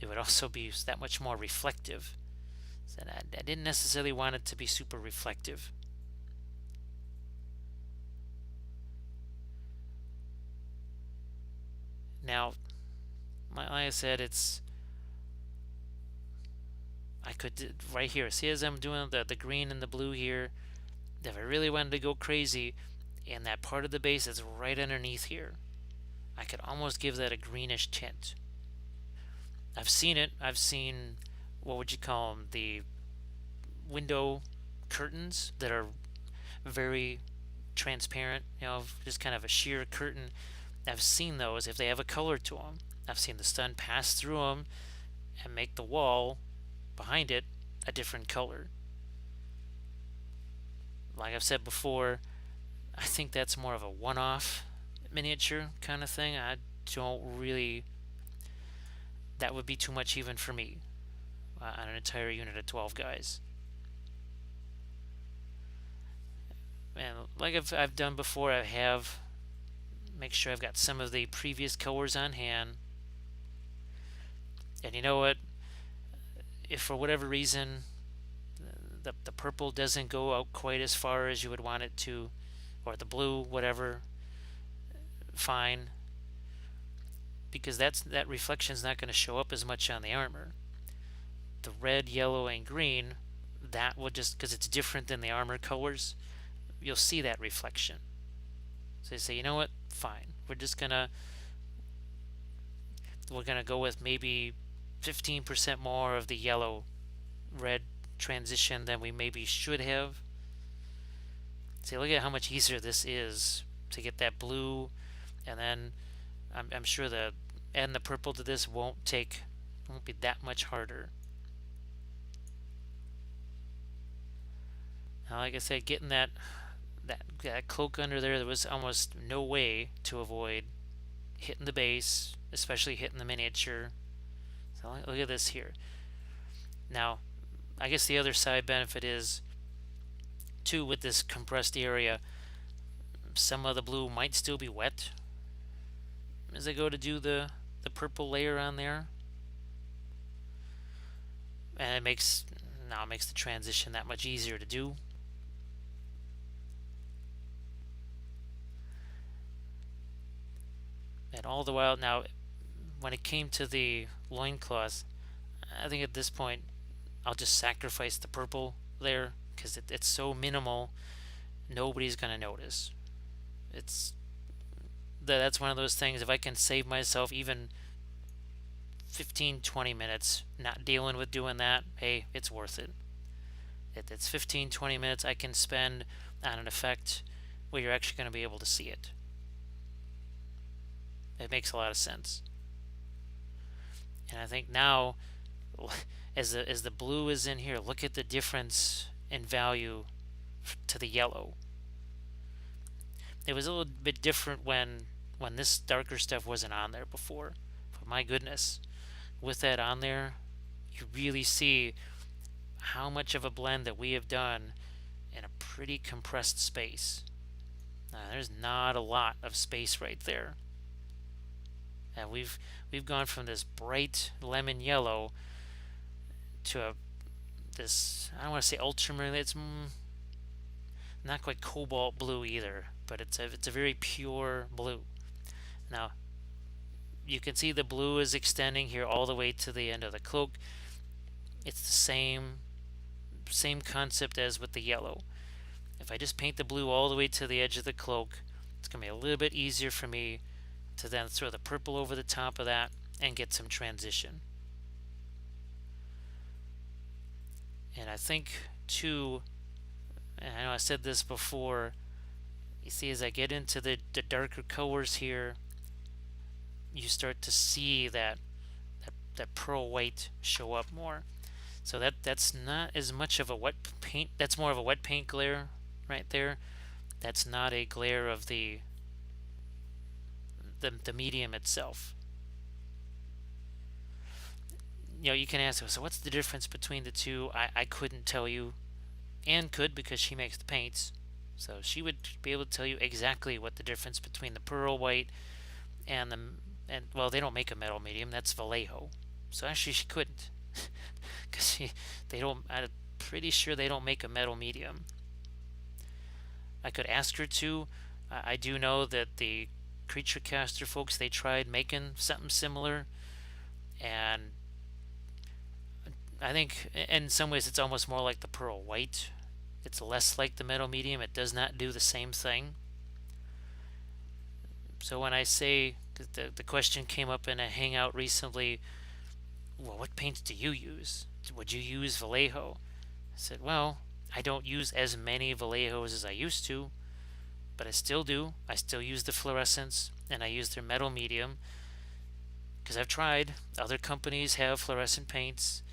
It would also be that much more reflective. So I didn't necessarily want it to be super reflective. Now, like I said, I could, right here, see as I'm doing the green and the blue here, if I really wanted to go crazy, and that part of the base is right underneath here, I could almost give that a greenish tint. I've seen it. I've seen, what would you call them, the window curtains that are very transparent, just kind of a sheer curtain. I've seen those if they have a color to them. I've seen the sun pass through them and make the wall behind it a different color. Like I've said before, I think that's more of a one-off miniature kind of thing. I don't really, that would be too much even for me on an entire unit of 12 guys. And like I've done before, I have make sure I've got some of the previous colors on hand. And you know what? If for whatever reason the purple doesn't go out quite as far as you would want it to, or the blue, whatever, fine. Because that reflection is not going to show up as much on the armor. The red, yellow, and green, that will just, because it's different than the armor colors, you'll see that reflection. So you say, you know what? Fine. We're gonna go with maybe 15% more of the yellow red transition than we maybe should have. See, look at how much easier this is to get that blue, and then I'm sure adding the purple to this won't be that much harder. Now, like I said, getting that cloak under there was almost no way to avoid hitting the base, especially hitting the miniature. So look at this here. Now, I guess the other side benefit is, too, with this compressed area, some of the blue might still be wet as I go to do the purple layer on there. And it makes the transition that much easier to do. And all the while, now, when it came to the loincloth, I think at this point, I'll just sacrifice the purple there, because it's so minimal, nobody's going to notice. That's one of those things, if I can save myself even 15-20 minutes not dealing with doing that, hey, it's worth it. It's 15-20 minutes I can spend on an effect where you're actually going to be able to see it. It makes a lot of sense. And I think now, as the blue is in here, look at the difference in value to the yellow. It was a little bit different when this darker stuff wasn't on there before. But my goodness, with that on there, you really see how much of a blend that we have done in a pretty compressed space. There's not a lot of space right there. And we've gone from this bright lemon yellow to this, I don't want to say ultramarine, it's not quite cobalt blue either, but it's a very pure blue. Now, you can see the blue is extending here all the way to the end of the cloak. It's the same concept as with the yellow. If I just paint the blue all the way to the edge of the cloak, It's going to be a little bit easier for me to then throw the purple over the top of that and get some transition. And I think too, and I know I said this before, you see as I get into the darker colors here, you start to see that pearl white show up more. So that's not as much of a wet paint, that's more of a wet paint glare right there. That's not a glare of the medium itself. You can ask, so what's the difference between the two? I couldn't tell you. Anne could, because she makes the paints. So she would be able to tell you exactly what the difference between the pearl white and well, they don't make a metal medium, that's Vallejo. So actually she couldn't. Because I'm pretty sure they don't make a metal medium. I could ask her to. I do know that the Creature Caster folks, they tried making something similar, and I think in some ways it's almost more like the pearl white. It's less like the metal medium. It does not do the same thing. So when I say, the question came up in a hangout recently, well, what paints do you use? Would you use Vallejo? I said, well, I don't use as many Vallejos as I used to, but I still do. I still use the fluorescents, and I use their metal medium, because I've tried. Other companies have fluorescent paints.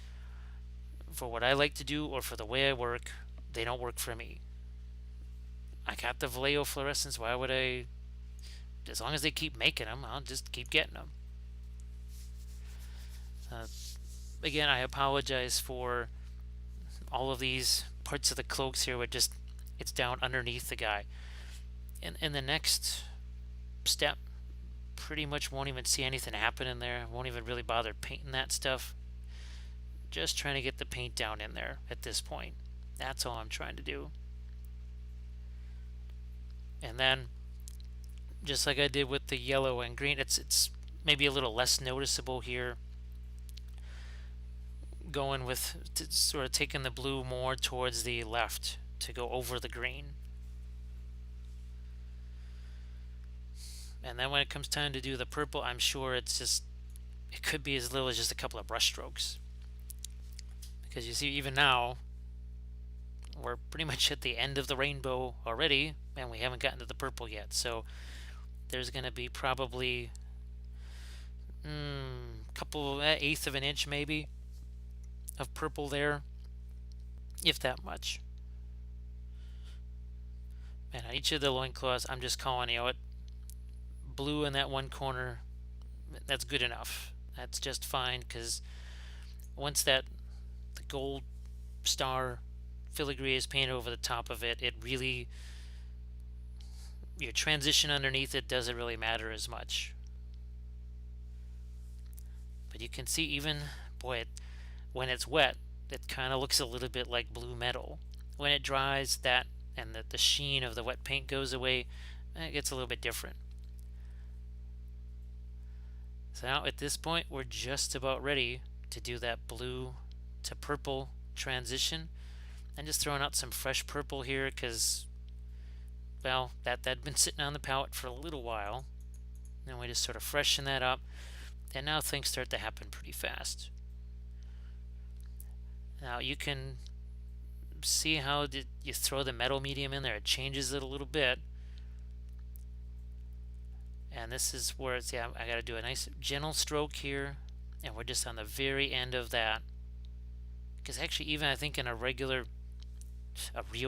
For what I like to do, or for the way I work, they don't work for me. I got the Vallejo fluorescents. Why would I? As long as they keep making them, I'll just keep getting them. Again, I apologize for all of these parts of the cloaks here. It's down underneath the guy. In the next step, pretty much won't even see anything happen in there. Won't even really bother painting that stuff. Just trying to get the paint down in there at this point. That's all I'm trying to do. And then, just like I did with the yellow and green, it's maybe a little less noticeable here. Going with sort of taking the blue more towards the left to go over the green. And then when it comes time to do the purple, I'm sure it could be as little as just a couple of brush strokes. Because you see, even now, we're pretty much at the end of the rainbow already, and we haven't gotten to the purple yet. So there's going to be probably couple eighth of an inch maybe of purple there, if that much. And on each of the loincloths, I'm just calling, it blue in that one corner, that's good enough. That's just fine, because once the gold star filigree is painted over the top of it, it really, your transition underneath it doesn't really matter as much. But you can see, even, boy, when it's wet, it kind of looks a little bit like blue metal. When it dries, that and the sheen of the wet paint goes away, it gets a little bit different. So now at this point, we're just about ready to do that blue to purple transition. I'm just throwing out some fresh purple here because, well, that'd been sitting on the palette for a little while. And we just sort of freshen that up, and now things start to happen pretty fast. Now you can see how you throw the metal medium in there, it changes it a little bit. And this is where it's, I got to do a nice gentle stroke here, and we're just on the very end of that. Because actually, even I think in a real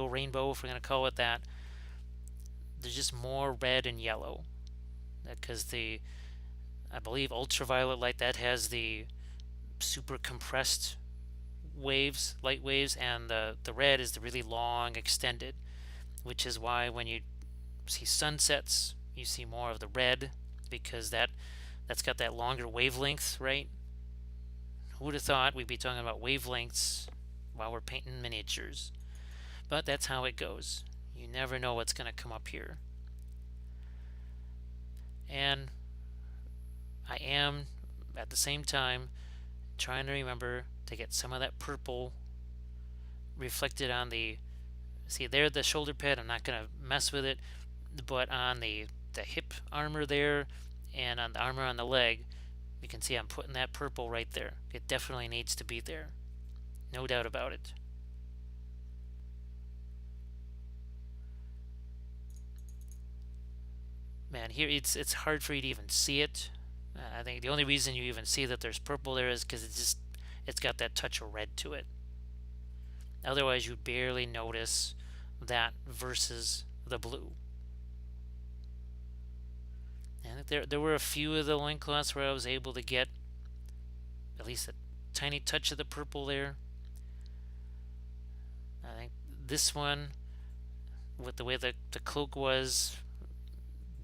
rainbow, if we're going to call it that, there's just more red and yellow. Because I believe ultraviolet light, that has the super compressed waves, light waves, and the red is the really long, extended, which is why when you see sunsets, you see more of the red, because that's got that longer wavelength, right? Who would have thought we'd be talking about wavelengths while we're painting miniatures? But that's how it goes. You never know what's going to come up here. And I am, at the same time, trying to remember to get some of that purple reflected on the, see there, the shoulder pad, I'm not going to mess with it. but on the hip armor there and on the armor on the leg, you can see I'm putting that purple right there. It definitely needs to be there. No doubt about it. Man, here it's hard for you to even see it. I think the only reason you even see that there's purple there is because it's got that touch of red to it. Otherwise, you barely notice that versus the blue. And there were a few of the loincloths where I was able to get at least a tiny touch of the purple there. I think this one, with the way the cloak was,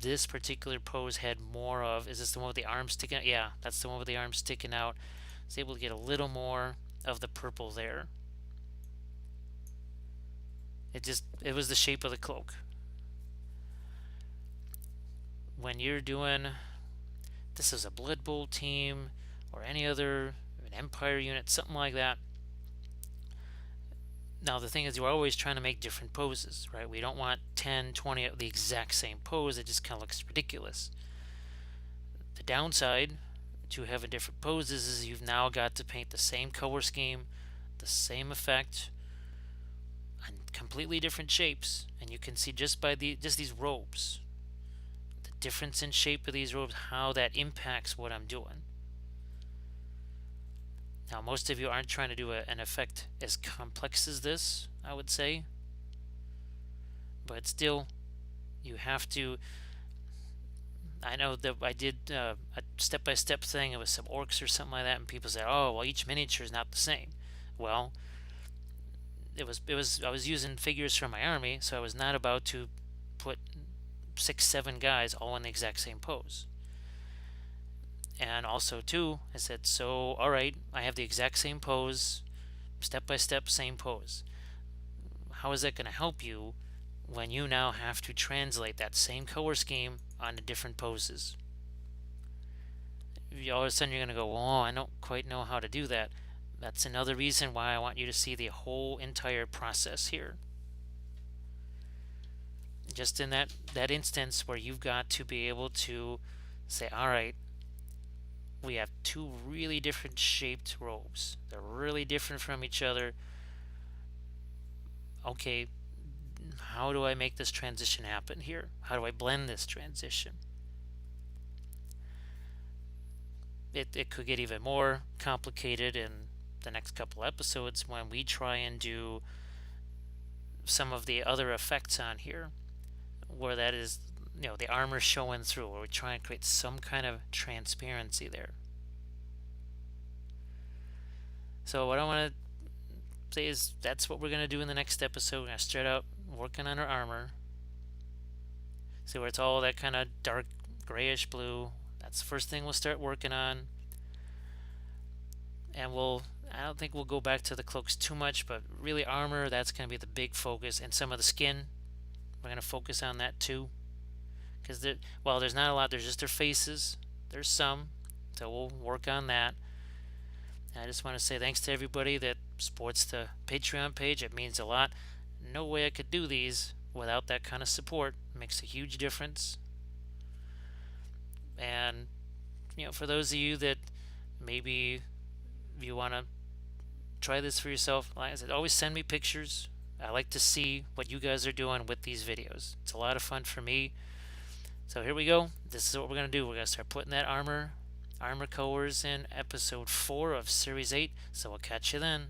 this particular pose had more of, is this the one with the arms sticking out? Yeah, that's the one with the arms sticking out. I was able to get a little more of the purple there. It was the shape of the cloak. When you're doing, this is a Blood Bowl team or any other, an Empire unit, something like that. Now the thing is, you're always trying to make different poses, right? We don't want 10, 20 of the exact same pose. It just kind of looks ridiculous. The downside to having different poses is you've now got to paint the same color scheme, the same effect, on completely different shapes. And you can see just by just these robes, the difference in shape of these robes, how that impacts what I'm doing. Now, most of you aren't trying to do an effect as complex as this, I would say. But still, you have to. I know that I did a step-by-step thing. It was some orcs or something like that, and people said, "Oh, well, each miniature is not the same." Well, it was. I was using figures from my army, so I was not about to put 6, 7 guys all in the exact same pose. And also, too, I said, so, all right, I have the exact same pose, step by step, same pose. How is that going to help you when you now have to translate that same color scheme onto different poses? All of a sudden, you're going to go, oh, I don't quite know how to do that. That's another reason why I want you to see the whole entire process here. Just in that instance where you've got to be able to say, all right, we have 2 really different shaped robes. They're really different from each other. Okay, how do I make this transition happen here? How do I blend this transition? It could get even more complicated in the next couple episodes when we try and do some of the other effects on here, where that is, the armor showing through, where we try and create some kind of transparency there. So what I want to say is that's what we're going to do in the next episode. We're going to start out working on our armor. See where it's all that kind of dark grayish blue. That's the first thing we'll start working on. And I don't think we'll go back to the cloaks too much, but really armor, that's going to be the big focus. And some of the skin, we're going to focus on that too. Because there's not a lot. There's just their faces. There's some. So we'll work on that. And I just want to say thanks to everybody that supports the Patreon page. It means a lot. No way I could do these without that kind of support. It makes a huge difference. And, for those of you that maybe you want to try this for yourself, like I said, always send me pictures. I like to see what you guys are doing with these videos. It's a lot of fun for me. So here we go. This is what we're going to do. We're going to start putting that armor colors in episode 4 of series 8. So I'll catch you then.